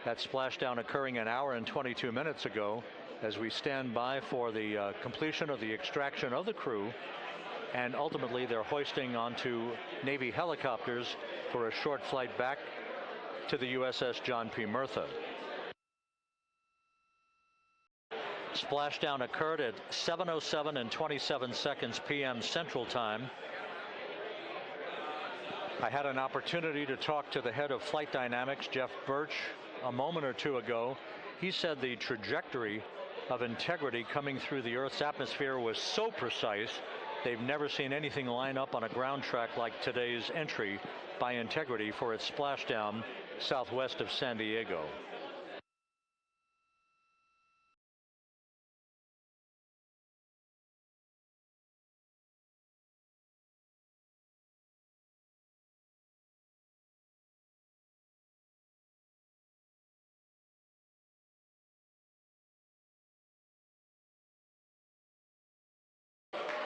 That splashdown occurring an hour and 22 minutes ago, as we stand by for the completion of the extraction of the crew, and ultimately their hoisting onto Navy helicopters for a short flight back to the USS John P. Murtha. Splashdown occurred at 7:07 and 27 seconds p.m. Central Time. I had an opportunity to talk to the head of flight dynamics, Jeff Birch, a moment or two ago. He said the trajectory of Integrity coming through the Earth's atmosphere was so precise, they've never seen anything line up on a ground track like today's entry by Integrity for its splashdown southwest of San Diego.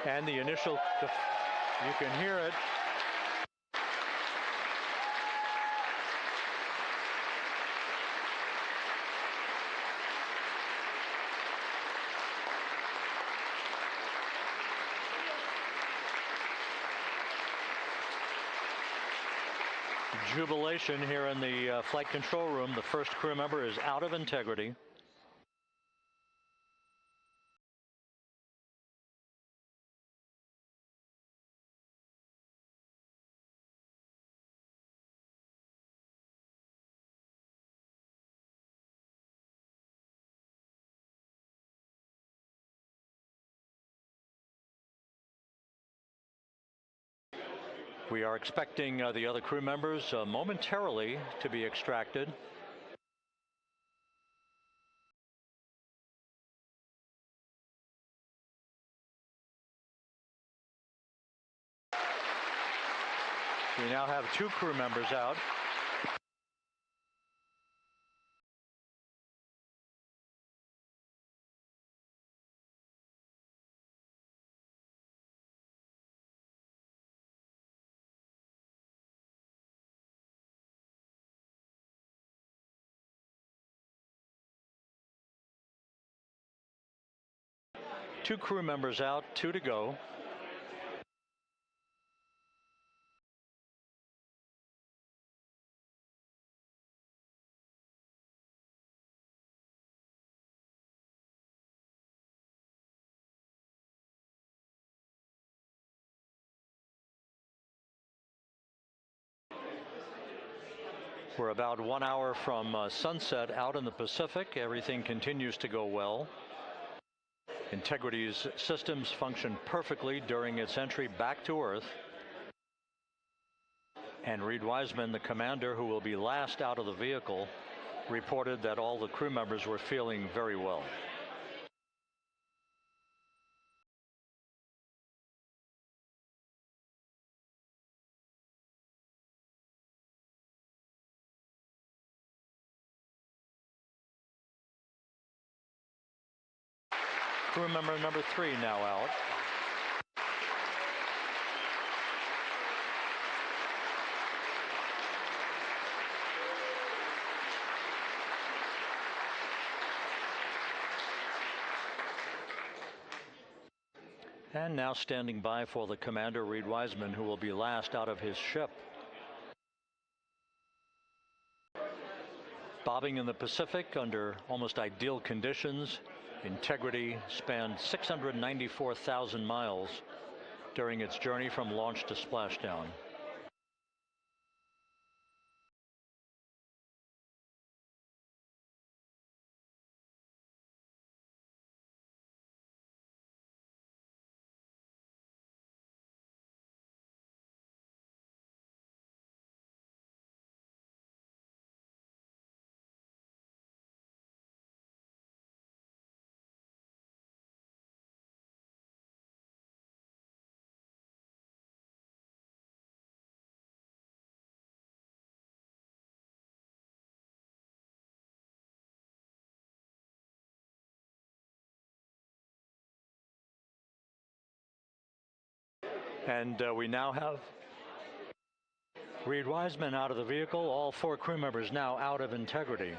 And the initial, you can hear it. Jubilation here in the flight control room. The first crew member is out of Integrity. We are expecting the other crew members momentarily to be extracted. We now have 2 crew members out. Two crew members out, 2 to go. We're about 1 hour from sunset out in the Pacific. Everything continues to go well. Integrity's systems function perfectly during its entry back to Earth. And Reed Wiseman, the commander who will be last out of the vehicle, reported that all the crew members were feeling very well. Crew member number 3 now out. And now standing by for the commander, Reed Wiseman, who will be last out of his ship. Bobbing in the Pacific under almost ideal conditions, Integrity spanned 694,000 miles during its journey from launch to splashdown. And we now have Reed Wiseman out of the vehicle, all 4 crew members now out of Integrity.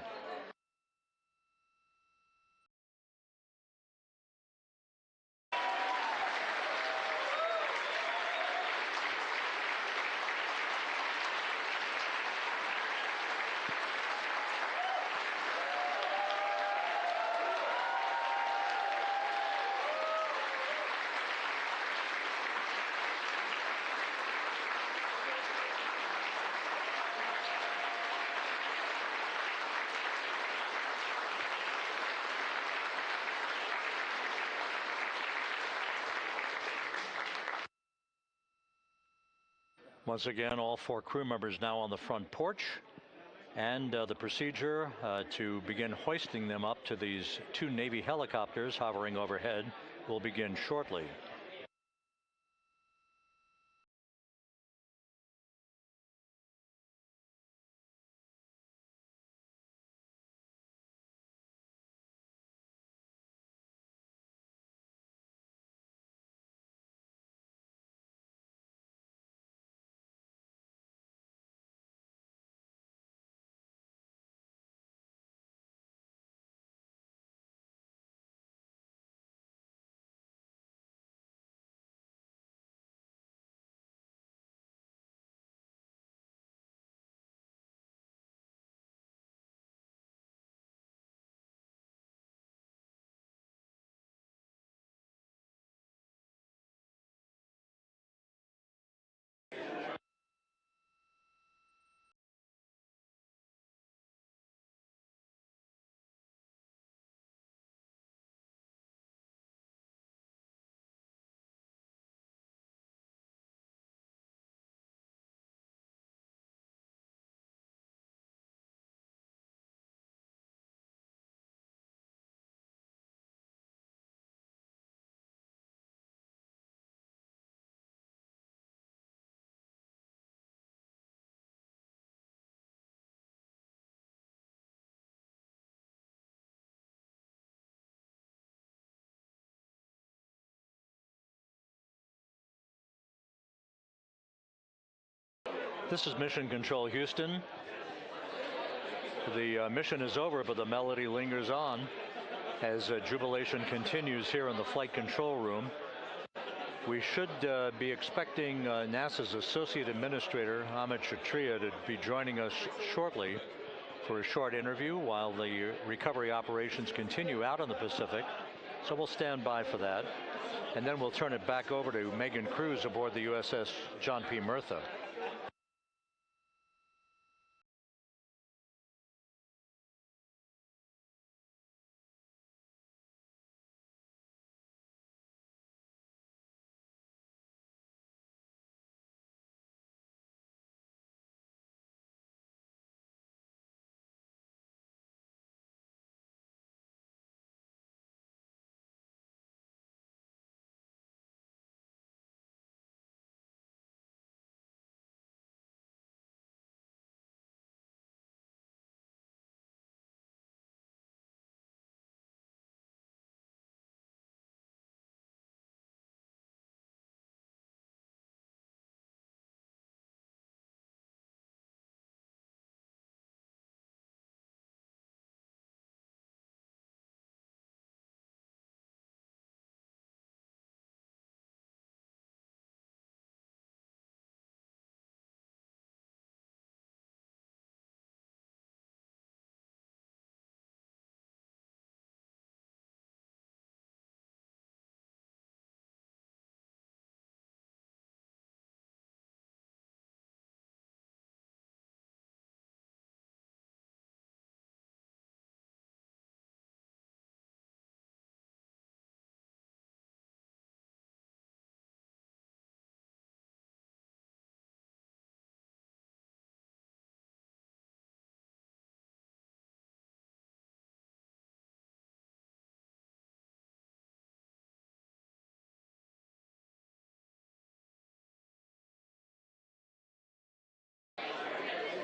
Once again, all 4 crew members now on the front porch, and the procedure to begin hoisting them up to these 2 Navy helicopters hovering overhead will begin shortly. This is Mission Control Houston. The mission is over, but the melody lingers on as jubilation continues here in the flight control room. We should be expecting NASA's Associate Administrator, Amit Kshatriya, to be joining us shortly for a short interview while the recovery operations continue out in the Pacific. So we'll stand by for that. And then we'll turn it back over to Megan Cruz aboard the USS John P. Murtha.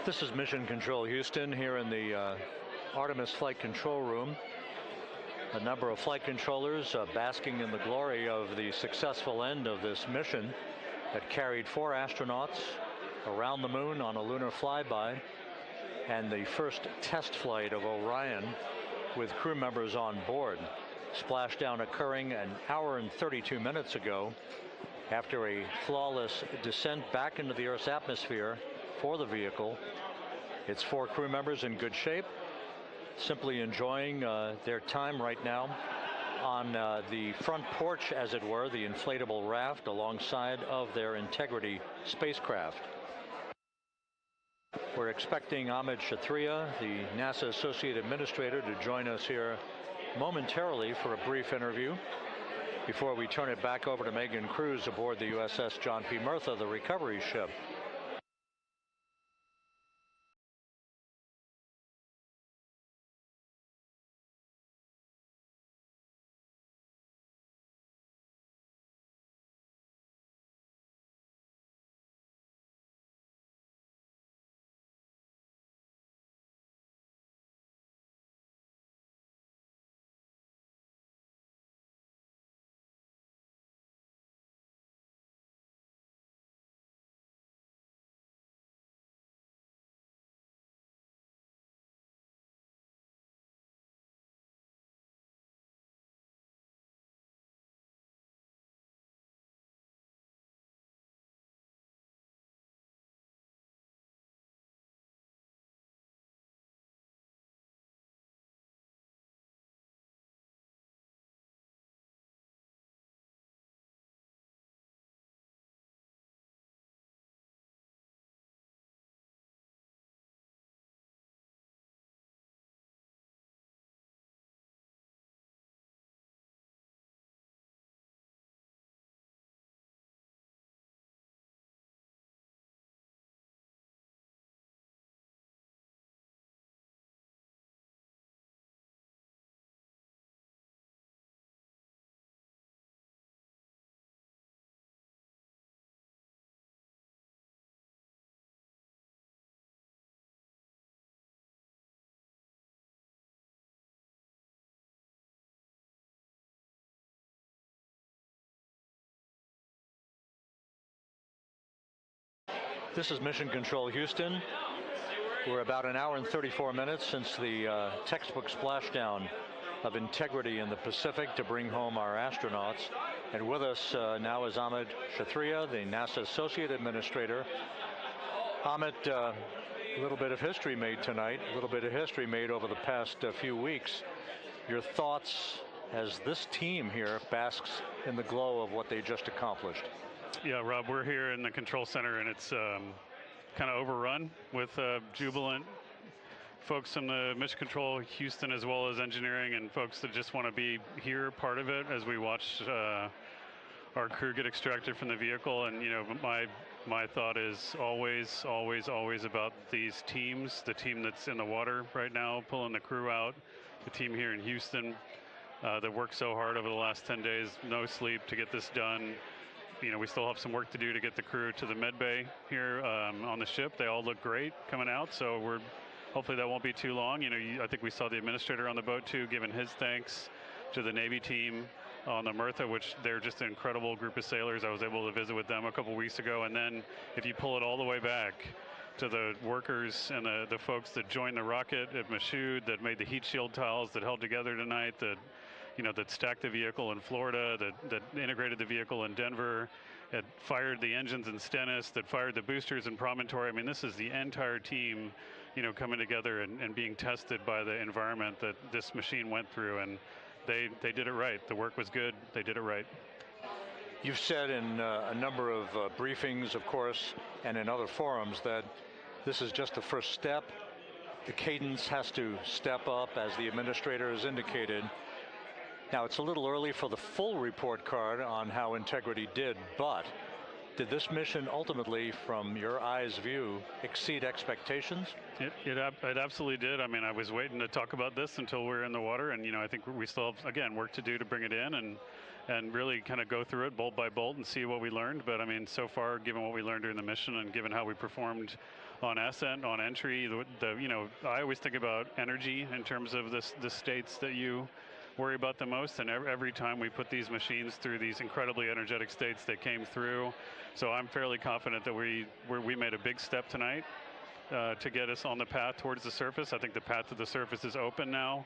This is Mission Control Houston here in the Artemis Flight Control Room. A number of flight controllers basking in the glory of the successful end of this mission that carried 4 astronauts around the moon on a lunar flyby, and the first test flight of Orion with crew members on board. Splashdown occurring an hour and 32 minutes ago after a flawless descent back into the Earth's atmosphere for the vehicle. Its 4 crew members in good shape, simply enjoying their time right now on the front porch, as it were, the inflatable raft alongside of their Integrity spacecraft. We're expecting Amit Kshatriya, the NASA Associate Administrator, to join us here momentarily for a brief interview before we turn it back over to Megan Cruz aboard the USS John P. Murtha, the recovery ship. This is Mission Control Houston. We're about an hour and 34 minutes since the textbook splashdown of integrity in the Pacific to bring home our astronauts. And with us now is Amit Kshatriya, the NASA Associate Administrator. Amit, a little bit of history made tonight, a little bit of history made over the past few weeks. Your thoughts as this team here basks in the glow of what they just accomplished? Yeah, Rob, we're here in the control center, and it's kind of overrun with jubilant folks in the Mission Control Houston, as well as engineering, and folks that just want to be here, part of it, as we watch our crew get extracted from the vehicle. And, you know, my thought is always, always, always about these teams, the team that's in the water right now, pulling the crew out, the team here in Houston that worked so hard over the last 10 days, no sleep to get this done. You know, we still have some work to do to get the crew to the med bay here on the ship. They all look great coming out, so hopefully that won't be too long. You know, I think we saw the administrator on the boat too, giving his thanks to the Navy team on the Mirtha, which they're just an incredible group of sailors. I was able to visit with them a couple weeks ago. And then if you pull it all the way back to the workers and the folks that joined the rocket at Michoud, that made the heat shield tiles that held together tonight, that, you know, that stacked the vehicle in Florida, that integrated the vehicle in Denver, that fired the engines in Stennis, that fired the boosters in Promontory. I mean, this is the entire team, you know, coming together and being tested by the environment that this machine went through. And they did it right. The work was good. They did it right. You've said in a number of briefings, of course, and in other forums that this is just the first step. The cadence has to step up, as the administrator has indicated. Now, it's a little early for the full report card on how integrity did, but did this mission ultimately, from your eyes view, exceed expectations? It absolutely did. I mean, I was waiting to talk about this until we were in the water, and, you know, I think we still have, again, work to do to bring it in and really kind of go through it bolt by bolt and see what we learned. But I mean, so far, given what we learned during the mission and given how we performed on ascent, on entry, you know, I always think about energy in terms of the states that you worry about the most, and every time we put these machines through these incredibly energetic states, they came through. So I'm fairly confident that we made a big step tonight to get us on the path towards the surface. I think the path to the surface is open now.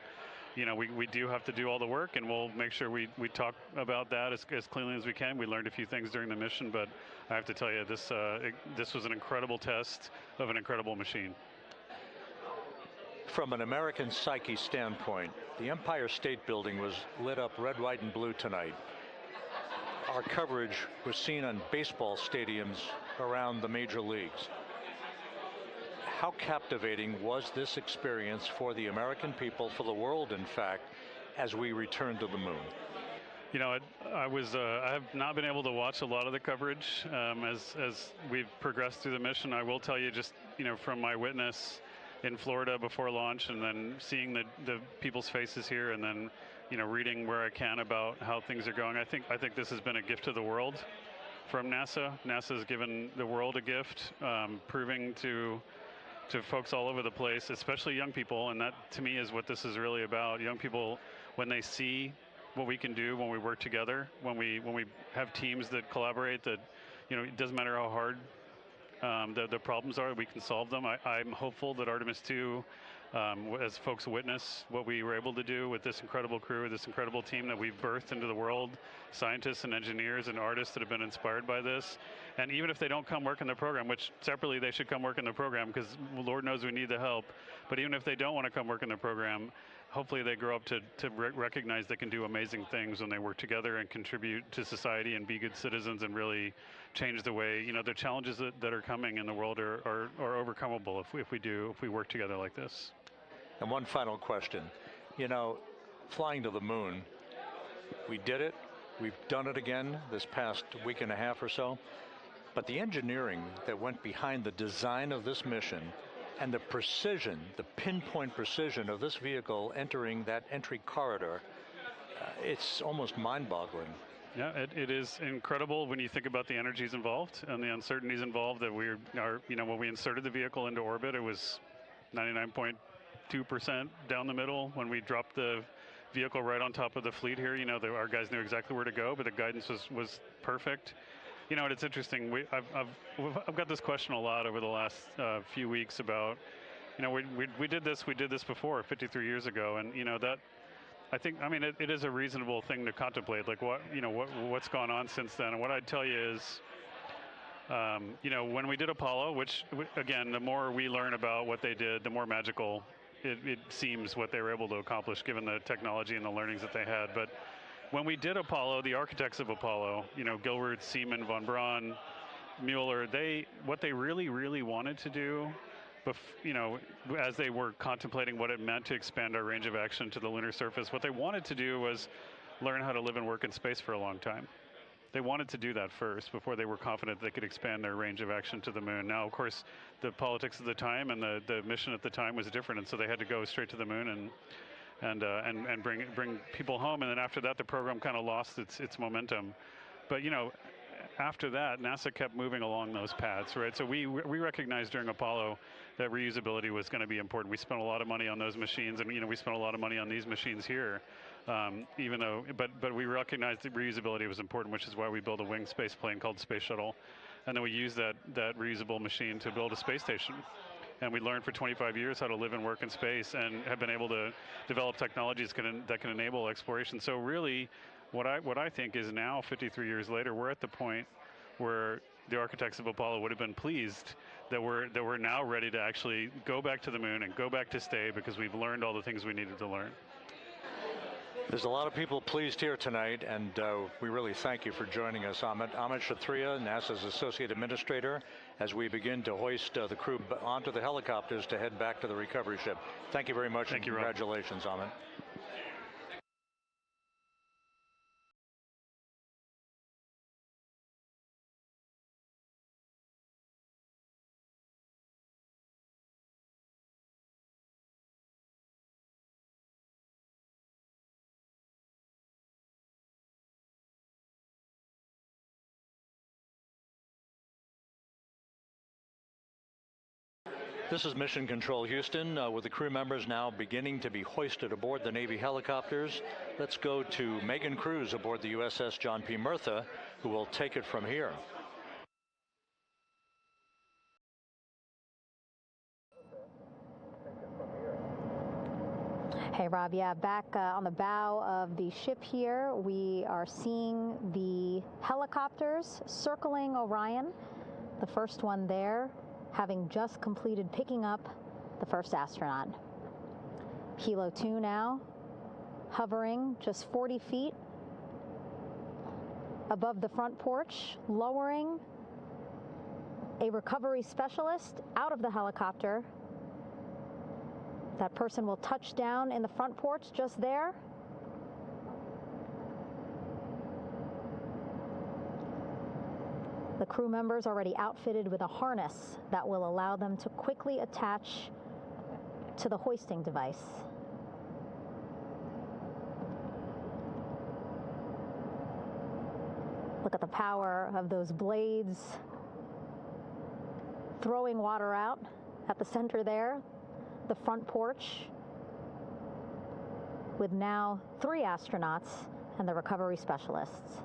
You know, we do have to do all the work, and we'll make sure we talk about that as cleanly as we can. We learned a few things during the mission, but I have to tell you, this was an incredible test of an incredible machine. From an American psyche standpoint, the Empire State Building was lit up red, white, and blue tonight. Our coverage was seen on baseball stadiums around the major leagues. How captivating was this experience for the American people, for the world, in fact, as we returned to the moon? You know, I have not been able to watch a lot of the coverage as we've progressed through the mission. I will tell you, just, you know, from my witness in Florida before launch, and then seeing the people's faces here, and then, you know, reading where I can about how things are going. I think this has been a gift to the world from NASA. NASA has given the world a gift, proving to folks all over the place, especially young people, and that to me is what this is really about. Young people, when they see what we can do when we work together, when we have teams that collaborate, that, you know, it doesn't matter how hard the problems are, we can solve them. I'm hopeful that Artemis II, as folks witness what we were able to do with this incredible crew, this incredible team that we've birthed into the world, scientists and engineers and artists that have been inspired by this. And even if they don't come work in the program, which separately they should come work in the program, because Lord knows we need the help, but even if they don't want to come work in the program, hopefully they grow up to recognize they can do amazing things when they work together and contribute to society and be good citizens and really change the way, you know, the challenges that are coming in the world are overcomable if we work together like this. And one final question. You know, flying to the moon, we did it. We've done it again this past week and a half or so. But the engineering that went behind the design of this mission and the precision, the pinpoint precision of this vehicle entering that entry corridor, it's almost mind-boggling. Yeah, it is incredible when you think about the energies involved and the uncertainties involved. That you know, when we inserted the vehicle into orbit, it was 99.2% down the middle. When we dropped the vehicle right on top of the fleet here, you know, our guys knew exactly where to go, but the guidance was perfect. You know, and it's interesting. I've got this question a lot over the last few weeks about, you know, we did this before 53 years ago, and you know that. I think, I mean, it is a reasonable thing to contemplate, like what's gone on since then. And what I'd tell you is, you know, when we did Apollo, which again, the more we learn about what they did, the more magical it seems what they were able to accomplish given the technology and the learnings that they had. But when we did Apollo, the architects of Apollo, you know, Gilbert, Seaman, von Braun, Mueller, what they really wanted to do, you know, as they were contemplating what it meant to expand our range of action to the lunar surface, what they wanted to do was learn how to live and work in space for a long time. They wanted to do that first before they were confident they could expand their range of action to the moon. Now, of course, the politics of the time and the mission at the time was different, and so they had to go straight to the moon and bring people home. And then after that, the program kind of lost its momentum. But you know, after that, NASA kept moving along those paths, right? So we recognized during Apollo that reusability was going to be important. We spent a lot of money on those machines, and you know, we spent a lot of money on these machines here, even though, but we recognized that reusability was important, which is why we built a winged space plane called Space Shuttle, and then we used that reusable machine to build a space station. And we learned for 25 years how to live and work in space, and have been able to develop technologies that can enable exploration. So really, what I think is now, 53 years later, we're at the point where the architects of Apollo would have been pleased that we're now ready to actually go back to the moon and go back to stay, because we've learned all the things we needed to learn. There's a lot of people pleased here tonight, and we really thank you for joining us, Amit. Amit Kshatriya, NASA's Associate Administrator, as we begin to hoist the crew onto the helicopters to head back to the recovery ship. Thank you very much, and congratulations, Amit. This is Mission Control Houston, with the crew members now beginning to be hoisted aboard the Navy helicopters. Let's go to Megan Cruz aboard the USS John P. Murtha, who will take it from here. Hey, Rob. Yeah, back on the bow of the ship here, we are seeing the helicopters circling Orion. The first one there, having just completed picking up the first astronaut. Helo 2 now, hovering just 40 feet above the front porch, lowering a recovery specialist out of the helicopter. That person will touch down in the front porch just there. The crew members already outfitted with a harness that will allow them to quickly attach to the hoisting device. Look at the power of those blades throwing water out at the center there, the front porch, with now 3 astronauts and the recovery specialists.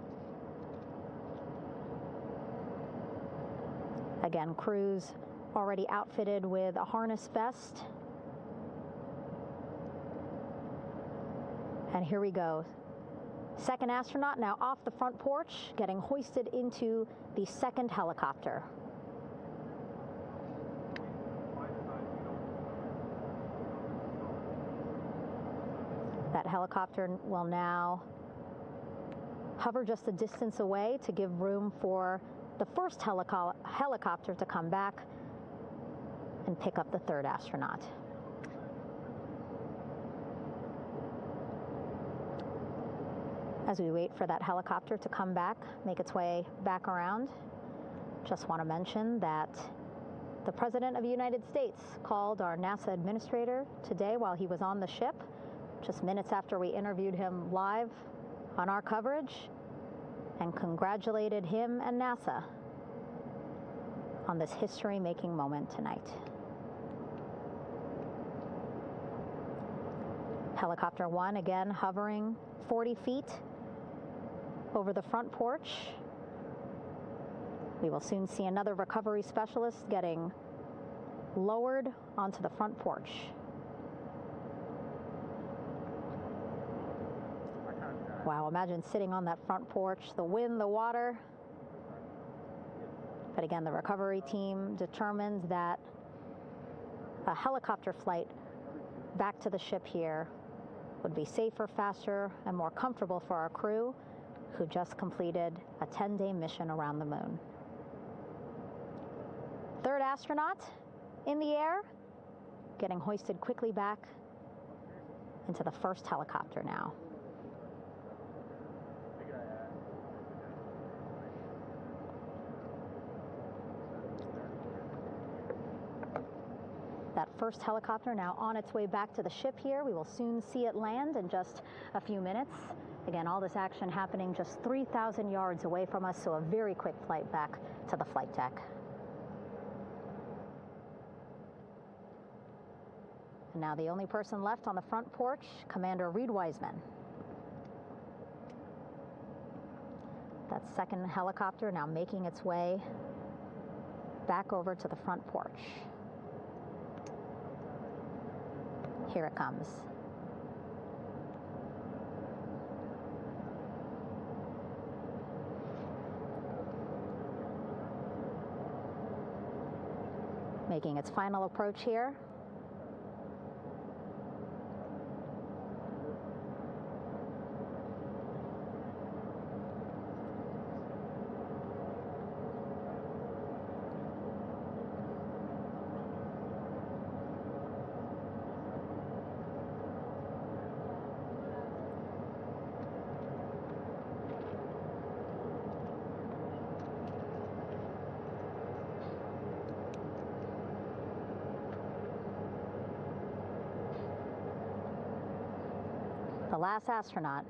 Again, crews already outfitted with a harness vest. And here we go. Second astronaut now off the front porch, getting hoisted into the second helicopter. That helicopter will now hover just a distance away to give room for the first helicopter to come back and pick up the third astronaut. As we wait for that helicopter to come back, make its way back around, just want to mention that the President of the United States called our NASA administrator today while he was on the ship, just minutes after we interviewed him live on our coverage, and congratulated him and NASA on this history-making moment tonight. Helicopter 1 again hovering 40 feet over the front porch. We will soon see another recovery specialist getting lowered onto the front porch. Wow, imagine sitting on that front porch, the wind, the water. But again, the recovery team determined that a helicopter flight back to the ship here would be safer, faster, and more comfortable for our crew who just completed a 10-day mission around the moon. Third astronaut in the air, getting hoisted quickly back into the first helicopter now. That first helicopter now on its way back to the ship here. We will soon see it land in just a few minutes. Again, all this action happening just 3,000 yards away from us, so a very quick flight back to the flight deck. And now the only person left on the front porch, Commander Reed Wiseman. That second helicopter now making its way back over to the front porch. Here it comes. Making its final approach here. The last astronaut,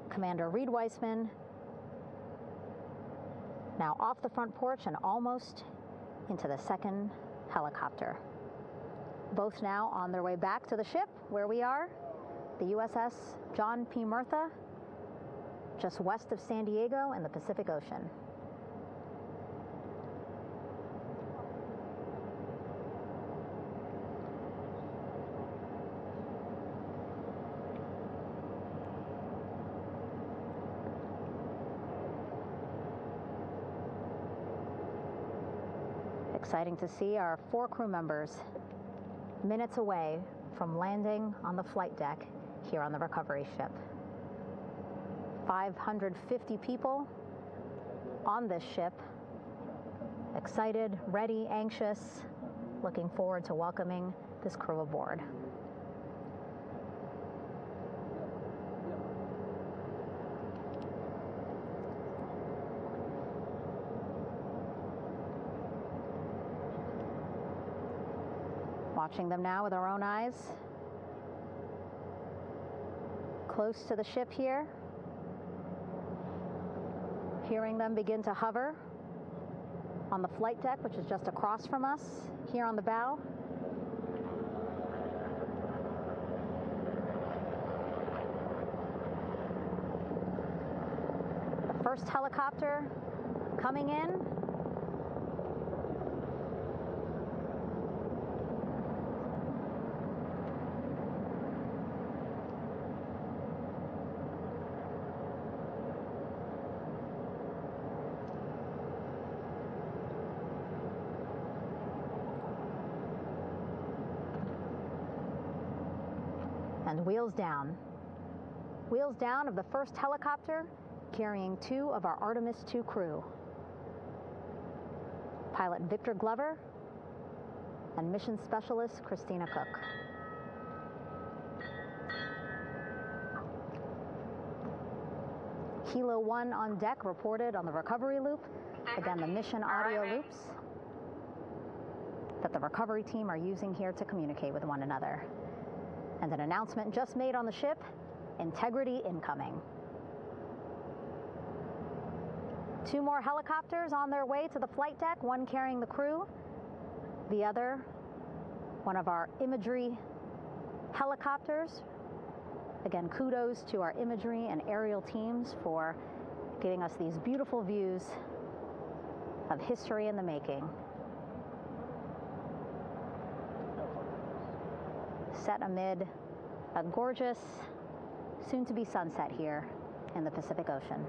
Commander Reed Wiseman, now off the front porch and almost into the second helicopter. Both now on their way back to the ship where we are, the USS John P. Murtha, just west of San Diego in the Pacific Ocean. Exciting to see our 4 crew members minutes away from landing on the flight deck here on the recovery ship. 550 people on this ship, excited, ready, anxious, looking forward to welcoming this crew aboard. Watching them now with our own eyes. Close to the ship here. Hearing them begin to hover on the flight deck, which is just across from us, here on the bow. The first helicopter coming in. And wheels down. Wheels down of the first helicopter carrying 2 of our Artemis II crew. Pilot Victor Glover and mission specialist Christina Cook. Kilo 1 on deck reported on the recovery loop. Again, the mission audio loops that the recovery team are using here to communicate with one another. And an announcement just made on the ship, integrity incoming. 2 more helicopters on their way to the flight deck, one carrying the crew, the other, one of our imagery helicopters. Again, kudos to our imagery and aerial teams for giving us these beautiful views of history in the making. Set amid a gorgeous, soon-to-be sunset here in the Pacific Ocean.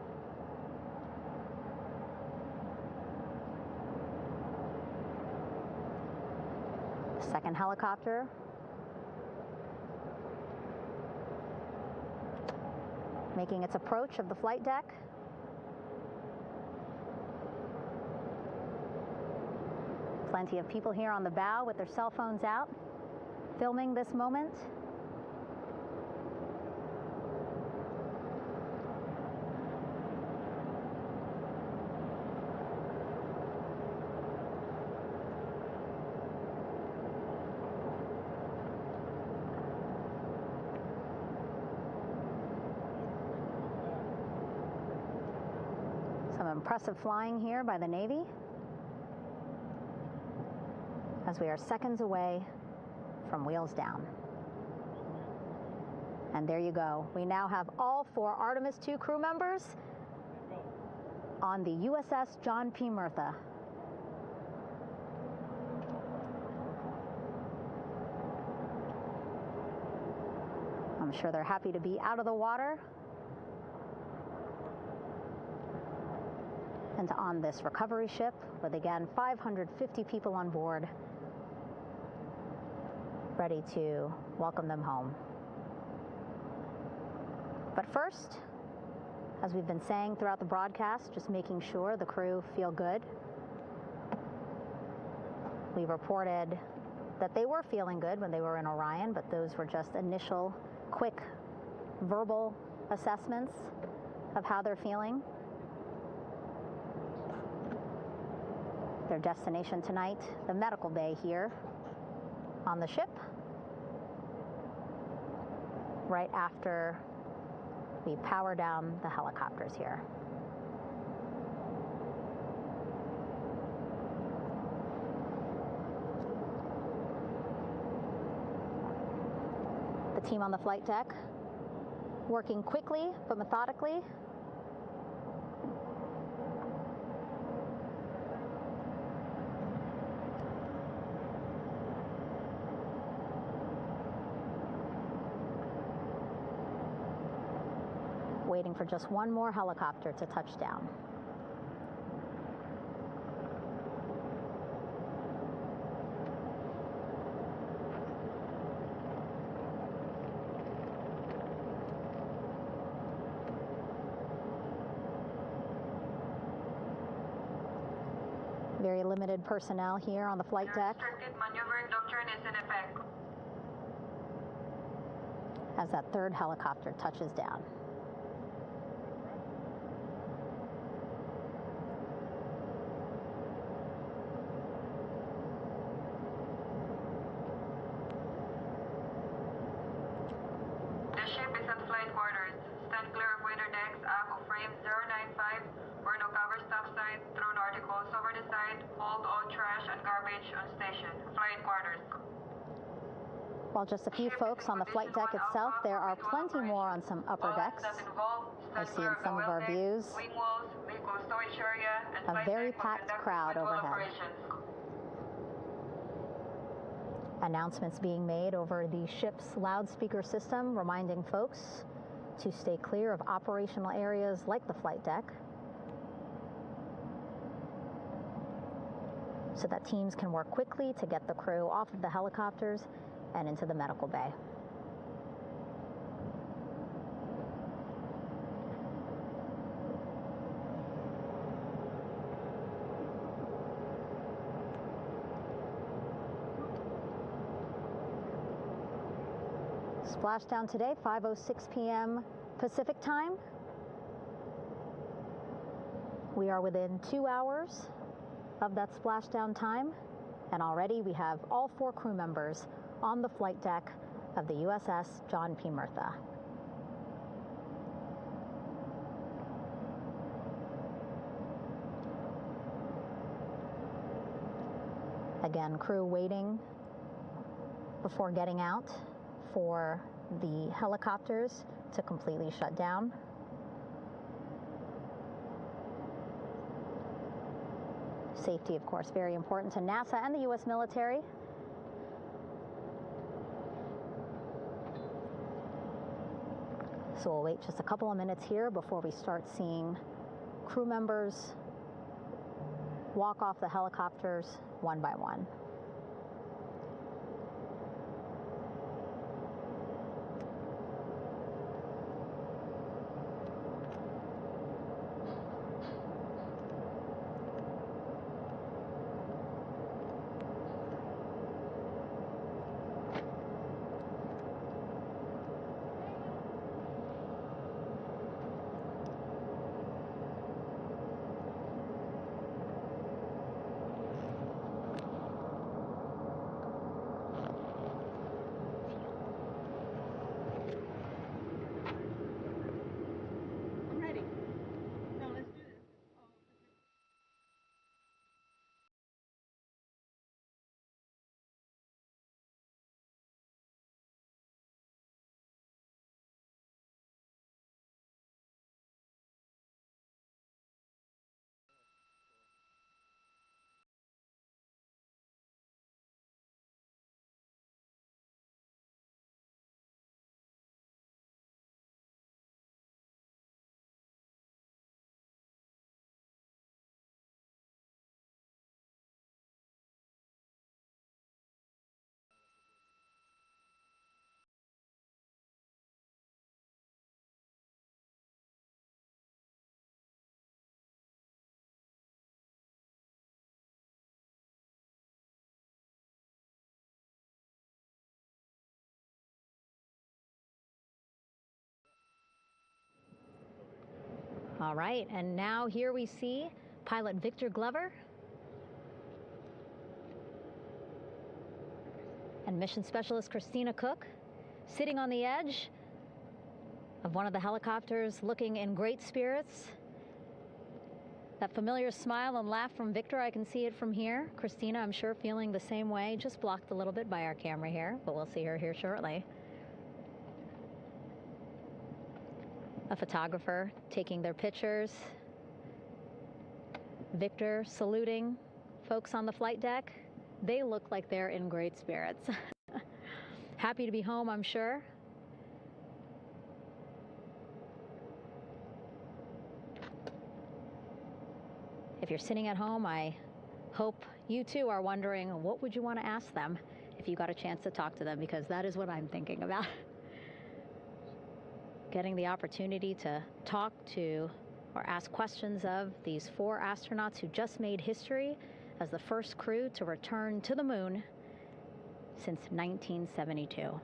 The second helicopter making its approach of the flight deck. Plenty of people here on the bow with their cell phones out, filming this moment. Some impressive flying here by the Navy, as we are seconds away from wheels down. And there you go. We now have all 4 Artemis II crew members on the USS John P. Murtha. I'm sure they're happy to be out of the water and on this recovery ship with, again, 550 people on board, ready to welcome them home. But first, as we've been saying throughout the broadcast, just making sure the crew feel good. We reported that they were feeling good when they were in Orion, but those were just initial, quick, verbal assessments of how they're feeling. Their destination tonight, the medical bay here on the ship, right after we power down the helicopters here. The team on the flight deck working quickly but methodically. Waiting for just one more helicopter to touch down. Very limited personnel here on the flight deck. Restricted maneuvering doctrine is in effect. As that third helicopter touches down. The ship is at flight quarters. Stand clear of wader decks, aft of frame 095, or no cover stop side, thrown articles over the side, hold all trash and garbage on station. Flight quarters. While just a few folks on the flight deck itself, there are plenty more on some upper decks. I see in some of our views a very packed crowd overhead. Announcements being made over the ship's loudspeaker system, reminding folks to stay clear of operational areas like the flight deck, so that teams can work quickly to get the crew off of the helicopters and into the medical bay. Splashdown today, 5:06 p.m. Pacific time. We are within 2 hours of that splashdown time, and already we have all 4 crew members on the flight deck of the USS John P. Murtha. Again, crew waiting before getting out for the helicopters to completely shut down. Safety, of course, very important to NASA and the U.S. military. So we'll wait just a couple of minutes here before we start seeing crew members walk off the helicopters one by one. All right, and now here we see pilot Victor Glover and mission specialist Christina Cook sitting on the edge of one of the helicopters, looking in great spirits. That familiar smile and laugh from Victor, I can see it from here. Christina, I'm sure, feeling the same way, just blocked a little bit by our camera here, but we'll see her here shortly. A photographer taking their pictures. Victor saluting folks on the flight deck. They look like they're in great spirits. Happy to be home, I'm sure. If you're sitting at home, I hope you too are wondering, what would you want to ask them if you got a chance to talk to them, because that is what I'm thinking about. Getting the opportunity to talk to or ask questions of these 4 astronauts who just made history as the first crew to return to the moon since 1972.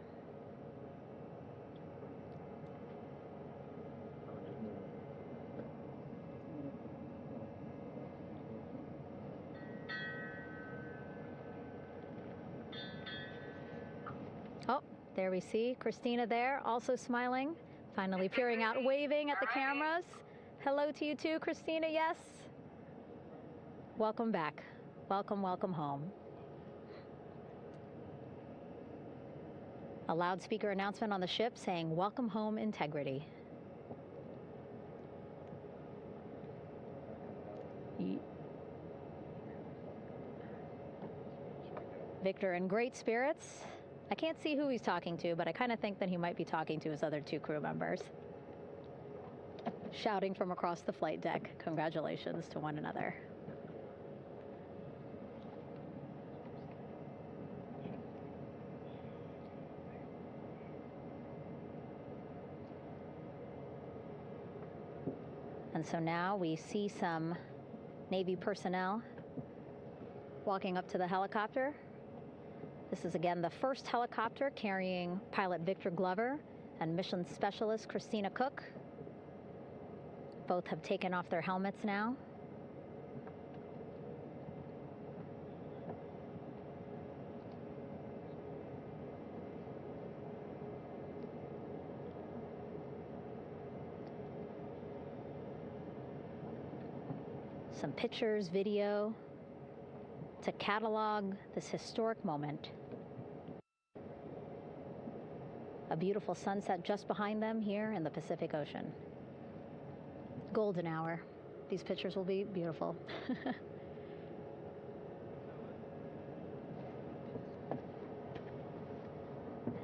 Oh, there we see Christina there, also smiling. Finally peering out, waving at the cameras. Hello to you too, Christina, yes. Welcome back. Welcome, welcome home. A loudspeaker announcement on the ship saying, "Welcome home, Integrity." Victor in great spirits. I can't see who he's talking to, but I kind of think that he might be talking to his other 2 crew members. Shouting from across the flight deck, congratulations to one another. And so now we see some Navy personnel walking up to the helicopter. This is again the first helicopter carrying pilot Victor Glover and mission specialist Christina Cook. Both have taken off their helmets now. Some pictures, video to catalog this historic moment. A beautiful sunset just behind them here in the Pacific Ocean. Golden hour. These pictures will be beautiful.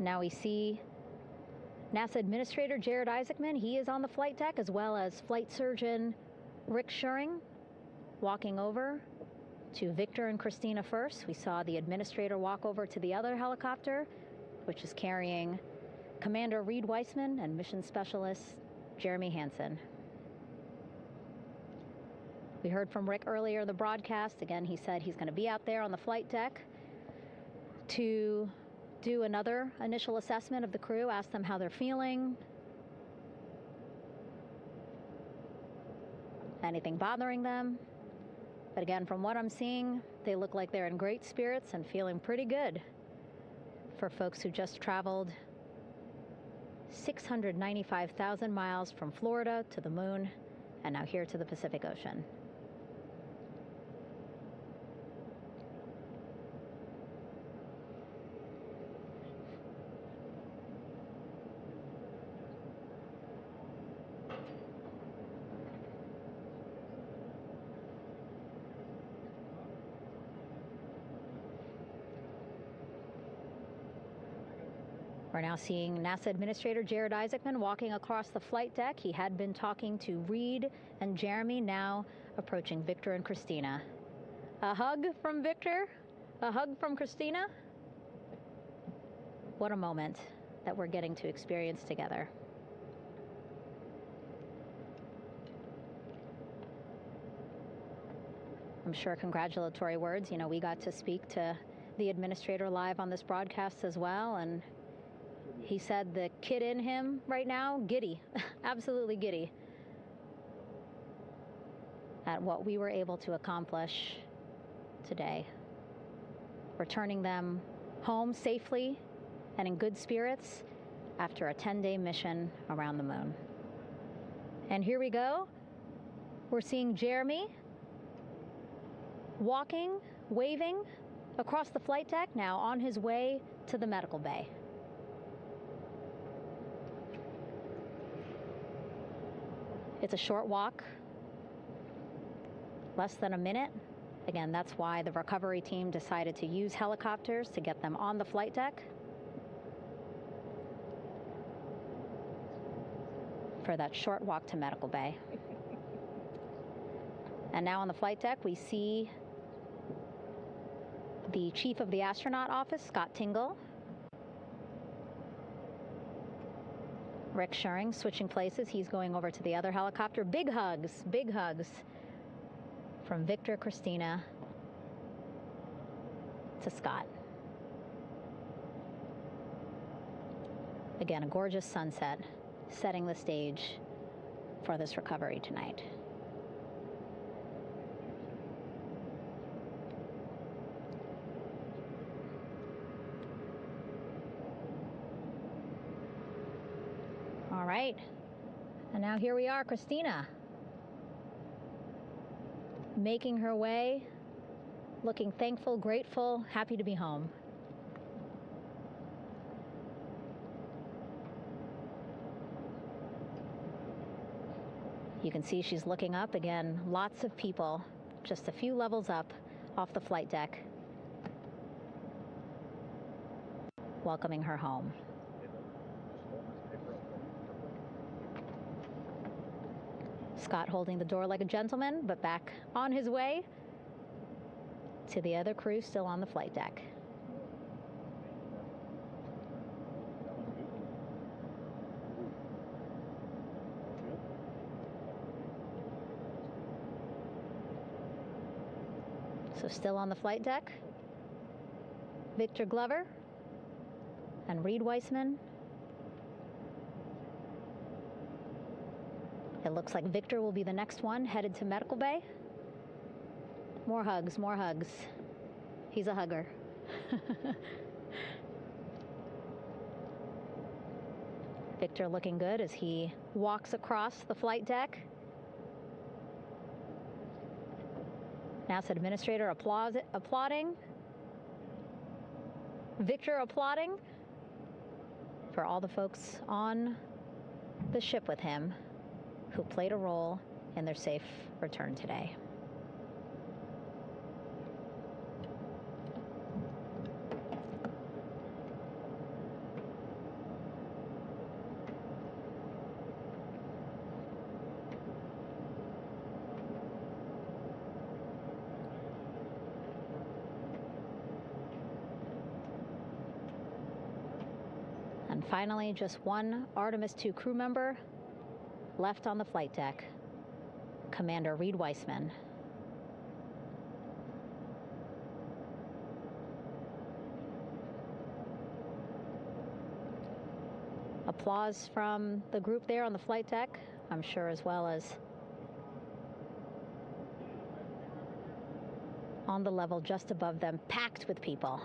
Now we see NASA Administrator Jared Isaacman. He is on the flight deck, as well as Flight Surgeon Rick Schuring walking over to Victor and Christina first. We saw the administrator walk over to the other helicopter, which is carrying Commander Reed Weissman and Mission Specialist Jeremy Hansen. We heard from Rick earlier in the broadcast. Again, he said he's going to be out there on the flight deck to do another initial assessment of the crew, ask them how they're feeling, anything bothering them. But again, from what I'm seeing, they look like they're in great spirits and feeling pretty good for folks who just traveled 695,000 miles from Florida to the moon and now here to the Pacific Ocean. We're now seeing NASA Administrator Jared Isaacman walking across the flight deck. He had been talking to Reed and Jeremy, now approaching Victor and Christina. A hug from Victor, a hug from Christina. What a moment that we're getting to experience together. I'm sure congratulatory words. You know, we got to speak to the administrator live on this broadcast as well, and he said the kid in him right now, giddy, absolutely giddy at what we were able to accomplish today. Returning them home safely and in good spirits after a 10-day mission around the moon. And here we go. We're seeing Jeremy walking, waving across the flight deck, now on his way to the medical bay. It's a short walk, less than a minute. Again, that's why the recovery team decided to use helicopters to get them on the flight deck for that short walk to medical bay. And now on the flight deck, we see the chief of the astronaut office, Scott Tingle. Rick Schuring switching places. He's going over to the other helicopter. Big hugs from Victor, Christina to Scott. Again, a gorgeous sunset setting the stage for this recovery tonight. All right, and now here we are, Christina, making her way, looking thankful, grateful, happy to be home. You can see she's looking up. Again, lots of people, just a few levels up off the flight deck, welcoming her home. Scott holding the door like a gentleman, but back on his way to the other crew still on the flight deck. So still on the flight deck, Victor Glover and Reed Weissman. It looks like Victor will be the next one headed to medical bay. More hugs, more hugs. He's a hugger. Victor looking good as he walks across the flight deck. NASA Administrator applauding. Victor applauding for all the folks on the ship with him who played a role in their safe return today. And finally, just one Artemis II crew member left on the flight deck, Commander Reed Weissman. Applause from the group there on the flight deck, I'm sure, as well as on the level just above them, packed with people.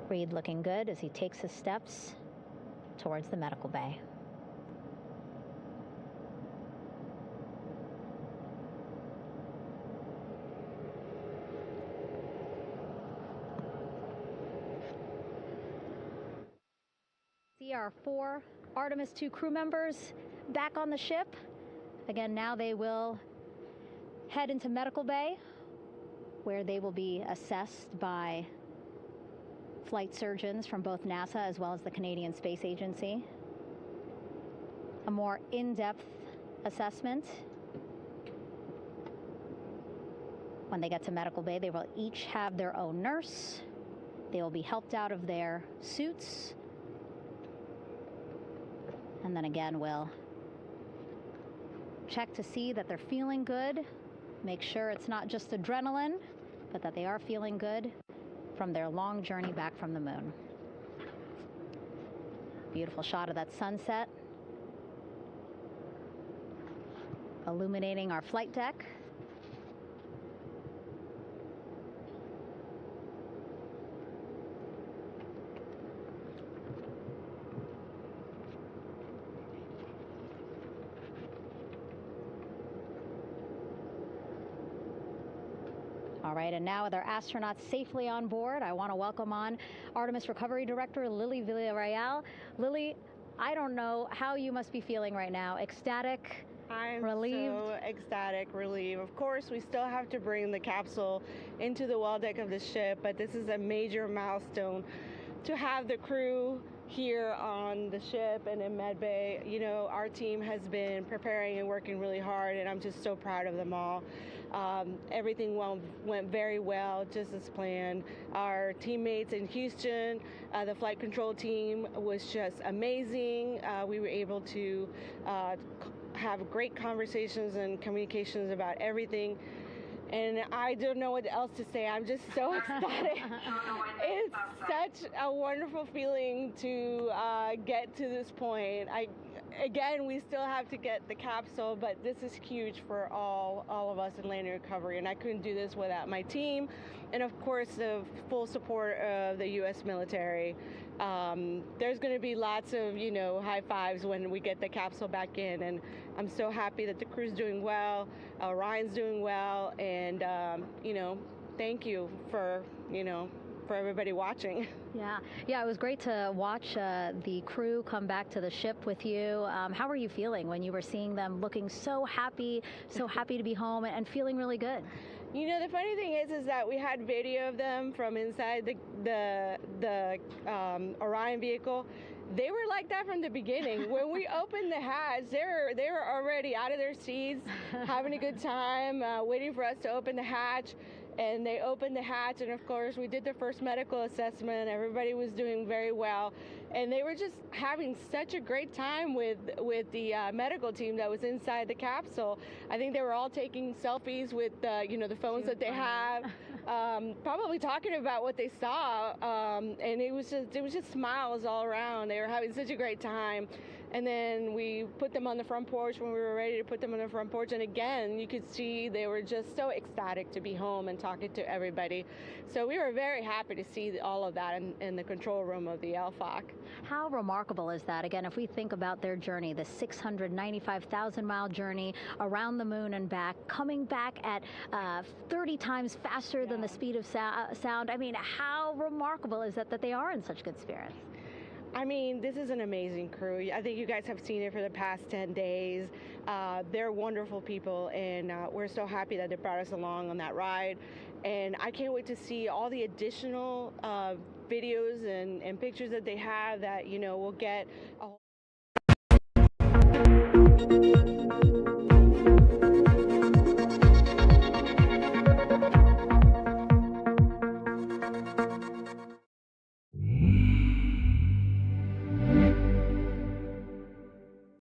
Reed looking good as he takes his steps towards the medical bay. See our 4 Artemis II crew members back on the ship. Again, now they will head into medical bay, where they will be assessed by flight surgeons from both NASA as well as the Canadian Space Agency. A more in-depth assessment. When they get to medical bay, they will each have their own nurse. They will be helped out of their suits. And then again, we'll check to see that they're feeling good. Make sure it's not just adrenaline, but that they are feeling good from their long journey back from the moon. Beautiful shot of that sunset, illuminating our flight deck. All right, and now with our astronauts safely on board, I want to welcome on Artemis Recovery Director Lily Villarreal. Lily, I don't know how you must be feeling right now. Ecstatic, relieved? I'm so ecstatic, relieved. Of course, we still have to bring the capsule into the well deck of the ship, but this is a major milestone to have the crew here on the ship and in Med Bay. You know, our team has been preparing and working really hard, and I'm just so proud of them all. Everything went very well, just as planned. Our teammates in Houston, the flight control team was just amazing. We were able to have great conversations and communications about everything. And I don't know what else to say. I'm just so ecstatic. It's such a wonderful feeling to get to this point. Again, we still have to get the capsule, but this is huge for all of us in landing recovery, and I couldn't do this without my team, and of course the full support of the U.S. military. There's going to be lots of, high fives when we get the capsule back in, and I'm so happy that the crew's doing well, Ryan's doing well, and thank you for everybody watching. Yeah, it was great to watch the crew come back to the ship with you. How were you feeling when you were seeing them looking so happy to be home and feeling really good? The funny thing is that we had video of them from inside the Orion vehicle. They were like that from the beginning. When we opened the hatch, they were already out of their seats, having a good time, waiting for us to open the hatch. And they opened the hatch, and of course we did the first medical assessment. Everybody was doing very well, and they were just having such a great time with the medical team that was inside the capsule. I think they were all taking selfies with the phones that they have, probably talking about what they saw, and it was just smiles all around. They were having such a great time. And then we put them on the front porch when we were ready to put them on the front porch. And again, you could see they were just so ecstatic to be home and talking to everybody. So we were very happy to see all of that in the control room of the LFOC. How remarkable is that? Again, if we think about their journey, the 695,000-mile journey around the moon and back, coming back at 30 times faster than the speed of sound. I mean, how remarkable is that they are in such good spirits? I mean, this is an amazing crew. I think you guys have seen it for the past 10 days. They're wonderful people, and we're so happy that they brought us along on that ride. And I can't wait to see all the additional videos and pictures that they have that, we'll get a whole Mm-hmm.